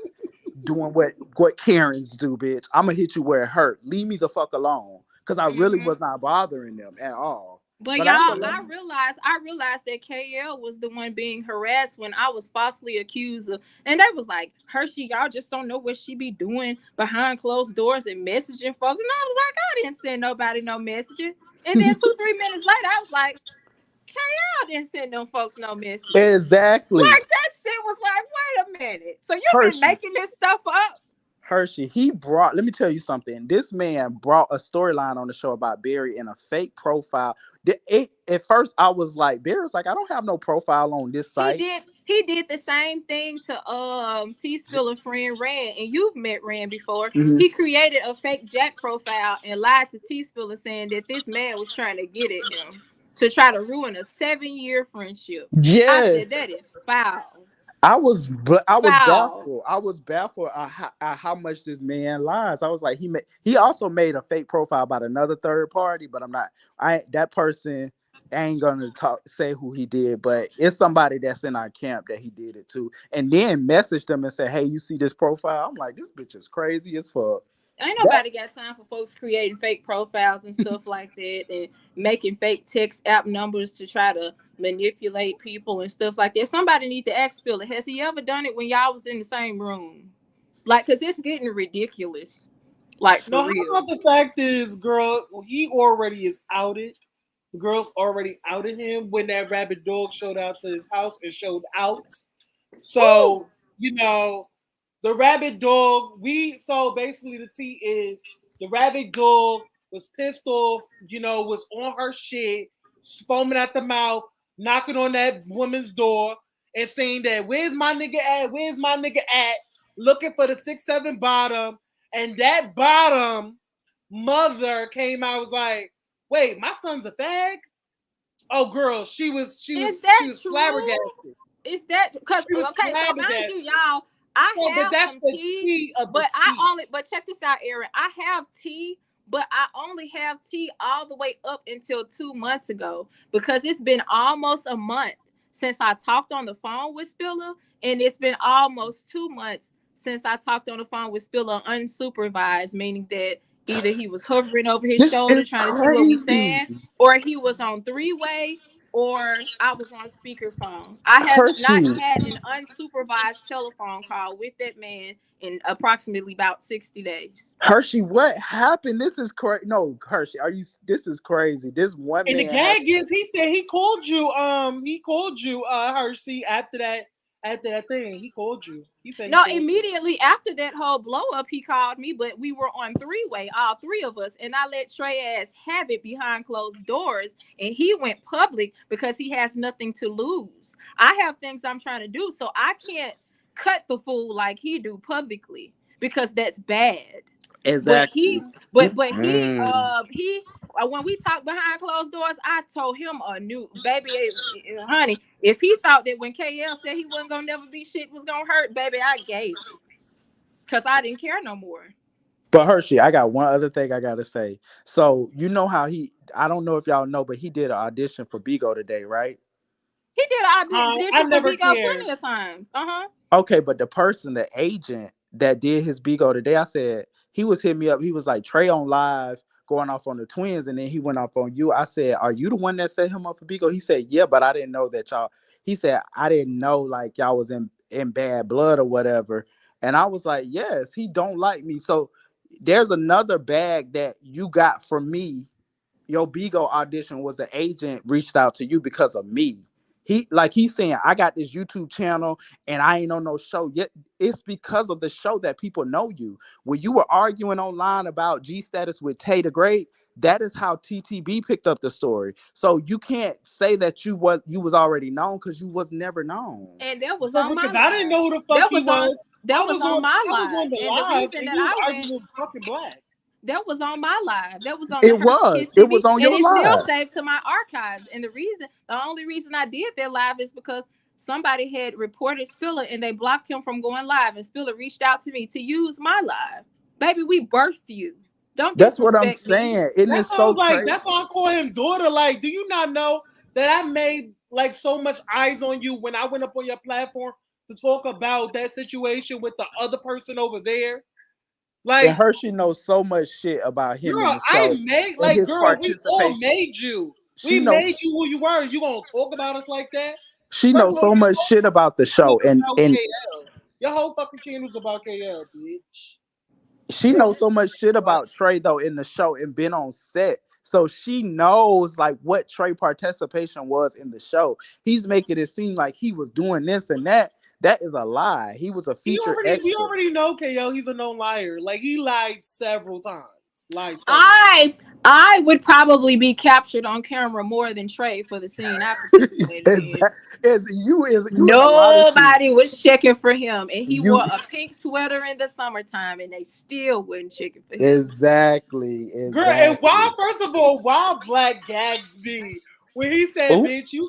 doing what Karens do, bitch. I'ma hit you where it hurt. Leave me the fuck alone. Cause I really was not bothering them at all. But y'all, I realized that KL was the one being harassed when I was falsely accused of, and they was like, Hershey, y'all just don't know what she be doing behind closed doors and messaging folks. And I was like, I didn't send nobody no messaging. And then 2-3 minutes later, I was like, KL didn't send them folks no message. Exactly. Like that shit was like, wait a minute. So you've been making this stuff up? Hershey, let me tell you something. This man brought a storyline on the show about Barry in a fake profile. At first, I was like, Barry's like, I don't have no profile on this site. He did the same thing to T-Spiller friend Rand, and you've met Rand before. Mm-hmm. He created a fake Jack profile and lied to T-Spiller saying that this man was trying to get at him to try to ruin a 7-year friendship. Yes. I said that is foul. I was baffled. I was baffled at how much this man lies. I was like, he also made a fake profile about another third party, but that person ain't gonna say who he did, but it's somebody that's in our camp that he did it to, and then messaged them and said, hey, you see this profile? I'm like, this bitch is crazy as fuck. Ain't nobody got time for folks creating fake profiles and stuff like that and making fake text app numbers to try to manipulate people and stuff like that. Somebody need to ask Spiller, has he ever done it when y'all was in the same room? Like, because it's getting ridiculous. Like, for real. How about the fact is, girl, he already is outed. The girls already outed him when that rabid dog showed out to his house and showed out. So, the rabid dog. So basically the tea is the rabid dog was pissed off, was on her shit, foaming at the mouth, knocking on that woman's door and saying that where's my nigga at? Where's my nigga at? Looking for the 6'7" bottom. And that bottom mother came out, was like, wait, my son's a fag? Oh girl, she was flabbergasted. Is that because okay, so mind you, y'all, I have some tea, but check this out, Aaron. I have tea, but I only have tea all the way up until 2 months ago because it's been almost a month since I talked on the phone with Spiller, and it's been almost 2 months since I talked on the phone with Spiller unsupervised, meaning that either he was hovering over his shoulder trying to see what we're saying, or he was on three-way, or I was on speakerphone. I have not had an unsupervised telephone call with that man in approximately about 60 days. Hershey, what happened? This is crazy. No, Hershey, this is crazy. This one and man. And the gag is, he said he called you, Hershey, after that thing. He called you. He said no, immediately after that whole blow up, he called me, but we were on three-way, all three of us, and I let Trey ass have it behind closed doors, and he went public because he has nothing to lose. I have things I'm trying to do, so I can't cut the fool like he do publicly because that's bad. Exactly. But he when we talked behind closed doors, I told him baby, honey, if he thought that when KL said he wasn't gonna never be shit was gonna hurt, baby, I gave it. Cause I didn't care no more. But Hershey, I got one other thing I gotta say. So you know how I don't know if y'all know, but he did an audition for Bigo today, right? He did an audition for Bigo plenty of times. Okay, but the agent that did his Bigo today, I said, he was hitting me up. He was like, Trey on live going off on the twins, and then he went off on you. I said, are you the one that set him up for Bigo? He said, yeah, but I didn't know that y'all. He said, I didn't know like y'all was in bad blood or whatever. And I was like, yes, he don't like me. So there's another bag that you got from me. Your Bigo audition was the agent reached out to you because of me. He's saying, I got this YouTube channel and I ain't on no show yet. It's because of the show that people know you. When you were arguing online about G Status with Tay the Great, that is how TTB picked up the story. So you can't say that you was already known because you was never known. And that was on my live. I didn't know who the fuck he was. That was on my live. I was on the live, and the reason that I went was fucking black. That was on my live. That was on. It was on your live. And it's still saved to my archives. And the only reason I did that live is because somebody had reported Spiller and they blocked him from going live. And Spiller reached out to me to use my live. Baby, we birthed you. That's what I'm saying. That's why I call him daughter. Like, do you not know that I made like so much eyes on you when I went up on your platform to talk about that situation with the other person over there? Like, and Hershey knows so much shit about him. Girl, we all made you. We made you who you were. You gonna talk about us like that? She knows so much shit about the show, and your whole fucking channel's about KL, bitch. She knows so much shit about Trey though in the show and been on set, so she knows like what Trey participation was in the show. He's making it seem like he was doing this and that. That is a lie. He was a feature extra. We already know KO. He's a known liar. Like, he lied several times. I would probably be captured on camera more than Trey for the scene I participated in. Nobody was checking for him, and he wore a pink sweater in the summertime, and they still wouldn't check for him. Exactly. Girl, and why Black gagged me when he said, "Bitch, you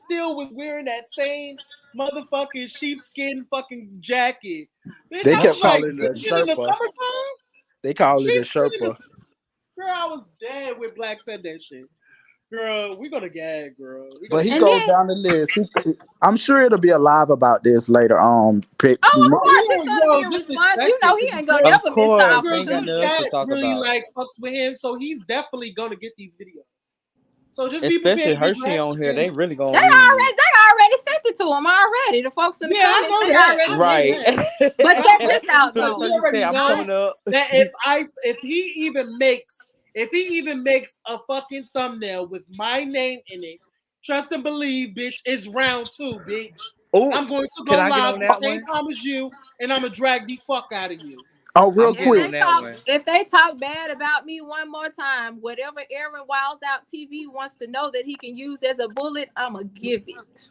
still was wearing that same motherfucking sheepskin fucking jacket." Bitch, they kept calling it a Sherpa. They call it a Sherpa. Girl, I was dead when Black said that shit. Girl, we're gonna gag, girl. But he goes down the list. I'm sure it'll be a live about this later on. Of course, it's gonna be a response. You know he ain't gonna ever miss the opportunity. Really like fucks with him, so he's definitely gonna get these videos. So just especially Hershey on here, they really gonna. They already sent it to him already. The folks in the comments, they already right. But check this out, though. I'm coming up. That if he even makes a fucking thumbnail with my name in it, trust and believe, bitch, it's round 2, bitch. I'm going to go can I get live on at that the same one? time as you, and I'm gonna drag the fuck out of you. Oh, real I'm quick. If they talk bad about me one more time, whatever Aaron Wiles Out TV wants to know that he can use as a bullet, I'ma give it.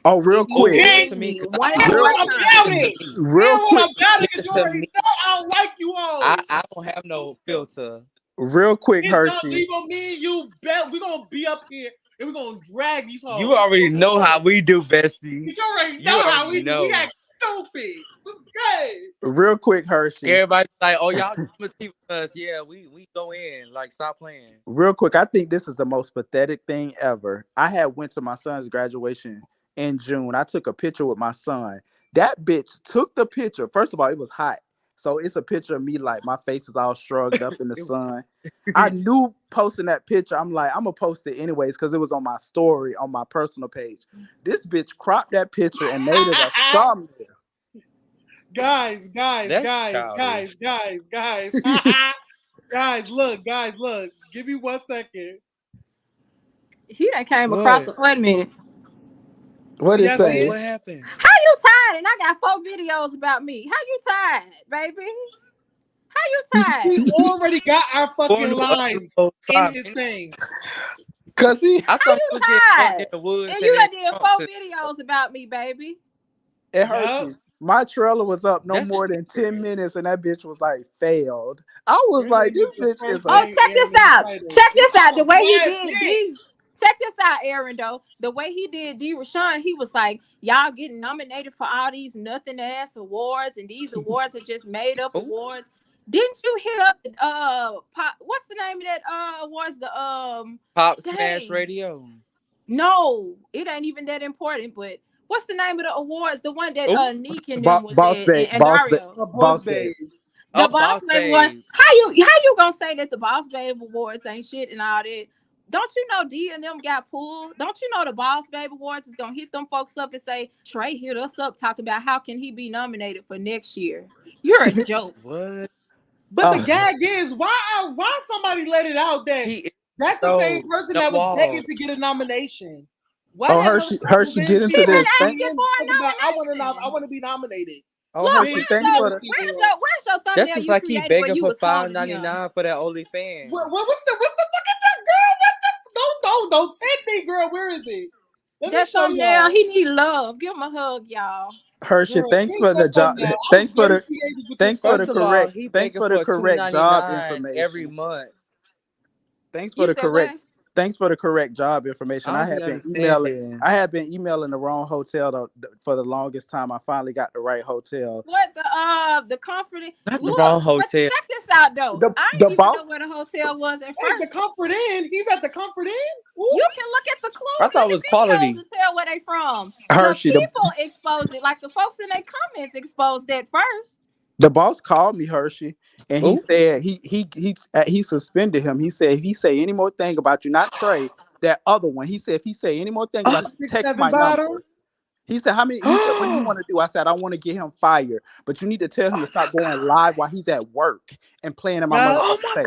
Oh, real quick. Give me one Aaron, more I'm time. about it. Real Aaron, quick. I'm about it because you To already me. know I don't like you all. I don't have no filter. Real quick, It's up, Hershey. Debo, me and you, bet we're gonna be up here and we're gonna drag these hoes. You already know how we do, bestie. You already know how we do. We act stupid. It's good. Real quick, Hershey. Everybody's like, "Oh, y'all with us? Yeah, we go in. Like, stop playing." Real quick, I think this is the most pathetic thing ever. I had went to my son's graduation in June. I took a picture with my son. That bitch took the picture. First of all, it was hot. So it's a picture of me, like my face is all shrugged up in the sun. I knew posting that picture, I'm like, I'm gonna post it anyways because it was on my story on my personal page. This bitch cropped that picture and made it a thumbnail. Guys, That's childish. guys, look. Give me 1 second. He done came across. Wait a minute. What is saying? What happened? How you tired? And I got 4 videos about me. How you tired, baby? How you tired? We already got our fucking lives in this thing. Cause he, I How thought you was getting tired? fucked in the woods. And you done did 4 videos about me, baby. It hurts. My trailer was up no That's more than 10 minutes, and that bitch was like failed. I was like, this bitch is. Oh, check this out. Check this out. The way he did D. Check this out, Aaron. Though the way he did D. Rashawn, he was like, "Y'all getting nominated for all these nothing ass awards, and these awards are just made up awards." Didn't you hit up Pop? What's the name of that awards? The Pop Smash Radio. No, it ain't even that important. But what's the name of the awards? The one that Neek and them was Boss at, Babe, and Boss Dario. Babe, Boss Babe. The Boss Babe one. How you gonna say that the Boss Babe Awards ain't shit and all that? Don't you know D and them got pulled? Don't you know the Boss Babe Awards is gonna hit them folks up and say, Trey hit us up talking about how can he be nominated for next year? You're a joke. What? But the gag is why somebody let it out that that's the same person that was begging to get a nomination. Why Hershey, get into this. I want to be nominated. Oh, Look, Hershey, thanks for the. where's your thumbnail? That's just like he created begging where you for was calling $5.99 for that OnlyFans. What's the fuck is that, girl? Don't tempt me, girl. Where is it? That thumbnail, he need love. Give him a hug, y'all. Hershey, thanks for the job. Thanks for the correct job information every month. Thanks for the correct job information. I had been emailing the wrong hotel for the longest time. I finally got the right hotel. What the comforting? Not the wrong hotel. Check this out though. I didn't even know where the hotel was at first. The Comfort Inn. He's at the Comfort Inn. You can look at the clues. I thought it was quality. To tell where they from. Hershey, the people exposed it. Like the folks in their comments exposed that first. The boss called me, Hershey, and he said he suspended him. He said if he say any more thing about you, not Trey, that other one. He said if he say any more thing about you, text my number. He said how many? He said, what do you want to do? I said I want to get him fired, but you need to tell him to stop going live while he's at work and playing in my motherfucking face.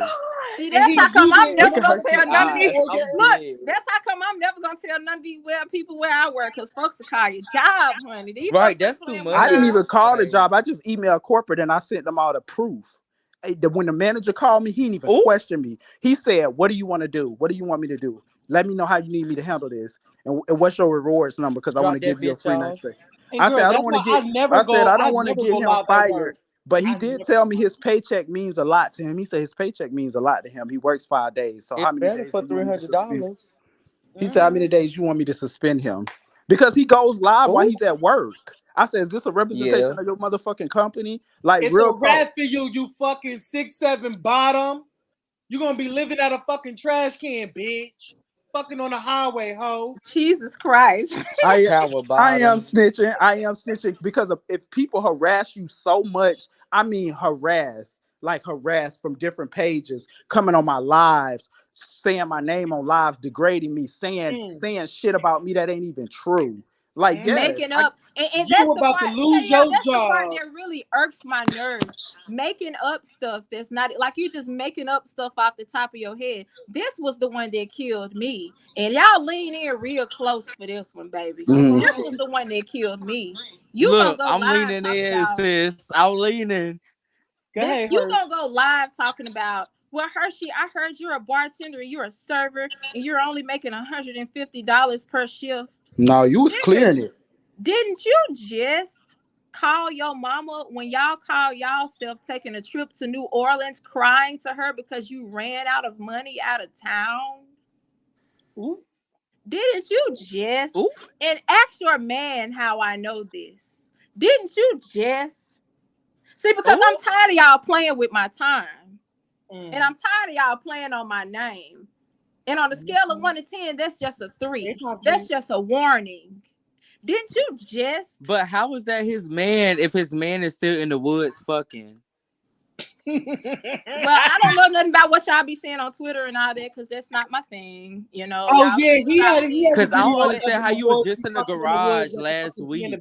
See, that's how come I'm never gonna tell none of these. Look, that's how come I'm never gonna tell none of these people where I work, because folks will call your job, honey. These right, that's too much. I didn't even call the job. I just emailed corporate and I sent them all the proof. When the manager called me, he didn't even question me. He said, "What do you want to do? What do you want me to do? Let me know how you need me to handle this. And what's your rewards number? Because I want to give you a free night stay." I said, I don't want to get. I said, I don't want to get him fired. But he did tell me his paycheck means a lot to him. He said his paycheck means a lot to him. He works 5 days. So how many days? For $300. He said, how many days you want me to suspend him? Because he goes live while he's at work. I said, is this a representation of your motherfucking company? Like, it's real a rap for you fucking 6'7" bottom. You're gonna be living out a fucking trash can, bitch. Fucking on the highway, ho. Jesus Christ. I am snitching. I am snitching because if people harass you so much, I mean harass from different pages, coming on my lives, saying my name on lives, degrading me, saying shit about me that ain't even true. Like, yes, making up, and You that's the about part. to lose Yeah, your that's the part job. that really irks my nerves. Making up stuff that's not like you just making up stuff off the top of your head. This was the one that killed me, and y'all lean in real close for this one, baby. Mhm. This was the one that killed me. You Look, gonna go I'm live leaning talking in, about sis. I'm leaning. you gonna go live talking about, well, Hershey, I heard you're a bartender, you're a server, and you're only making $150 per shift. No, you was clearing it. Didn't you just call your mama when y'all call y'allself taking a trip to New Orleans, crying to her because you ran out of money out of town? Ooh. Didn't you just and ask your man how I know this? Didn't you just see, because I'm tired of y'all playing with my time, and I'm tired of y'all playing on my name. And on a scale of 1 to 10, that's just a 3. That's just a warning. Didn't you just? But how is that his man if his man is still in the woods fucking? Well, I don't know nothing about what y'all be saying on Twitter and all that, because that's not my thing, you know. Oh Y'all yeah, he had Because I don't video understand how you was just in the garage last week.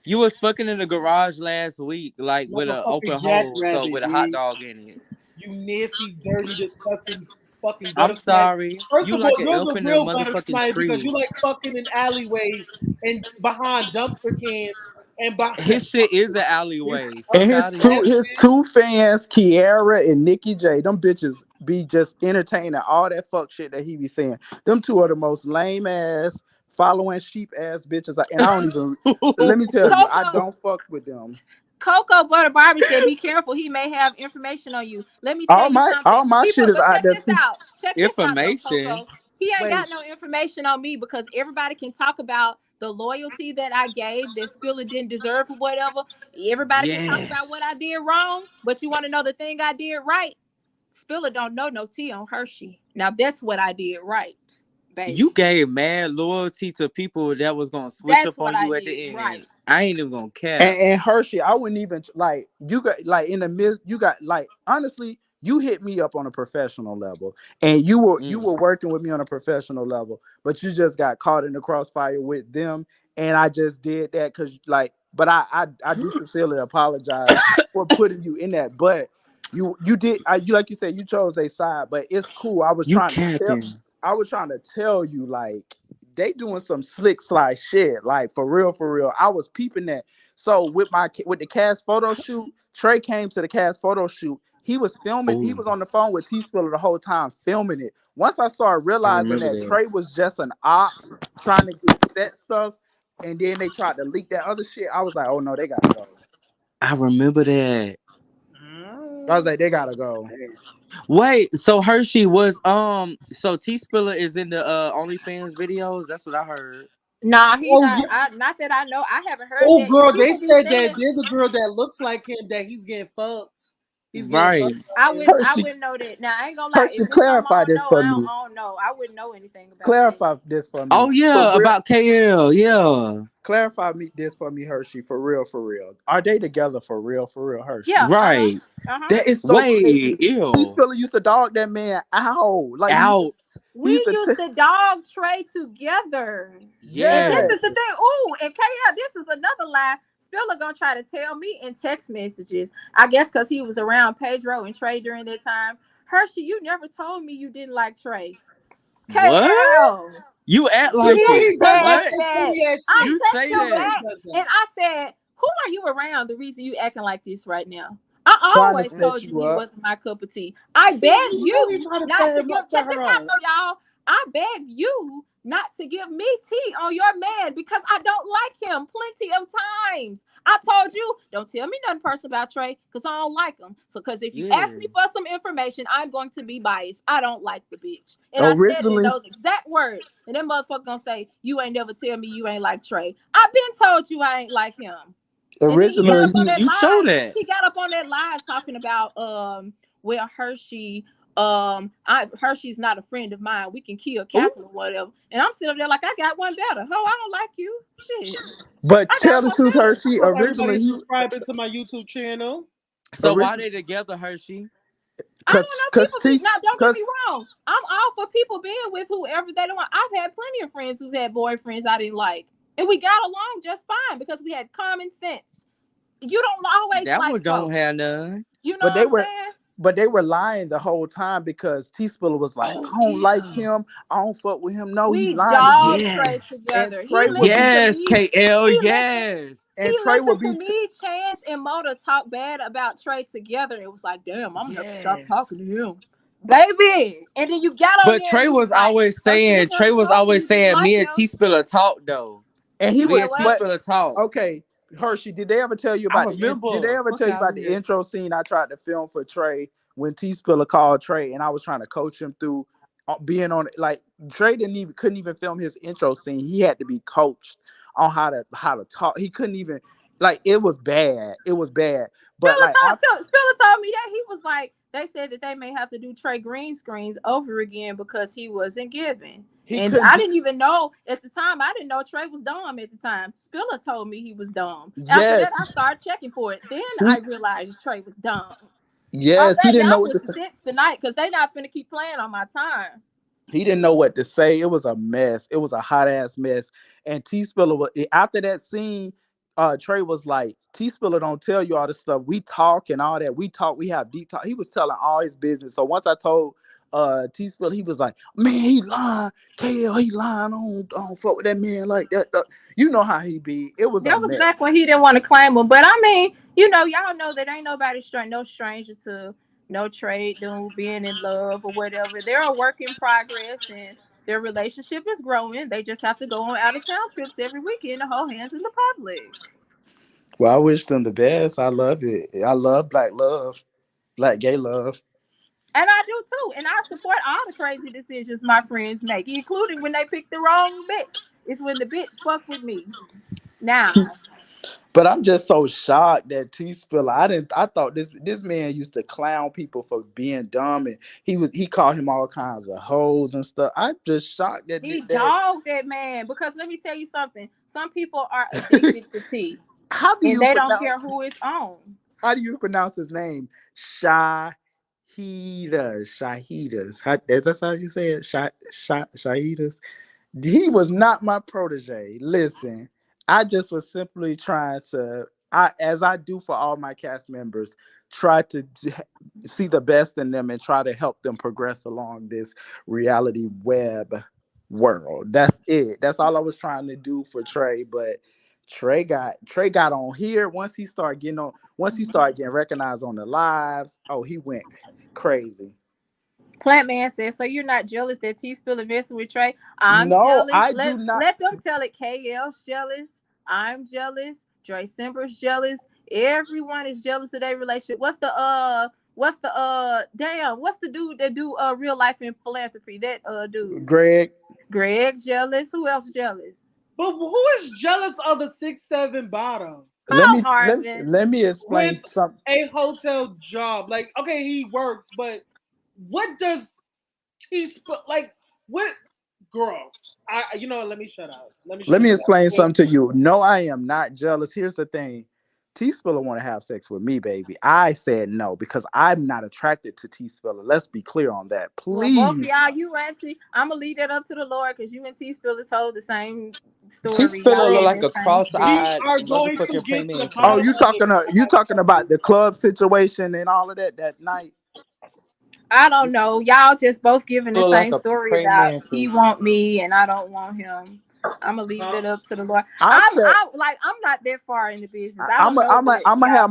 You was fucking in the garage last week, like with an open hole, so with a hot dog in it. You nasty, dirty, disgusting fucking gutter I'm sorry. First You of like all, an you're elf the in the real gutter motherfucking snipe because tree. you like fucking in alleyways and behind dumpster cans and behind. His shit is an alleyway. And Fuck his outta here. two fans, Kiara and Nikki J, them bitches be just entertaining all that fuck shit that he be saying. Them two are the most lame ass, following sheep ass bitches. And I don't even let me tell you, I don't fuck with them. Cocoa Butter Barbie said, "Be careful. He may have information on you." Let me tell you something. All my shit is but out check there this too. out. Check this out, though, Information. Coco. He ain't got no information on me because everybody can talk about the loyalty that I gave that Spiller didn't deserve or whatever. Everybody can talk about what I did wrong, but you want to know the thing I did right? Spiller don't know no tea on Hershey. Now that's what I did right, baby. You gave mad loyalty to people that was gonna switch up on you at the end. Right. I ain't even gonna care. And Hershey, I wouldn't even like you got like in the midst. You got like honestly, you hit me up on a professional level, and you were working with me on a professional level, but you just got caught in the crossfire with them, and I just did that because like. But I do sincerely apologize for putting you in that. But you did you like you said you chose a side, but it's cool. I was trying to tell you like. They doing some slick slide shit, like for real. I was peeping that. So with the cast photo shoot, Trey came to the cast photo shoot. He was filming. He was on the phone with T Spiller the whole time filming it. Once I started realizing that Trey was just an op trying to get set stuff, and then they tried to leak that other shit, I was like, oh no, they gotta go. I remember that. I was like, they gotta go. Wait, so Hershey was so T Spiller is in the OnlyFans videos? That's what I heard. Nah, he's not that I know. I haven't heard. Oh, that. girl, they said that there's a girl that looks like him that he's getting fucked. He's right. I wouldn't know that. Now I ain't gonna lie. Hershey, clarify this for me. I don't know. I wouldn't know anything about. Clarify this for me. Oh yeah, about KL. Yeah. Clarify this for me, Hershey. For real. Are they together for real, Hershey? Yeah. Right. That is so crazy. Ew. T Spiller used to dog that man out. Like out. We used to dog Trey together. Yes. And this is the thing. Ooh, and KL, this is another lie. Spiller gonna try to tell me in text messages. I guess because he was around Pedro and Trey during that time. Hershey, you never told me you didn't like Trey. KL. What? You act like it. What? You say that. Back, and I said, who are you around? The reason you acting like this right now. I always told you he wasn't my cup of tea. I beg you not to give. Check this out, though, y'all. I beg you not to give me tea on your man because I don't like him plenty of times. I told you, don't tell me nothing personal about Trey because I don't like him. So, because if you ask me for some information, I'm going to be biased. I don't like the bitch. And I said in those exact words. And that motherfucker gonna say, you ain't never tell me you ain't like Trey. I've been told you I ain't like him. Originally, you show that. He got up on that live talking about well, Hershey. Hershey's not a friend of mine. We can kill Kaplan or whatever. And I'm sitting there like I got one better. I don't like you. Shit. But tell the truth, Hershey. Originally, he subscribing to my YouTube channel. So why they together, Hershey? I don't know. Don't get me wrong. I'm all for people being with whoever they don't want. I've had plenty of friends who's had boyfriends I didn't like. And we got along just fine because we had common sense. You don't always That like one don't folks. have none. You know But they what I'm were, saying? but they were lying the whole time because T Spiller was like, I don't like him. I don't fuck with him. No, he We lying to dogged me. Trey Yes. together. And Trey He would listened be, Yes, to me. KL, He yes. and He Trey would listened be. to me, Chance, and Moda talk bad about Trey together. It was like, damn, I'm gonna have to stop talking to him, baby. And then you got on But there. Trey And you was like, always saying, me and T Spiller talk though. And he Me would, and T but Spiller talk. okay, Hershey, did they ever tell you I about remember. did they ever Fuck tell you out about the here. intro scene I tried to film for Trey when T Spiller called Trey and I was trying to coach him through being on, like, Trey couldn't even film his intro scene. He had to be coached on how to talk. He couldn't even, like, it was bad. It was bad. But Spiller like told me that he was like, they said that they may have to do Trey green screens over again because he wasn't giving. And I didn't even know at the time. I didn't know Trey was dumb at the time. Spiller told me he was dumb. Yes. After that, I started checking for it. Then I realized Trey was dumb. Yes, he didn't know what to say tonight because they not finna keep playing on my time. He didn't know what to say. It was a mess. It was a hot ass mess. And T Spiller was, after that scene, Trey was like, T Spiller don't tell you all this stuff. We talk and all that. We talk. We have deep talk. He was telling all his business. So once I told T Spiller, he was like, man, he lying. KL, he lying. I don't fuck with that man like that. You know how he be. It was that was back when he didn't want to claim him. But I mean, you know, y'all know that ain't nobody no stranger to no trade dude being in love or whatever. They're a work in progress and their relationship is growing. They just have to go on out of town trips every weekend to hold hands in the public. Well, I wish them the best. I love it. I love black love, black gay love. And I do too. And I support all the crazy decisions my friends make, including when they pick the wrong bitch. It's when the bitch fuck with me. Now. But I'm just so shocked that T Spiller. I thought this man used to clown people for being dumb, and he called him all kinds of hoes and stuff. I'm just shocked that he dogged that man because let me tell you something. Some people are addicted to tea. And they don't care who it's on. How do you pronounce his name? Shahidas. Is that how you say it? Shahidas. He was not my protege. Listen, I just was simply trying to, as I do for all my cast members, try to see the best in them and try to help them progress along this reality web world. That's it. That's all I was trying to do for Trey. But Trey got on here once he started getting recognized on the lives. Oh, he went crazy. Plant Man says, so you're not jealous that T Spiller messing with Trey? I'm jealous. I do not. Let them tell it. KL's jealous. I'm jealous. Dre Simber's jealous. Everyone is jealous of their relationship. What's the dude that do real life in philanthropy? That dude. Greg jealous. Who else jealous? But who is jealous of a 6'7" bottom? Let me explain something. A hotel job. Like, okay, he works, but what does like what girl? Let me shut up. Let me explain something to you. No, I am not jealous. Here's the thing. T Spiller want to have sex with me, baby. I said no because I'm not attracted to T Spiller. Let's be clear on that, please. Well, both y'all, you and T, I'm gonna leave that up to the Lord because you and T Spiller told the same story. T Spiller look like a cross-eyed motherfucking pregnant. Oh, you talking about the club situation and all of that night? I don't know. Y'all just both giving the same story about he want me and I don't want him. I'm gonna leave it up to the Lord. I'm not that far in the business. I'm gonna have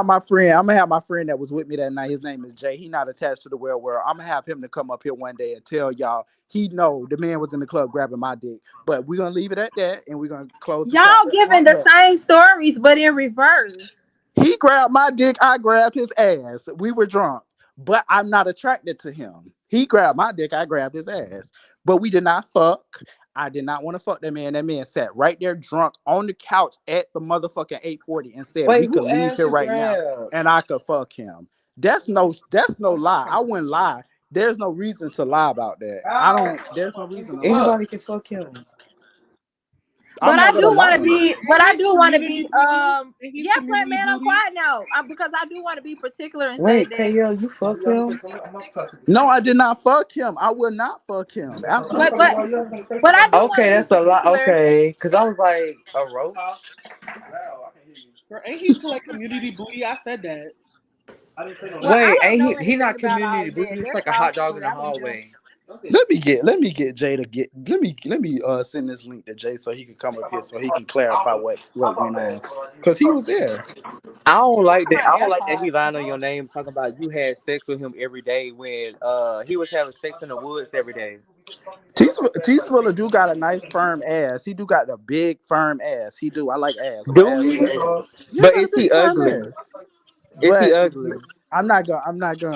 my friend that was with me that night. His name is Jay. He not attached to the real world. I'm gonna have him to come up here one day and tell y'all he know the man was in the club grabbing my dick. But we're gonna leave it at that and we're gonna close. Y'all giving the same stories but in reverse. He grabbed my dick. I grabbed his ass. We were drunk, but I'm not attracted to him. He grabbed my dick. I grabbed his ass, but we did not fuck. I did not want to fuck that man. That man sat right there drunk on the couch at the motherfucking 840 and said we could leave here right now and I could fuck him. That's no lie. I wouldn't lie. There's no reason to lie about that. There's no reason to lie. Anybody can fuck him. But I do want to be. But I do want to community be. He's Yeah, Plant community Man, I'm booty. quiet now. Because I do want to be particular and say Wait, that. KL, you fucked him? No, I did not fuck him. I will not fuck him. Absolutely. But I do want Okay, to that's be a lot. particular. Okay, because I was like a roach. Girl, ain't he collect community booty? I said that. Well, I Wait, don't know ain't he anything not about all community that. booty? It's That's like a all hot dog food in the I don't know. hallway. Let me get Jay to get let me send this link to Jay so he can come up here so he can clarify what went on, because he was there. I don't like that. I don't like that he lying on your name, talking about you had sex with him every day when he was having sex in the woods every day. T-Spiller do got a nice firm ass. He do got a big firm ass. He do. I like ass. I'm Do an he? ass. Yeah, But got a is he big firm ugly? ass. Is he But ugly? I'm not gonna do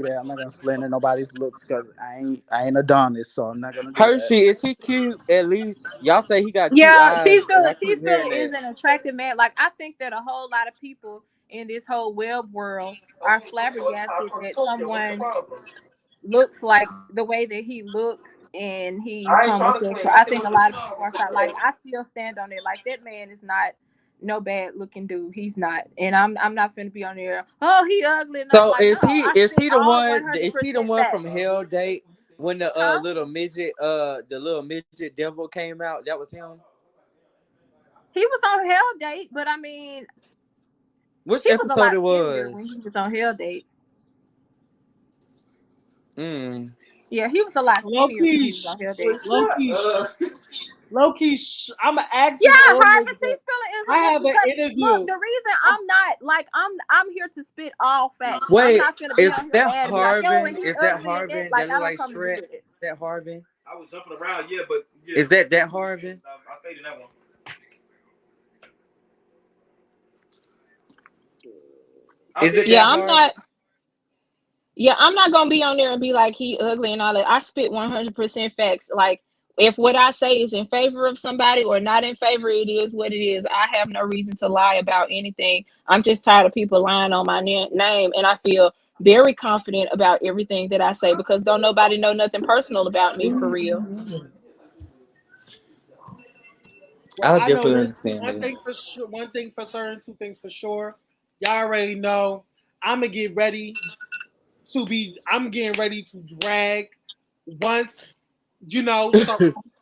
that. I'm not gonna slander nobody's looks because I ain't Adonis, so I'm not gonna do that. Hershey, is he cute? At least y'all say he got cute Yeah, eyes. And I keep T-Spiller hearing is that. an attractive man. Like I think that a whole lot of people in this whole web world are flabbergasted that someone looks like the way that he looks and he's homosexual. I think a lot of people are like, I still stand on it. Like that man is not no bad looking dude. He's not, and I'm not finna be on there. Oh, he ugly. And I'm So like, is no, he I is spit he the all one? Is he the 100% one from facts. Hell Date when the Huh? little midget devil came out? That was him. He was on Hell Date, but I mean, Which he was a lot episode it scarier when was? he was on Hell Date. Yeah, he was a lot Low skinnier when he key, was on Hell Date. low key. I'm an accent. Yeah, audience, Harvey T. but Spiller is. I have an interview. Look, the reason I'm not like I'm here to spit all facts. I'm Wait, not gonna be is on here that mad and be like, yo, Harvin? and he Is that ugly and Harvin? like That I look don't like come to do Shrek? it. That Harvin? I was jumping around, yeah, but yeah. Is that Harvin? I stayed in that one. Is it? Yeah, I'm not. Yeah, I'm not gonna be on there and be like he ugly and all that. I spit 100% facts. Like if what I say is in favor of somebody or not in favor, it is what it is. I have no reason to lie about anything. I'm just tired of people lying on my name, and I feel very confident about everything that I say because don't nobody know nothing personal about me for real. I know definitely this. understand One that. thing for sure. One thing for certain. Two things for sure. Y'all already know. I'm getting ready to drag once. Girl,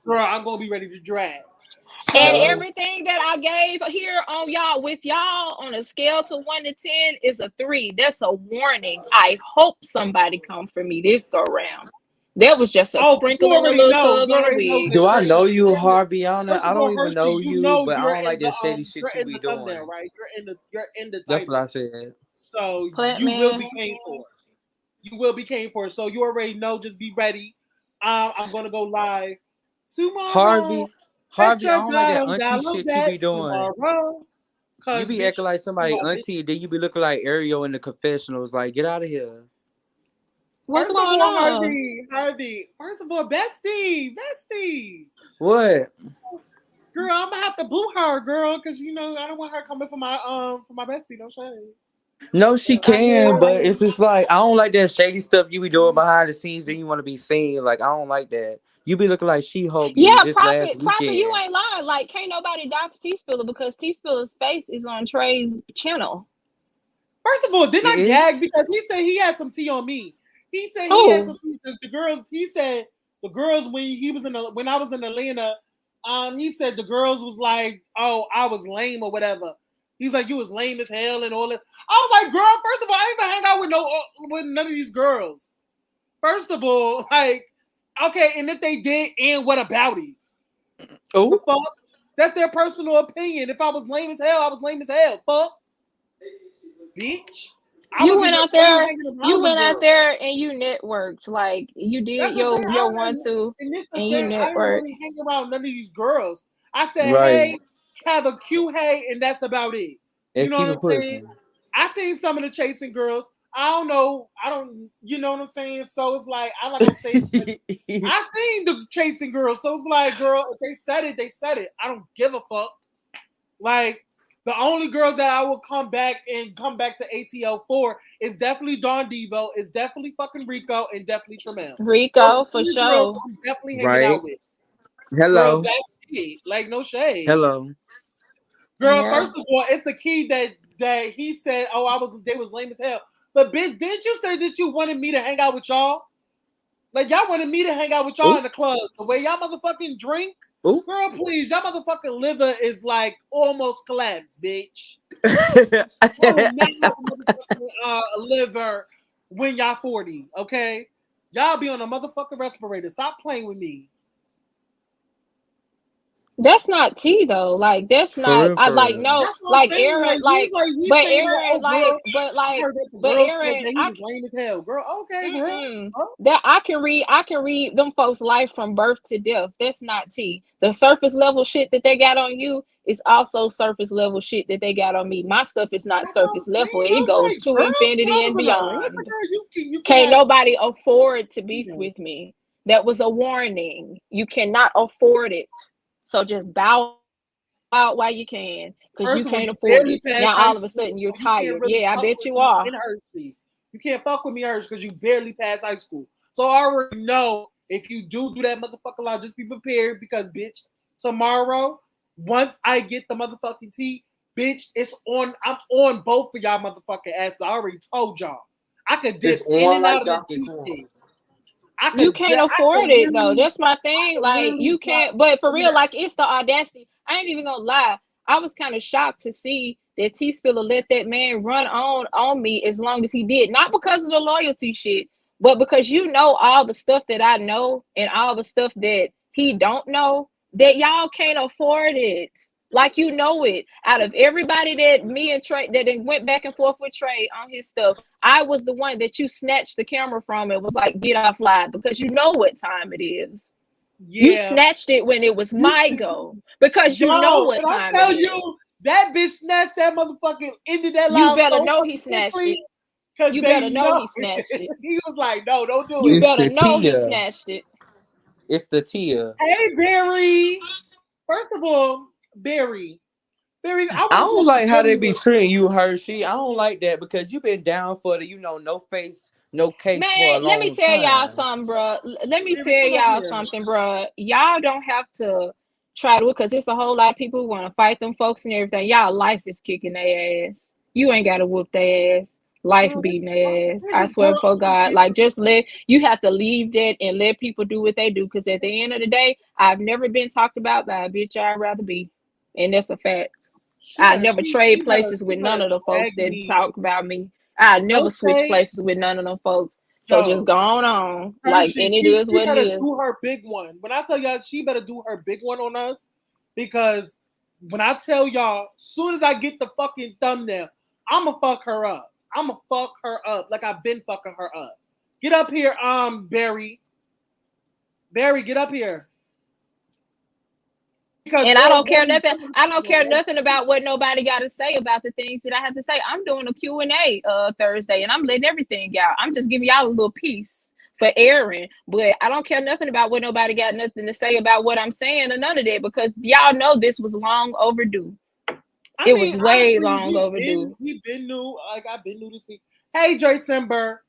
I'm gonna be ready to drag. So, and everything that I gave here on y'all with y'all on a scale to 1 to 10 is a 3. That's a warning. I hope somebody come for me this go round. That was just a sprinkle and a little tug on a wig. Do I know you, Harviana? I don't even know you you, know but I you're don't like in that the, shady shit you're you in be the doing. thumbnail, right? You're in the title. That's what I said. So Plant you man. will be came for. You will be came for. So you already know. Just be ready. I'm gonna go live tomorrow. Harvey, I don't like that auntie shit you be doing. Tomorrow, you be acting like somebody auntie, then you be looking like Ariel in the confessionals. Like, get out of here. What's going on? Harvey. First of all, bestie. What? Girl, I'm gonna have to boo her, girl, because I don't want her coming for my bestie. No shade. No, she can, but it's just like I don't like that shady stuff you be doing behind the scenes. Then you want to be seen. Like I don't like that. You be looking like She-Hulk. Yeah, just Prophet, last weekend. you ain't lying. Like, can't nobody dox T-Spiller because T-Spiller's face is on Trey's channel. First of all, didn't I gag because he said he had some tea on me? He said he had some tea. The girls. He said the girls when I was in Atlanta. He said the girls was like, oh, I was lame or whatever. He's like, you was lame as hell and all that. I was like, girl, first of all, I ain't gonna hang out with none of these girls. First of all, like, okay, and if they did, and what about it? Oh, the fuck? That's their personal opinion. If I was lame as hell, I was lame as hell. Fuck, bitch. You went out there and you networked. Like you did your 1-2 and you networked. I didn't really hang around none of these girls. I said, right. Hey, have a cute hey, and that's about it. And you know what I'm saying? I seen some of the chasing girls. You know what I'm saying? So it's like, I'm not gonna say I seen the chasing girls. So it's like, girl, if they said it, they said it. I don't give a fuck. Like, the only girls that I will come back to ATL for is definitely Dawn Devo, is definitely fucking Rico, and definitely Tremel. Rico, for sure. I'm definitely hanging out with. Hello. Girl, that's it. Like, no shade. Hello. Girl, Yeah. first of all, it's the key that he said, oh, they was lame as hell. But bitch, didn't you say that you wanted me to hang out with y'all? Like, y'all wanted me to hang out with y'all in the club. The way y'all motherfucking drink. Ooh. Girl, please, y'all motherfucking liver is like almost collapsed, bitch. You will not have a motherfucking liver when y'all 40, okay? Y'all be on a motherfucking respirator. Stop playing with me. That's not tea though. Like that's For not. real, I for like real. no. That's what I'm Like saying. Aaron. Like, Like he's but saying that, Aaron. oh, Like girl, but I like heard that the but girl said Aaron. that he was lame as hell. Girl, okay, girl. Oh. That I can read them folks' life from birth to death. That's not tea. The surface level shit that they got on you is also surface level shit that they got on me. My stuff is not That's what I'm surface saying. level. It I'm goes like, to girl, infinity I and was in Atlanta, beyond. girl. You Can't cannot. nobody afford to beef with me. That was a warning. You cannot afford it. So just bow out while you can, because you First of all, can't you afford barely it. passed Now high all of a school. sudden you're You can't tired. really Yeah, I fuck bet with you me are. in Hershey. You can't fuck with me, Hershey, because you barely passed high school. So I already know if you do that motherfucking law, just be prepared because, bitch, tomorrow, once I get the motherfucking tea, bitch, it's on. I'm on both of y'all motherfucking asses. I already told y'all. I could dip It's in on and like out of this Donkey tea Kong. shit. You can't afford it though. That's my thing. Like literally you can't. But for real, like it's the audacity. I ain't even gonna lie. I was kind of shocked to see that T Spiller let that man run on me as long as he did. Not because of the loyalty shit, but because you know all the stuff that I know and all the stuff that he don't know. That y'all can't afford it. Like you know it. Out of everybody that me and Trey that went back and forth with Trey on his stuff, I was the one that you snatched the camera from and was like, get off live because you know what time it is. Yeah. You snatched it when it was my go because you know what time I tell it is. you, that bitch snatched that motherfucking ended that You live better so know he snatched quickly. it. You better know he snatched it. He was like, no, don't do You it. better know he snatched it. It's the Tia. Hey, Barry. First of all, Barry, I don't like how they be treating you, Hershey. I don't like that because you've been down for the, no face, no case for a Man, long let me tell y'all time. something, bro. Let me tell y'all something, bro. Y'all don't have to try to, because it's a whole lot of people who want to fight them folks and everything. Y'all life is kicking their ass. You ain't got to whoop their ass. Life beating their ass. I swear for God. Like, you have to leave that and let people do what they do. Because at the end of the day, I've never been talked about by a bitch I'd rather be. And that's a fact. I never trade places with none of the folks that talk about me. I never switch places with none of them folks. So just go on. Like, and it is what it is. Do her big one. When I tell y'all, she better do her big one on us, because when I tell y'all, soon as I get the fucking thumbnail, I'ma fuck her up. I'ma fuck her up like I've been fucking her up. Get up here, Barry. Barry, get up here. And I don't care nothing. I don't care nothing about what nobody got to say about the things that I have to say. I'm doing a Q&A Thursday, and I'm letting everything out. I'm just giving y'all a little piece for Aaron, but I don't care nothing about what nobody got nothing to say about what I'm saying or none of that, because y'all know this was long overdue. It was way long overdue. We've been new. Like, I've been new this week. Hey, Dre Simber.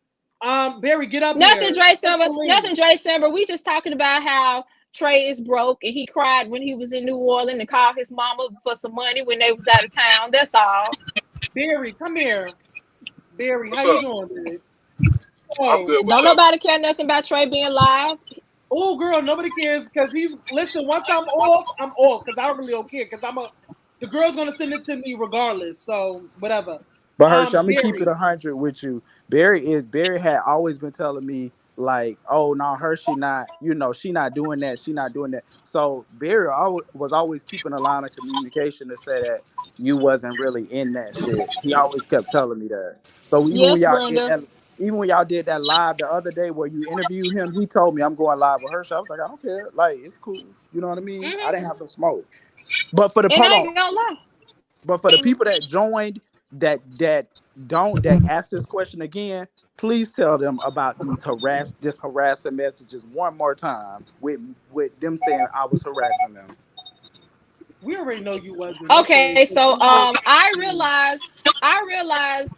Barry, get up Nothing, here. Dre Simber. Nothing, Dre Simber. We just talking about how Trey is broke and he cried when he was in New Orleans and called his mama for some money when they was out of town. That's all. Barry, come here. Barry, What's how up? you doing, Barry? I'm good. Don't nobody care nothing about Trey being live. Oh, girl, nobody cares because listen, once I'm off because I really don't care because the girl's going to send it to me regardless. So, whatever. But Hershey, I'm gonna Barry. keep it 100 with you. Barry had always been telling me like, oh no, Hershey not, she not doing that, she not doing that. So Barry was always keeping a line of communication to say that you wasn't really in that shit. He always kept telling me that. So even when y'all did that live the other day where you interviewed him, he told me I'm going live with Hershey. I was like, I don't care, like it's cool. You know what I mean? Mm-hmm. I didn't have to smoke. But for the and I ain't gonna lie. But for the people that joined that ask this question again, please tell them about these harassing messages one more time with them saying I was harassing them. We already know you wasn't. Okay, so I realized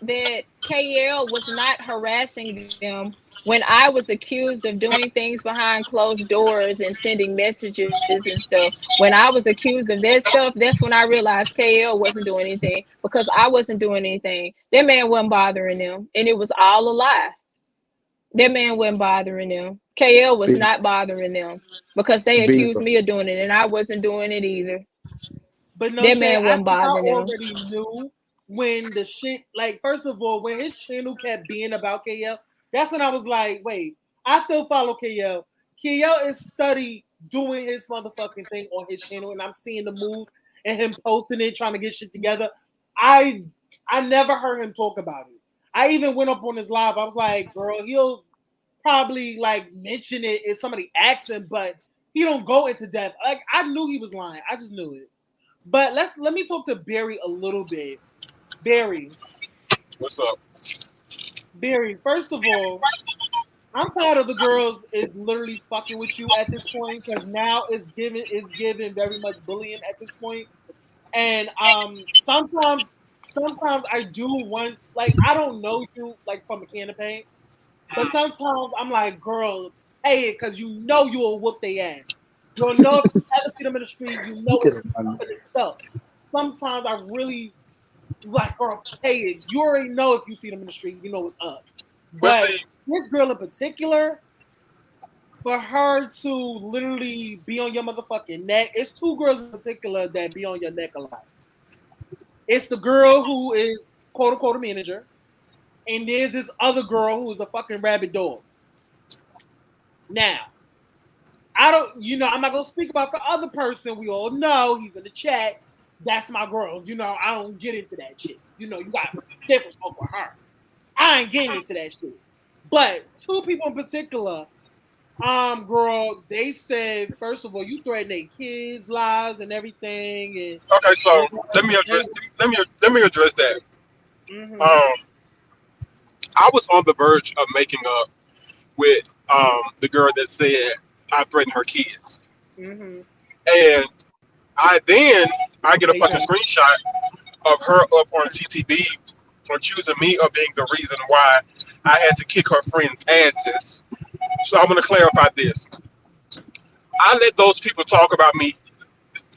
that KL was not harassing them when I was accused of doing things behind closed doors and sending messages and stuff, when I was accused of that stuff, that's when I realized KL wasn't doing anything, because I wasn't doing anything. That man wasn't bothering them, and it was all a lie. That man wasn't bothering them. KL was not bothering them, because they accused me of doing it, and I wasn't doing it either. But no, that shit, man wasn't bothering them. I already knew when the shit, like, first of all, when his channel kept being about KL, that's when I was like, wait, I still follow KL. KL is study doing his motherfucking thing on his channel, and I'm seeing the move and him posting it, trying to get shit together. I never heard him talk about it. I even went up on his live. I was like, girl, he'll probably like mention it if somebody asks him, but he don't go into depth. Like, I knew he was lying. I just knew it. But let me talk to Barry a little bit. Barry. What's up? Barry, first of all, I'm tired of the girls is literally fucking with you at this point, because now it's given very much bullying at this point. And sometimes I do want, like, I don't know you like from a can of paint, but sometimes I'm like, girl, pay it, because you know you will whoop their ass. You'll know if you ever see them in the street, you know it's stuff. Sometimes I really like, girl, pay it. You already know if you see them in the street, you know what's up. But this girl in particular, for her to literally be on your motherfucking neck, it's two girls in particular that be on your neck a lot. It's the girl who is quote unquote a manager, and there's this other girl who is a fucking rabid dog. Now, I'm not gonna speak about the other person. We all know he's in the chat. That's my girl. I don't get into that shit. You got different smoke with her. I ain't getting into that shit. But two people in particular, girl, they said, first of all, you threaten their kids' lives and everything. And okay, so let me address that. Mm-hmm. I was on the verge of making up with the girl that said I threatened her kids. Mm-hmm. And I get a fucking screenshot of her up on TTB accusing me of being the reason why I had to kick her friends' asses. So I'm going to clarify this. I let those people talk about me.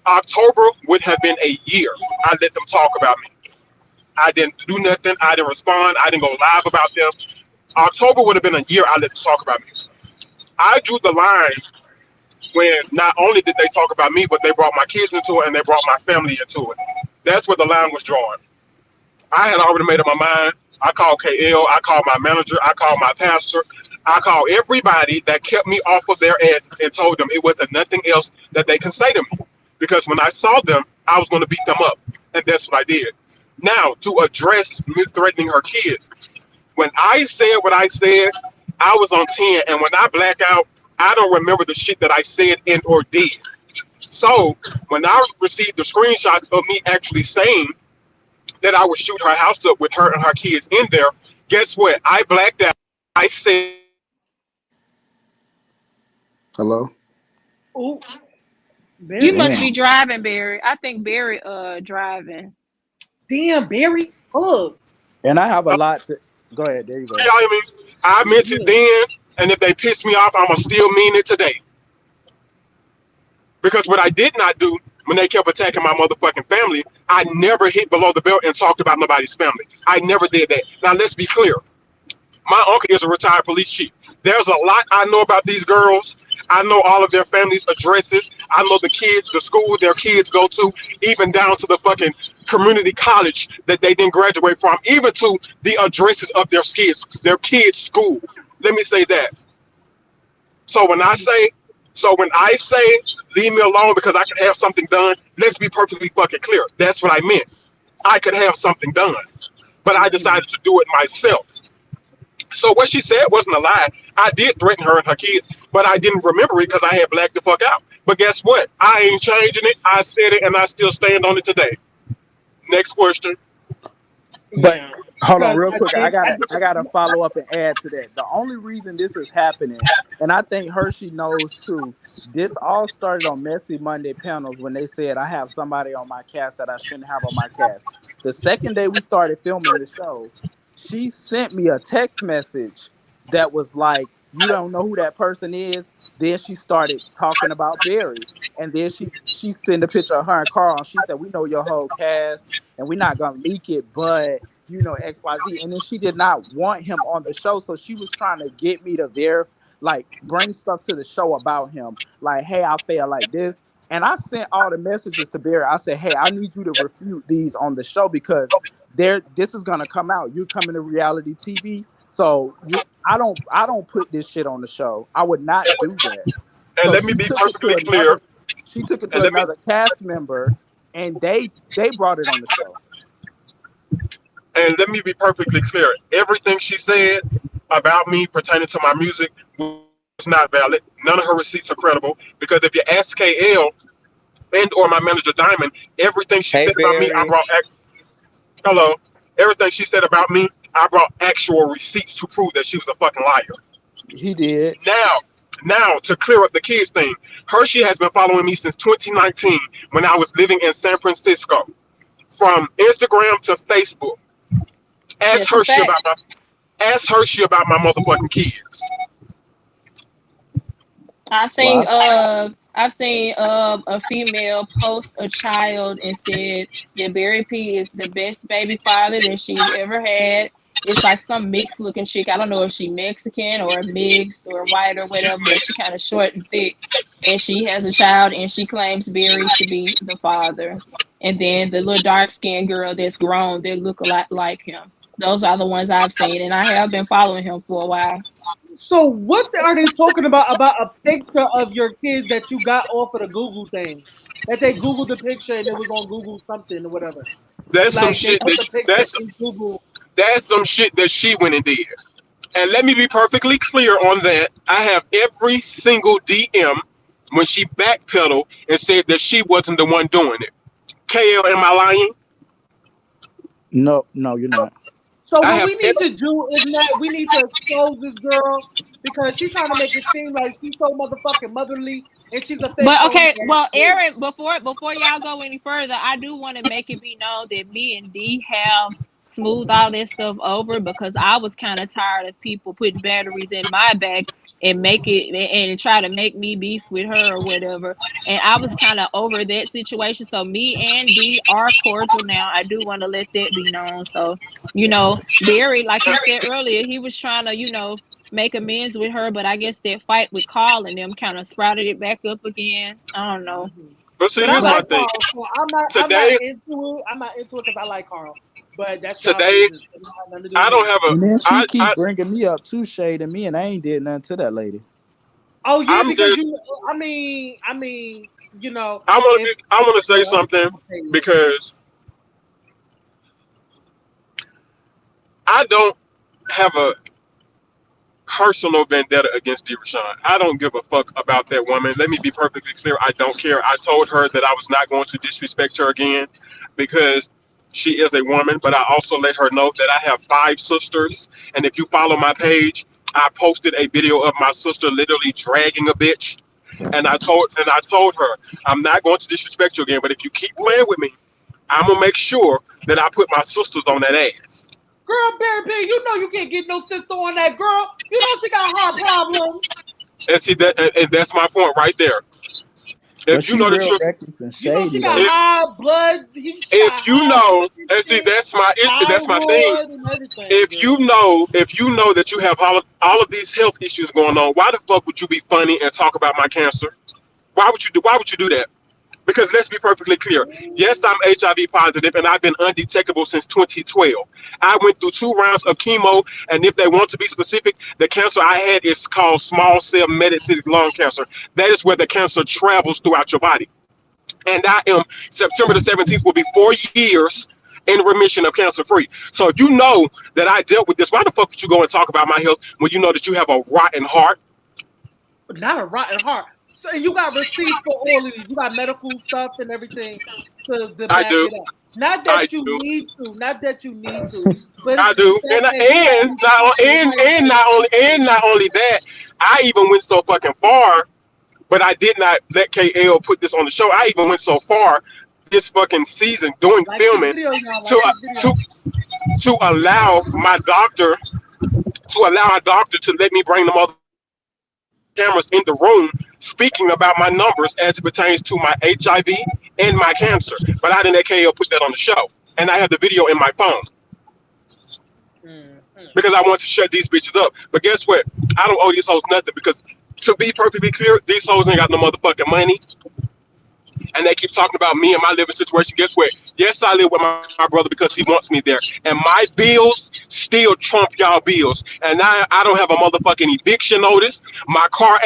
October would have been a year. I let them talk about me. I didn't do nothing. I didn't respond. I didn't go live about them. October would have been a year. I let them talk about me. I drew the line when not only did they talk about me, but they brought my kids into it and they brought my family into it. That's where the line was drawn. I had already made up my mind. I called KL. I called my manager. I called my pastor. I called everybody that kept me off of their ass and told them it wasn't nothing else that they can say to me. Because when I saw them, I was going to beat them up. And that's what I did. Now, to address me threatening her kids, when I said what I said, I was on 10. And when I black out, I don't remember the shit that I said and or did. So when I received the screenshots of me actually saying that I would shoot her house up with her and her kids in there, guess what? I blacked out. I said, hello? Ooh. You must be driving, Barry. I think Barry driving. Damn, Barry. Look. And I have a lot to go ahead. There you go. Yeah, I meant it then, and if they piss me off, I'ma still mean it today. Because what I did not do when they kept attacking my motherfucking family, I never hit below the belt and talked about nobody's family. I never did that. Now let's be clear. My uncle is a retired police chief. There's a lot I know about these girls. I know all of their families' addresses. I know the kids, the school their kids go to, even down to the fucking community college that they didn't graduate from, even to the addresses of their kids' school. Let me say that. So when I say leave me alone because I can have something done, let's be perfectly fucking clear. That's what I meant. I could have something done, but I decided to do it myself. So what she said wasn't a lie. I did threaten her and her kids, but I didn't remember it because I had blacked the fuck out. But guess what? I ain't changing it. I said it, and I still stand on it today. Next question. But hold on, real quick. I gotta follow up and add to that. The only reason this is happening, and I think Hershey knows too, this all started on Messy Monday panels when they said I have somebody on my cast that I shouldn't have on my cast. The second day we started filming the show, she sent me a text message that was like, you don't know who that person is. Then she started talking about Barry, and then she sent a picture of her and Carl, and she said, we know your whole cast, and we're not gonna leak it, but you know, XYZ. And then she did not want him on the show, so she was trying to get me to bring stuff to the show about him, like, hey, I feel like this. And I sent all the messages to Barry. I said, hey, I need you to refute these on the show because this is gonna come out. You're coming to reality TV. So I don't put this shit on the show. I would not do that. And so let me be perfectly clear. She took it to another cast member, and they brought it on the show. And let me be perfectly clear. Everything she said about me pertaining to my music was not valid. None of her receipts are credible. Because if you ask KL and or my manager Diamond, everything she said about me, I brought everything she said about me, I brought actual receipts to prove that she was a fucking liar. He did. Now to clear up the kids thing, Hershey has been following me since 2019 when I was living in San Francisco. From Instagram to Facebook. Ask Hershey about my motherfucking kids. I've seen a female post a child and said that Barry P is the best baby father that she's ever had. It's like some mixed looking chick. I don't know if she Mexican or mixed or white or whatever, but she kind of short and thick. And she has a child and she claims Barry should be the father. And then the little dark skinned girl that's grown, they look a lot like him. Those are the ones I've seen, and I have been following him for a while. So what are they talking about a picture of your kids that you got off of the Google thing? That they Googled the picture and it was on Google something or whatever. That's some shit. That's some shit that she went and did. And let me be perfectly clear on that. I have every single DM when she backpedaled and said that she wasn't the one doing it. KL, am I lying? No, you're not. So what we need to do is we need to expose this girl because she's trying to make it seem like she's so motherfucking motherly and she's a fake. But okay, well, Aaron, before y'all go any further, I do want to make it be known that me and D have smoothed all this stuff over because I was kind of tired of people putting batteries in my back and try to make me beef with her or whatever. And I was kind of over that situation. So me and D are cordial now. I do want to let that be known. So, Barry, like you said earlier, he was trying to, make amends with her, but I guess that fight with Carl and them kind of sprouted it back up again. I don't know. But see, here's my thing. I'm not into it because I like Carl. But that's today. I don't have a. And then she keep bringing me up too, Shade, and me, and I ain't did nothing to that lady. Oh yeah, because I want to say something because I don't have a personal vendetta against DeRashawn. I don't give a fuck about that woman. Let me be perfectly clear. I don't care. I told her that I was not going to disrespect her again because she is a woman, but I also let her know that I have 5 sisters. And if you follow my page, I posted a video of my sister literally dragging a bitch. And I told her, I'm not going to disrespect you again, but if you keep playing with me, I'm going to make sure that I put my sisters on that ass. Girl, Barry B, you can't get no sister on that girl. She got heart problems. And see and that's my point right there. If you know the truth, she got high blood. If you know, and see, that's my thing. If you know that you have all of these health issues going on, why the fuck would you be funny and talk about my cancer? Why would you do that? Because let's be perfectly clear. Yes, I'm HIV positive, and I've been undetectable since 2012. I went through 2 rounds of chemo, and if they want to be specific, the cancer I had is called small cell metastatic lung cancer. That is where the cancer travels throughout your body. And I am, September the 17th will be 4 years in remission of cancer-free. So if you know that I dealt with this, why the fuck would you go and talk about my health when you know that you have a rotten heart? Not a rotten heart. So you got receipts for all of these. You got medical stuff and everything to back it up. Not that you need to. But I do. And not only that, I even went so fucking far, but I did not let KL put this on the show. I even went so far this fucking season doing filming to allow my doctor to allow a doctor to let me bring them other cameras in the room speaking about my numbers as it pertains to my HIV and my cancer. But I didn't let KL put that on the show. And I have the video in my phone. Because I want to shut these bitches up. But guess what? I don't owe these hoes nothing because, to be perfectly clear, these hoes ain't got no motherfucking money. And they keep talking about me and my living situation. Guess what? Yes, I live with my brother because he wants me there. And my bills still trump y'all bills. And I don't have a motherfucking eviction notice. My car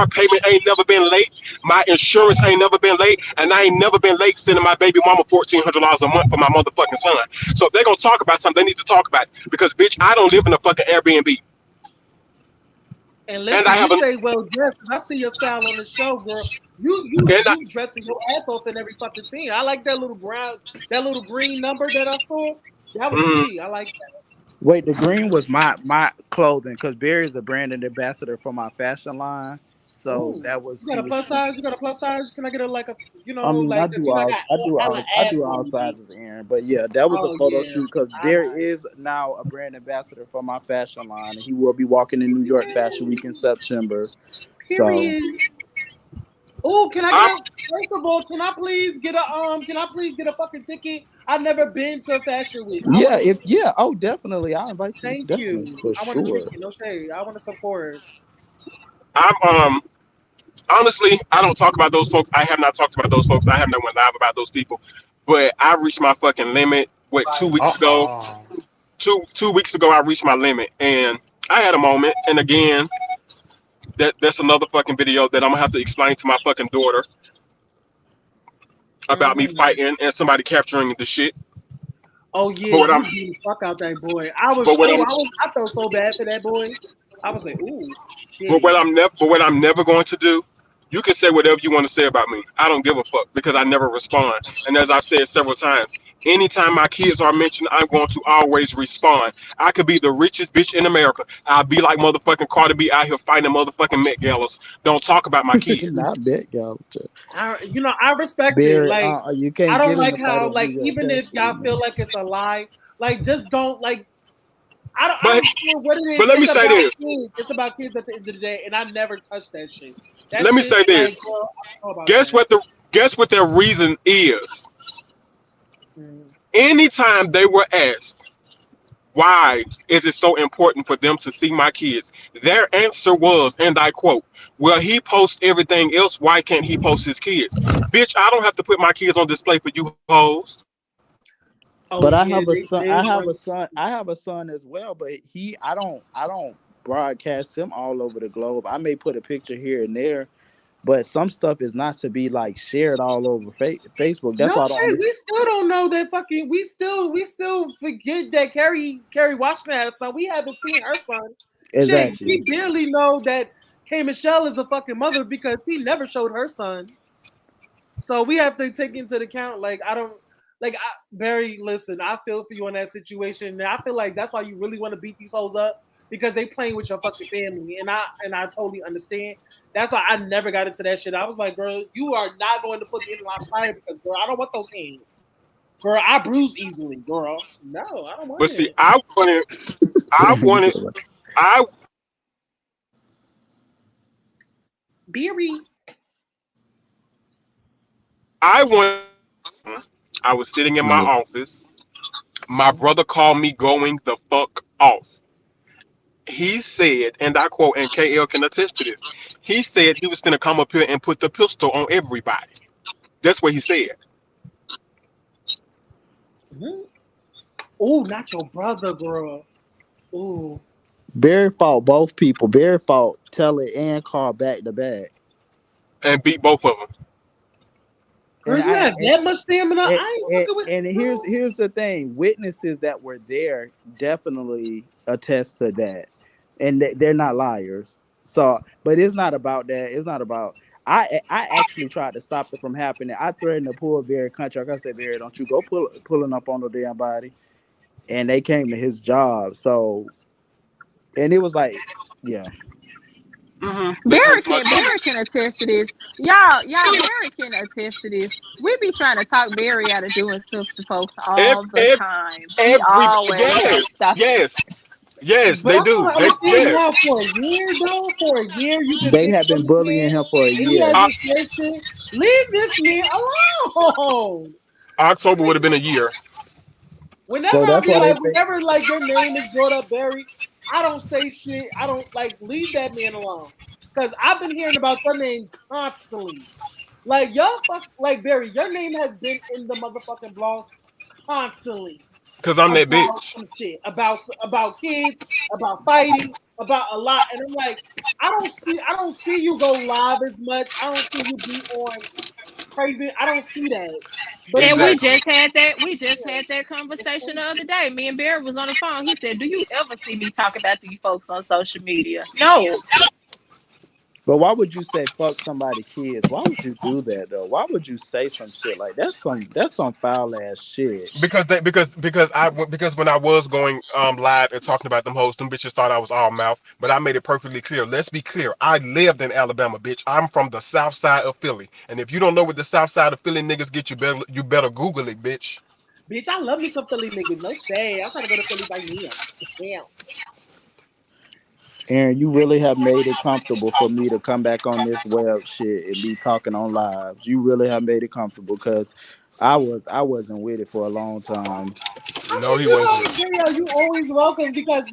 payment ain't never been late. My insurance ain't never been late. And I ain't never been late sending my baby mama $1,400 a month for my motherfucking son. So if they're going to talk about something, they need to talk about it. Because, bitch, I don't live in a fucking Airbnb. And listen, you say well dressed. I see your style on the show, girl. You dressing your ass off in every fucking scene. I like that little green number that I saw. That was me. I like that. Wait, the green was my clothing because Barry is a brand ambassador for my fashion line. So that was. You got a plus size? You got a plus size? Can I get I do all sizes, Aaron. But yeah, that was a photo shoot because Barry is now a brand ambassador for my fashion line, and he will be walking in New York Fashion Week in September. Period. Oh, can I get first of all, can I please get a fucking ticket? I've never been to Fashion Week. Definitely. I'll invite you. Thank you. For I sure. Want to no shade. I want to support. I'm honestly, I don't talk about those folks. I have not talked about those folks. I have not went live about those people. But I reached my fucking limit. 2 weeks ago? 2 weeks ago, I reached my limit, and I had a moment. And again, that's another fucking video that I'm gonna have to explain to my fucking daughter about me fighting and somebody capturing the shit. Oh yeah, you beat the fuck out that boy. I felt so bad for that boy. I was like, ooh. Shit. But what I'm never going to do, you can say whatever you want to say about me. I don't give a fuck because I never respond. And as I've said several times, anytime my kids are mentioned, I'm going to always respond. I could be the richest bitch in America. I'll be like motherfucking Cardi B out here fighting motherfucking Met Galas. Don't talk about my kids. Not Met Galas. I respect it. Like you can't. I don't like how even if y'all feel like it's a lie, just don't I don't care what it is. But let me say this. It's about kids at the end of the day, and I never touch that shit. Let me say this. Guess what their reason is? Anytime they were asked, why is it so important for them to see my kids? Their answer was, and I quote, well, he posts everything else. Why can't he post his kids? Bitch, I don't have to put my kids on display for you hoes. But I have a son. I have a son as well. But I don't broadcast him all over the globe. I may put a picture here and there, but some stuff is not to be shared all over Facebook. That's why we still don't know that fucking. We still forget that Carrie Washington had a son. We haven't seen her son. Exactly. Shit, we barely know that K. Michelle is a fucking mother because she never showed her son. So we have to take into account. Barry, listen, I feel for you in that situation. And I feel like that's why you really want to beat these hoes up because they playing with your fucking family. And I totally understand. That's why I never got into that shit. I was like, girl, you are not going to put me in my fire because, girl, I don't want those hands. Girl, I bruise easily, girl. No, I don't want it. But see, I wanted. Barry. I was sitting in my office. My brother called me going the fuck off. He said, and I quote, and KL can attest to this, he said he was going to come up here and put the pistol on everybody. That's what he said. Oh, not your brother, girl. Ooh. Barry fought both people. Barry fought Telly and Carl back to back. And beat both of them. Girl, you have that much stamina? Here's the thing. Witnesses that were there definitely attest to that. And they're not liars. So, but it's not about that. It's not about. I actually tried to stop it from happening. I threatened to pull Barry contract. I said, Barry, don't you go pulling up on the damn body. And they came to his job. So, and it was like, yeah. Mm-hmm. Barry can attest to this. Y'all, Barry can attest to this. We be trying to talk Barry out of doing stuff to folks all the time. He always stuff. Yes. Yes, But they I don't do. understand now for a year though. For a year, you can They sit have been this bullying man him for a and he year. has this shit. Leave this man alone. October would have been a year. Whenever So that's why they think. whenever like your name is brought up, Barry, I don't say shit. I don't like leave that man alone. Cause I've been hearing about your name constantly. Like like Barry, your name has been in the motherfucking blog constantly. Cause I'm that bitch. Some shit about kids, about fighting, about a lot, and I'm like, I don't see you go live as much. I don't see you be on crazy. I don't see that. But and we just had that conversation the other day. Me and Barry was on the phone. He said, "Do you ever see me talk about these folks on social media?" No. But why would you say fuck somebody's kids? Why would you do that though? Why would you say some shit like that's some foul ass shit? Because when I was going live and talking about them hoes, them bitches thought I was all mouth. But I made it perfectly clear. Let's be clear. I lived in Alabama, bitch. I'm from the south side of Philly. And if you don't know what the south side of Philly niggas get, you better Google it, bitch. Bitch, I love me some Philly niggas. No shade. I'm trying to go to Philly by me. Damn. Aaron, you really have made it comfortable for me to come back on this web shit and be talking on lives. You really have made it comfortable because I wasn't with it for a long time. No, he wasn't. You always welcome because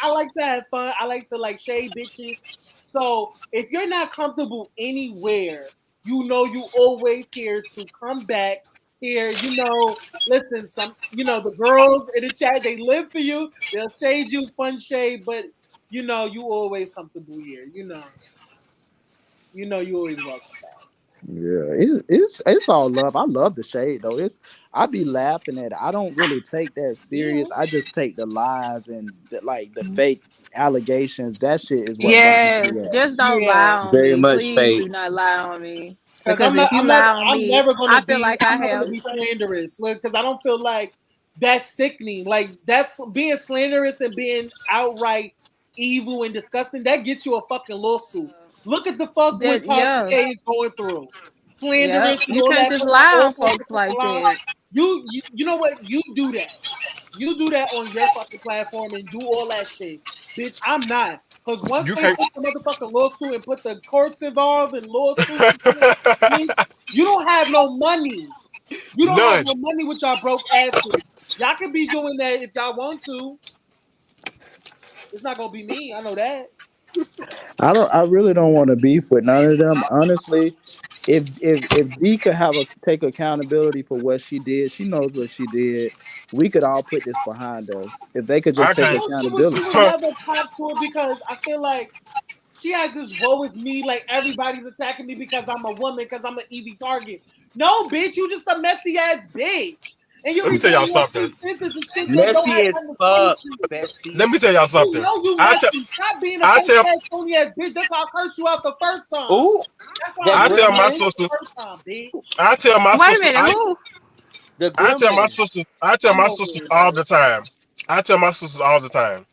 I like to have fun. I like to like shade bitches. So if you're not comfortable anywhere, you always here to come back here. Listen, the girls in the chat, they live for you. They'll shade you, fun shade, but you always comfortable here. You always welcome back. Yeah, it's all love. I love the shade though. I be laughing at it. I don't really take that serious. I just take the lies and the fake allegations. That shit is what. Yes, just don't lie on Very me. much Please fake. do not lie on me. Because if you lie on me, I feel like I'm never gonna be slanderous. Because I don't feel like that's sickening. Like that's being slanderous and being outright evil and disgusting. That gets you a fucking lawsuit. Look at the fuck what Tasha K is going through. Slanderous. You can't just lie on folks like that. You know what? You do that. You do that on your fucking platform and do all that shit. Bitch, I'm not. Because once they put the motherfucking lawsuit and put the courts involved in lawsuits, you don't have no money. You don't have no money with y'all broke asses. Y'all can be doing that if y'all want to. It's not gonna be me. I know that. I really don't want to beef with none of them. Honestly, if Dee could take accountability for what she did, she knows what she did. We could all put this behind us. If they could just take accountability. She would never talk to her because I feel like she has this woe is me, like everybody's attacking me because I'm a woman, because I'm an easy target. No, bitch, you just a messy ass bitch. And Let me tell y'all something. Messy as fuck, bestie. Let me tell y'all something. You messy. Stop being a phony ass bitch. That's how I cursed you out the first time. Ooh. I tell my sister. I tell my sister. Wait a minute, who? I tell my sisters all the time. I tell my sisters all the time.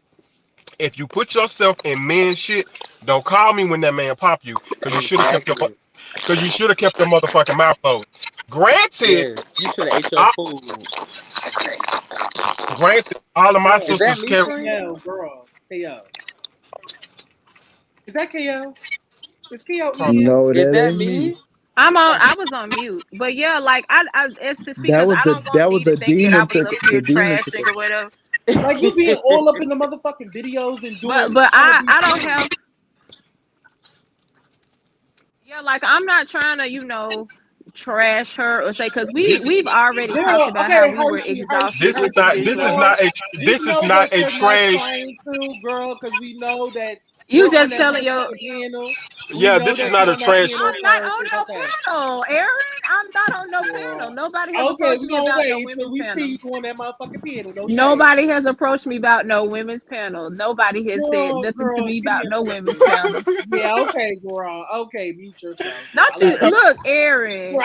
If you put yourself in men's shit, don't call me when that man pop you, because you should have kept your motherfucking mouth closed. Granted, you should have ate your food. Granted, all of my sisters carry. KO, girl. KO. Is that KO? Is KO? No, is that me? I was on mute, but yeah, like it's just because that was a demon took it. Trashing or whatever. Like you being all up in the motherfucking videos and doing. But I don't have. Yeah, like I'm not trying to trash her or say, because we've already talked about how we were exhausted. This is not a trash. Girl, because we know that. You just telling your yeah, this is not a trash. I'm not on no panel, Aaron. I'm not on no panel. Nobody has approached me about no women's we panel. See you on that motherfucking panel. Nobody has approached me about no women's panel. Nobody has said nothing to me about no women's panel. Yeah, okay, girl. Okay, mute yourself. Don't you look, Aaron?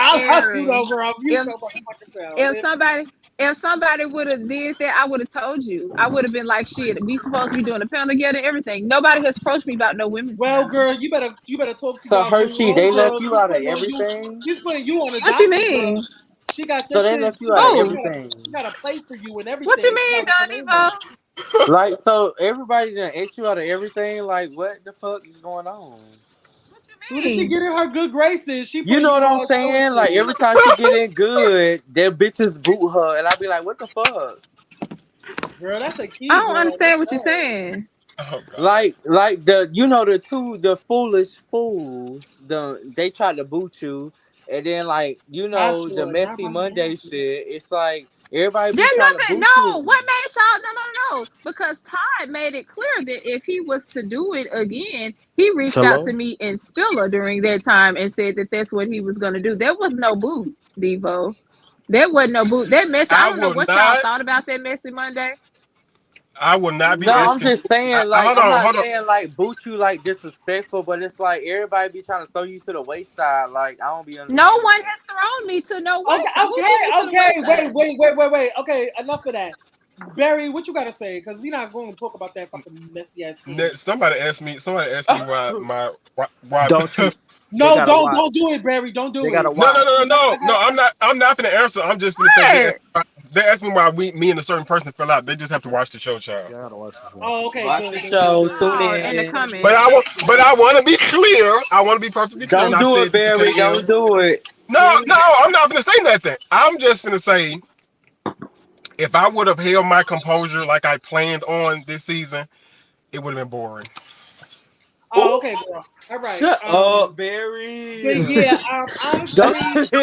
If somebody would have did that, I would have told you. I would have been like, shit, we supposed to be doing a panel together and everything. Nobody has approached me about no women's panel. Girl, you better talk to So Hershey, they left you out of everything? She's putting you on a What you mean? Girl. She got so they left you out of everything. She got a place for you and everything. What you mean, Donnie? Like, so everybody done asked you out of everything. Like, what the fuck is going on? Soon as she get in her good graces, she. You know what I'm saying? Like every time she get in good, them bitches boot her, and I be like, what the fuck? Girl, that's a key. I don't understand what you're saying. Like the foolish fools, they tried to boot you, and then the messy Monday shit. It's like everybody be trying to boot you. What made y'all no? Because Todd made it clear that if he was to do it again, he reached out to me and Spiller during that time and said that that's what he was gonna do. There was no boot, Devo. There wasn't no boot. That messy. I don't know what y'all thought about that messy Monday. I will not be. No, I'm just saying, like, I'm not saying like boot you like disrespectful, but it's like everybody be trying to throw you to the wayside. Like, I don't be understanding. No one has thrown me to no way. Wait. Okay, enough of that. Barry, what you gotta say? Because we're not going to talk about that fucking messy ass thing. Somebody asked me why don't you? No, don't do it, Barry. Don't do it. No. I'm not gonna answer. I'm just gonna say they asked me why me and a certain person fell out. They just have to watch the show, child. Yeah, I gotta watch the show. Oh, okay. Watch the show. Tune in. the comments. But I want to be clear. I want to be perfectly clear. Don't do it, Barry. Don't do it. No, I'm not gonna say nothing. I'm just gonna say, if I would have held my composure like I planned on this season, it would have been boring. Oh, okay, girl. All right. Shut up, Barry. But yeah, honestly, no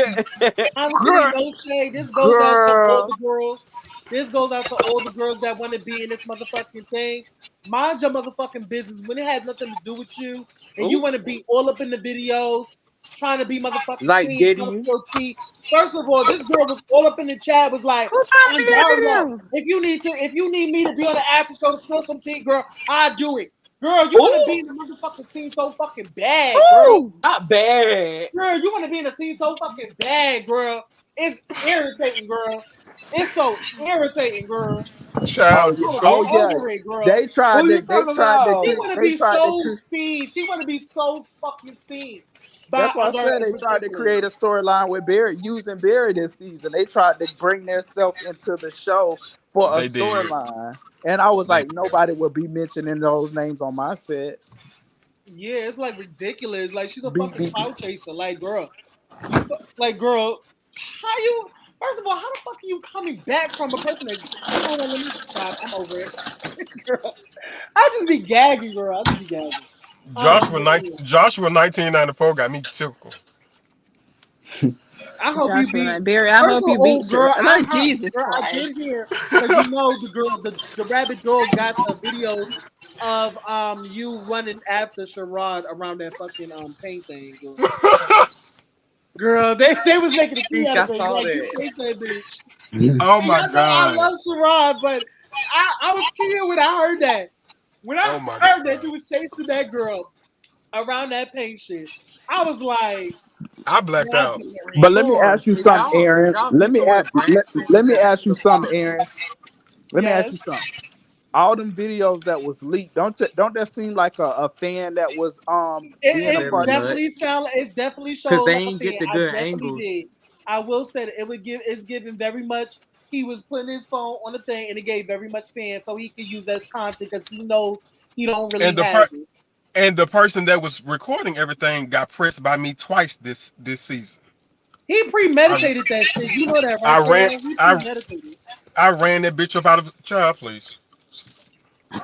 shade. This goes out to all the girls. This goes out to all the girls that want to be in this motherfucking thing. Mind your motherfucking business when it has nothing to do with you, and you want to be all up in the videos, trying to be motherfucking like tea, First of all, this girl was all up in the chat. Was like, if you need me to be on the after show to spill some tea, girl, I'll do it. Girl, you want to be in the motherfucking scene so fucking bad, girl. Not bad. Girl, you want to be in the scene so fucking bad, girl. It's irritating, girl. It's so irritating, girl. Child, it, girl. They tried to. She want to be so seen. She want to be so fucking seen. That's why I said they tried to create a storyline with Barry, using Barry this season. They tried to bring themselves into the show for a storyline. And I was like, nobody would be mentioning those names on my set. Yeah, it's like ridiculous. Like, she's a fucking clout chaser. Like, girl, how you? First of all, how the fuck are you coming back from a person that I'm over it? Girl, I just be gagging, girl. I just be gagging. Joshua 1994 got me tickled. I hope you beat Barry. I hope you beat girl. Jesus Christ. I've been here because you know the rabbit dog got the videos of you running after Sherrod around that fucking paint thing. Girl, they was making a key out of it. Like, you chased that bitch. Oh my god! I love Sherrod, but I was scared when I heard that. When I heard that you was chasing that girl around that paint shit, I was like, I blacked out. But let me ask you something, Aaron. Let me ask you something, Aaron. Let me ask you something. All them videos that was leaked, don't that seem like a fan that was it definitely shows because they like ain't get the good angles. I will say that it's giving very much. He was putting his phone on the thing and it gave very much fans so he could use that as content because he knows he don't really have it. And the person that was recording everything got pressed by me twice this season. He premeditated that shit. You know that, right? I ran that bitch up out of the child, please.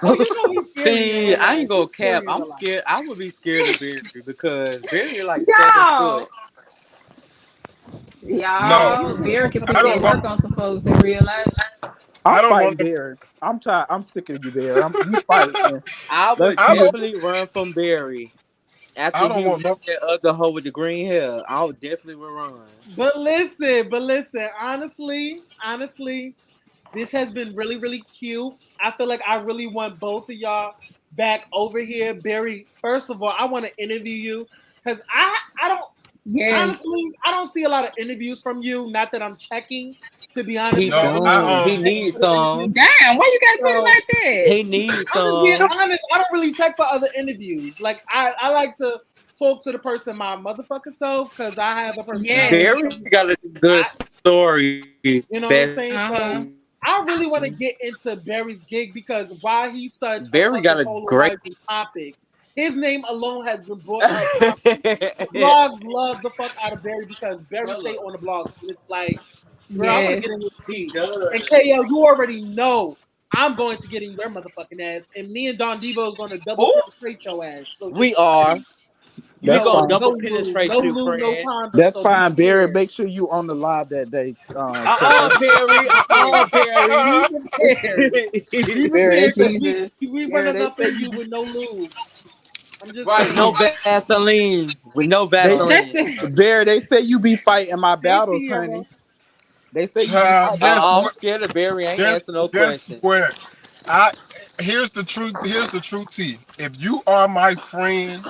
Oh, you know See, I ain't gonna cap. I'm scared. I would be scared of Barry because Barry like 7 foot. Y'all, Barry can put that work on some folks in real life. I'm fighting Barry. I'm tired. I'm sick of you, Barry. You fighting. I would definitely run from Barry. After he want that other hoe with the green hair, I would definitely run. But listen. Honestly, this has been really, really cute. I feel like I really want both of y'all back over here. Barry, first of all, I want to interview you because I don't. Yes. Honestly, I don't see a lot of interviews from you. Not that I'm checking, to be honest. He needs some. Damn, why you gotta put it like that? He needs some. I'm just being honest. I don't really check for other interviews. Like I like to talk to the person my motherfucking self because I have a personality. Barry got a good story. You know what I'm saying? I really want to get into Barry's gig because while he's such Barry got a great topic, his name alone has been brought up. Blogs love the fuck out of Barry because Barry stay on the blogs. It's like, bro, I'm gonna get in his feet. And KO, you already know I'm going to get in your motherfucking ass, and me and Don Devo is going to double penetrate your ass. So we are. That's gonna fine. double penetrate you, friend. That's fine, Barry. Make sure you on the live that day. Barry. Barry, we running up at you with no lube. I'm just right, saying. no Vaseline. With no Vaseline. Barry, they say you be fighting my battles, honey. They say you. I'm scared of Barry. I ain't answering no questions. Here's the truth. Here's the truth, T. If you are my friend,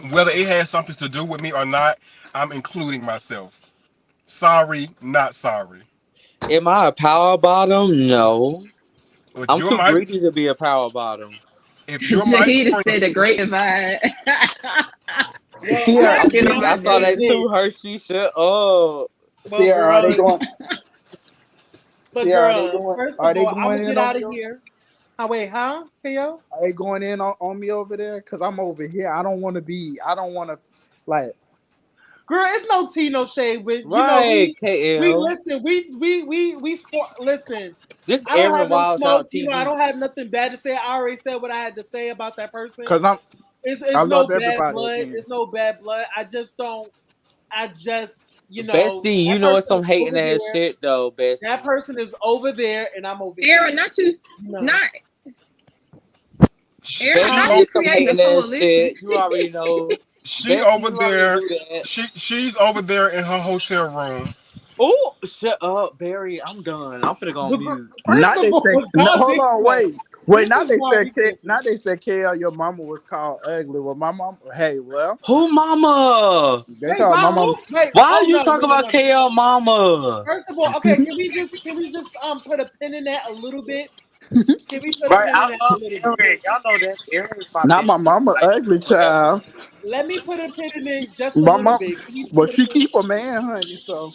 whether it has something to do with me or not, I'm including myself. Sorry, not sorry. Am I a power bottom? No. If I'm you're too my- greedy to be a power bottom. If you're my Shahida friend, said the great divide. I saw that too, Hershey. Shut up. Sierra, are they going? But Sierra, girl, first are of they all, I'm going gonna in get on out me? of here. Oh wait, huh? KO? Are they going in on me over there? Cause I'm over here. I don't want to like. Girl, it's no tea, no shade with Right, we KL. listen. We score. Listen, This is I don't Aaron have no Wiles smoke. out You know, TV. I don't have nothing bad to say. I already said what I had to say about that person. Cause it's I no love bad everybody. blood. It's no bad blood. I just you know. Bestie, you that know it's some person is hating over ass there. shit though, Bestie. That person is over there, and I'm over here. Aaron, not you. No. Not. Aaron, Bestie not did you some creating hating a ass coalition. shit. You already know. she Bestie, over you there. already knew that. She's over there in her hotel room. Oh, shut up, Barry. I'm done. I'm finna go on mute. Now they say, hold on, wait. Now they said, KL, your mama was called ugly. Well, my mom, hey, well, who mama? They called my mama. Why are you talking about KL mama? First of all, okay, can we just put a pin in that a little bit? Can we put a Right, pin in I that a love little bit? Aaron. Y'all know that Aaron is my Not bitch. my mama, ugly child. Let me put a pin in it just a My little mom, bit. Can you just well, put a she pin- keep a man, honey. So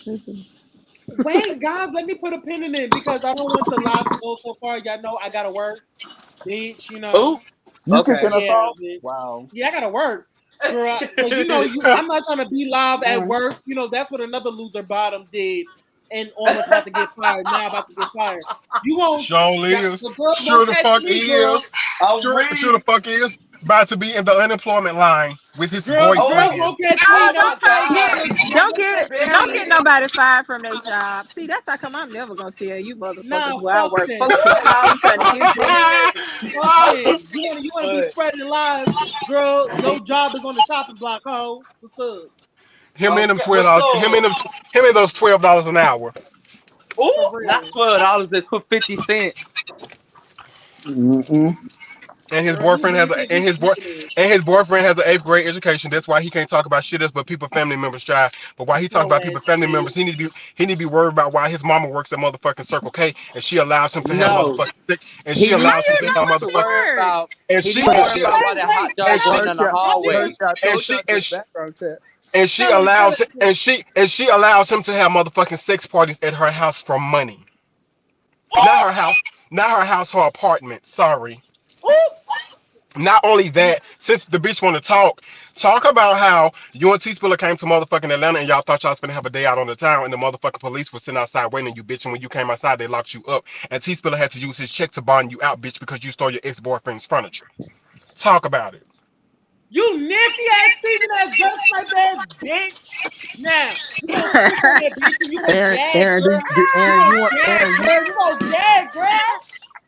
Wait, guys, let me put a pin in it because I don't want the live to go so far. Y'all know I gotta work, bitch. You know. Ooh, you okay. kicking us Yeah, off? bitch. Wow. Yeah, I gotta work. Girl, 'cause you know, I'm not trying to be live at work. You know, that's what another loser bottom did, and almost about to get fired. Now about to get fired. You won't. Surely the is. girls Sure won't the catch fuck me, girl. is. Sure the fuck is. About to be in the unemployment line with his Girls boyfriend. won't catch me. Oh, Don't don't get nobody fired from their job. See, that's how come I'm never gonna tell you motherfuckers Nah, where I fuck work. them. Folks keep calling trying to get Fuck them. You wanna be spreading lies, girl? Your job is on the chopping block, ho. What's up? Him and them Okay, $12. Him and those $12 an hour. Ooh, not $12. It's for 50 cents. And his boyfriend has his boyfriend has an 8th grade education. That's why he can't talk about shit else but people family members child. But while he talks about people family members, he need to be worried about why his mama works at motherfucking Circle K and she allows him to have motherfucking sick and she allows him to have motherfucking and she about that hot dog sitting in the hallway. And she allows him to have motherfucking sex parties at her house for money. Not her house, her apartment. Sorry. Not only that, since the bitch want to talk about how you and T-Spiller came to motherfucking Atlanta and y'all thought y'all was gonna have a day out on the town and the motherfucking police was sitting outside waiting on you, bitch. And when you came outside, they locked you up. And T-Spiller had to use his check to bond you out, bitch, because you stole your ex-boyfriend's furniture. Talk about it. You nasty ass, Steven ass, gun sniper ass bitch. Now,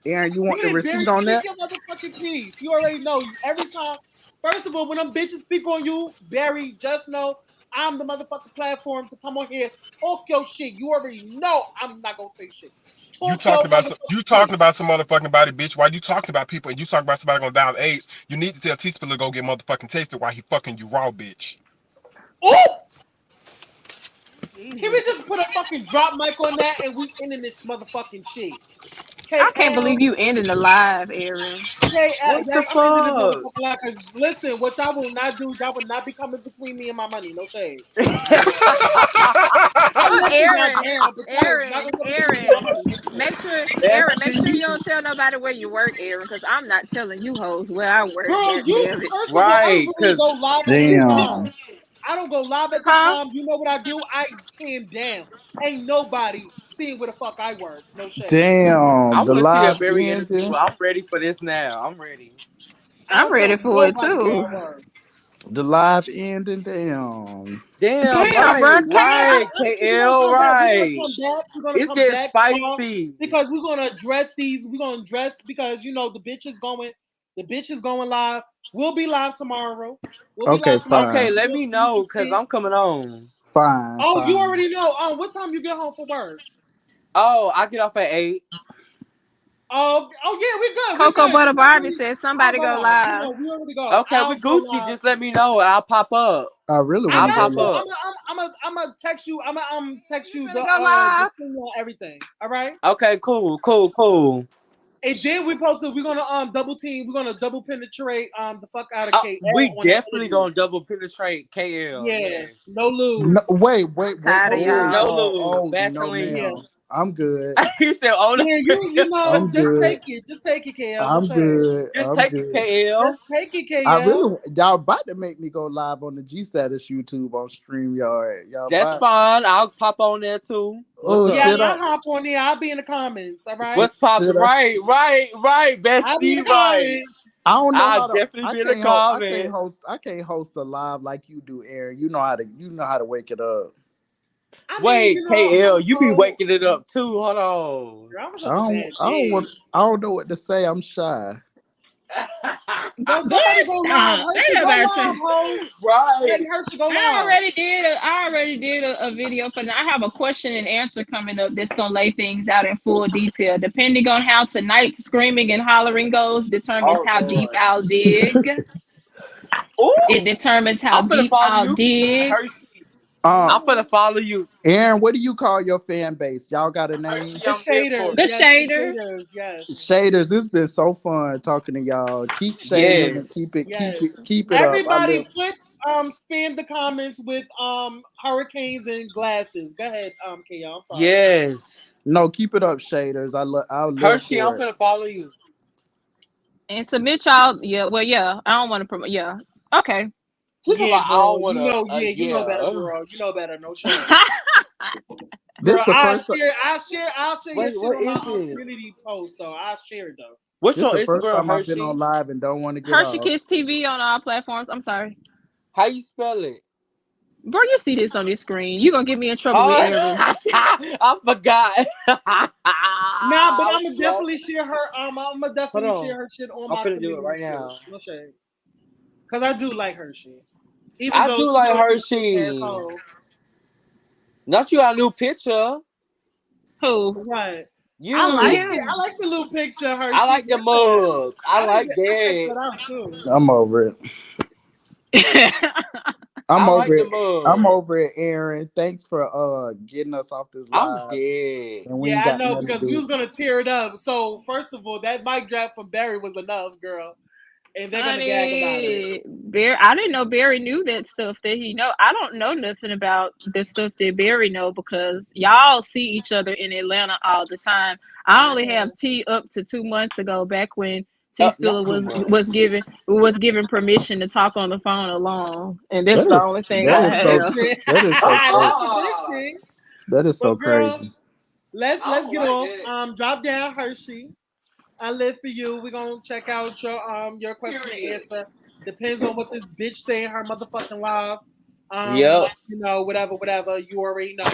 Aaron, you want the receipt on that? Your motherfucking piece. You already know. Every time. First of all, when them bitches speak on you, Barry, just know I'm the motherfucking platform to come on here and talk your shit. You already know I'm not gonna say shit. You talking about some motherfucking body, bitch. Why you talking about people and you talking about somebody gonna die of AIDS? You need to tell T-Spiller to go get motherfucking tested while he fucking you raw, bitch. Ooh! Can we just put a fucking drop mic on that and we ending this motherfucking shit? I can't believe you ending the live, Aaron. Hey, what the fuck? Listen, what y'all will not do, y'all will not be coming between me and my money. No shade. Aaron. Aaron, make sure you don't tell nobody where you work, Aaron, because I'm not telling you hoes where I work. Girl, God you damn it. first of all, I don't really go live at this Damn. time. I don't go live at this time. You know what I do? I cam down. Ain't nobody seeing where the fuck I work. No shit. Damn. I The want to see a live Barry interview. ending. I'm ready for this now. I'm ready. I'm ready for it too. The live ending. Damn. Damn, Damn, bro. right, KL, right. We're gonna It's come getting back spicy. because we're gonna address these. We're gonna address because you know the bitch is going live. We'll be live tomorrow. Okay, fine. Okay, let me know because I'm coming on. Fine. Oh, fine. you already know. What time you get home from work? Oh, I get off at 8. Oh yeah, we good. Cocoa Butter Barbie said somebody go live. We already go. Okay, we Gucci. Just let me know. I'll pop up. I really I'll want to pop up. I'm gonna text you. I'm text you the everything. All right. Okay, cool. And then we're gonna double team. We're gonna double penetrate the fuck out of KL. We definitely gonna double penetrate KL. Yeah, yes. no lose. No, wait. Tired of y'all. No lose. Oh, Vaseline. no, ma'am. I'm good. He said, "Oh, yeah, you know, I'm just good. take it. Just take it, KL. I'm good. Just I'm take good. it, KL. Just take it, KL. I really, y'all about to make me go live on the G Status YouTube on StreamYard. Y'all That's fine. I'll pop on there too. Oh, yeah, shit, I'll hop on there. I'll be in the comments. All right. What's poppin'? Right, I'll be in bestie, the right. comments. I don't know I'll how to. definitely be in the comments. I can't host a live like you do, Aaron. You know how to wake it up. Wait, KL, you be waking it up too. Hold on. I don't know what to say. I'm shy. Somebody go live. Right. I already did a video for that. I have a question and answer coming up that's gonna lay things out in full detail. Depending on how tonight's screaming and hollering goes, determines how deep I'll dig. It determines how deep I'll dig. I'm gonna follow you. Aaron, what do you call your fan base? Y'all got a name? The Shaders. The Shaders. Yes. Shaders, it's been so fun talking to y'all. Keep shading and keep it Everybody up. spam the comments with hurricanes and glasses. Go ahead, KL. I'm sorry. Yes. No, keep it up, Shaders. I'll Hershey, I'm gonna follow you. And submit y'all. Yeah, well, yeah. I don't want to promote. Yeah. Okay. You know better, girl. You know better. No shit. This girl, the first. I'll share Wait, your shit on my what is it? community post, though. I'll share it though. What's This your the first Instagram, time I've Hershey? been on live and don't want to get Hershey off. Kids TV on all platforms. I'm sorry. How you spell it? Bro, you see this on this screen. You're gonna get me in trouble with Aaron. I forgot. Nah, but I'm gonna definitely share her. I'm gonna definitely share her shit on my. I'm gonna do it right now. No shade. Cause I do like her shit. I do like Hershey. Not you got a new picture. Who? What? You. I like it. I like the little picture of her. I like the mug. I like that. I'm over it. I'm over it, Aaron. Thanks for getting us off this live. I'm dead. And Yeah, I know because we was gonna tear it up. So first of all, that mic drop from Barry was enough, girl. And they're gonna gag about it. Barry, I didn't know Barry knew that stuff that he know. I don't know nothing about the stuff that Barry know because y'all see each other in Atlanta all the time. I only have T up to 2 months ago, back when T Spiller was given permission to talk on the phone alone, and that's the only thing I have. That is so crazy. Let's get off. Drop down Hershey. I live for you. We're gonna check out your question and answer. Depends on what this bitch say in her motherfucking live. Yep. You know, whatever. You already know.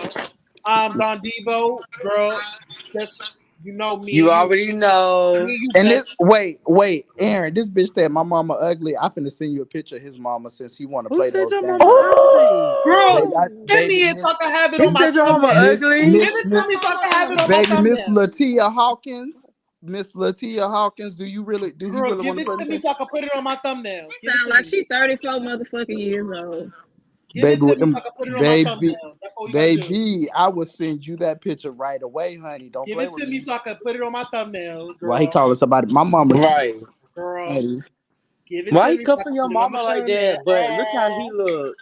Don Devo, girl, just you know me. You already know. And this wait, Aaron, this bitch said my mama ugly. I finna send you a picture of his mama since he wanna play those games. Girl, send me it so I can have it on my thumbnail. Give it to me so I can have it on my thumbnail. Miss Latia Hawkins. Miss Latia Hawkins, do you really want to give it to me so I can put it on my thumbnail? Sound like she 34 motherfucking years old. Baby, with them, baby, I will send you that picture right away, honey. Don't give it to me so I can put it on my thumbnail. Girl. Why he calling somebody? My mama, right? Girl, give it why you cuffing your mama like that? But look how he look.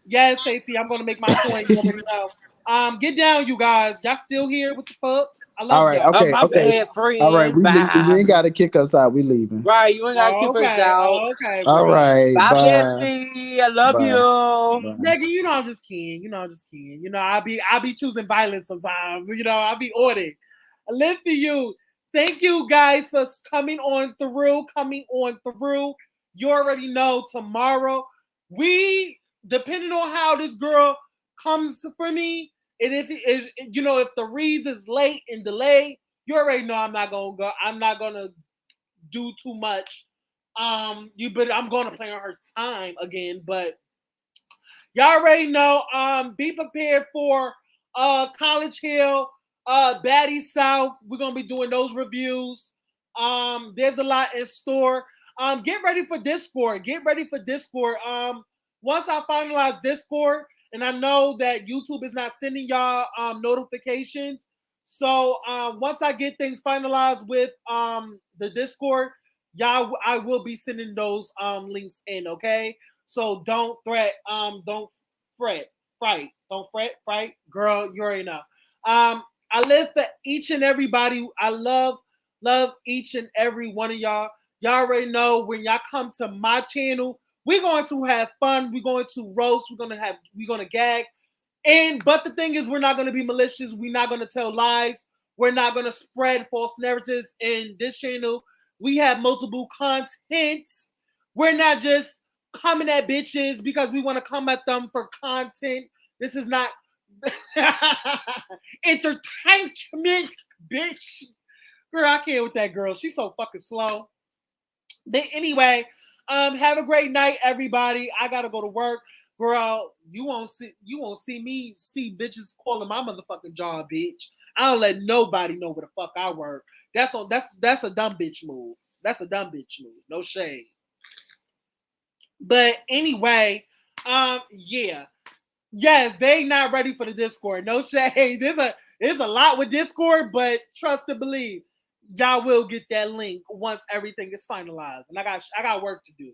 Yes, AT, I'm gonna make my point. You already know. Get down, you guys. Y'all still here? What the fuck? I love All right, y'all. okay, my okay. bad, friend. All right, Bye. you ain't gotta kick us out. We leaving. Right, you ain't gotta keep us out. Okay, All bro. right, Bye, bye. bestie. I love Bye. you. Nigga, you know I'm just kidding. You know I'm just kidding. You know I be choosing violence sometimes. You know I be ordered. I live for you. Thank you guys for coming on through. You already know tomorrow depending on how this girl comes for me, and if the reads is late and delayed, you already know I'm not gonna do too much. I'm gonna play on her time again, but y'all already know. Be prepared for College Hill, Baddie South. We're gonna be doing those reviews. There's a lot in store. Get ready for Discord. Once I finalize Discord, and I know that YouTube is not sending y'all notifications. So once I get things finalized with the Discord, I will be sending those links in, okay? So don't fret, girl, you already know. I live for each and everybody. I love each and every one of y'all. Y'all already know when y'all come to my channel, we're going to have fun. We're going to roast. We're going to gag. But the thing is, we're not going to be malicious. We're not going to tell lies. We're not going to spread false narratives in this channel. We have multiple content. We're not just coming at bitches because we want to come at them for content. This is not entertainment, bitch. Girl, I can't with that girl. She's so fucking slow. Anyway, have a great night, everybody. I gotta go to work. Girl, you won't see me see bitches calling my motherfucking job, bitch. I don't let nobody know where the fuck I work. That's a dumb bitch move. No shade. But anyway, yeah. Yes, they not ready for the Discord. No shade. There's a lot with Discord, but trust and believe, y'all will get that link once everything is finalized. And I got work to do.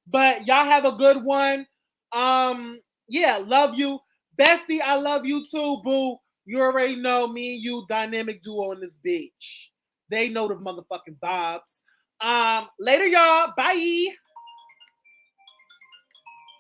But y'all have a good one. Yeah, love you. Bestie, I love you too, boo. You already know me and you, dynamic duo in this bitch. They know the motherfucking vibes. Later, y'all. Bye.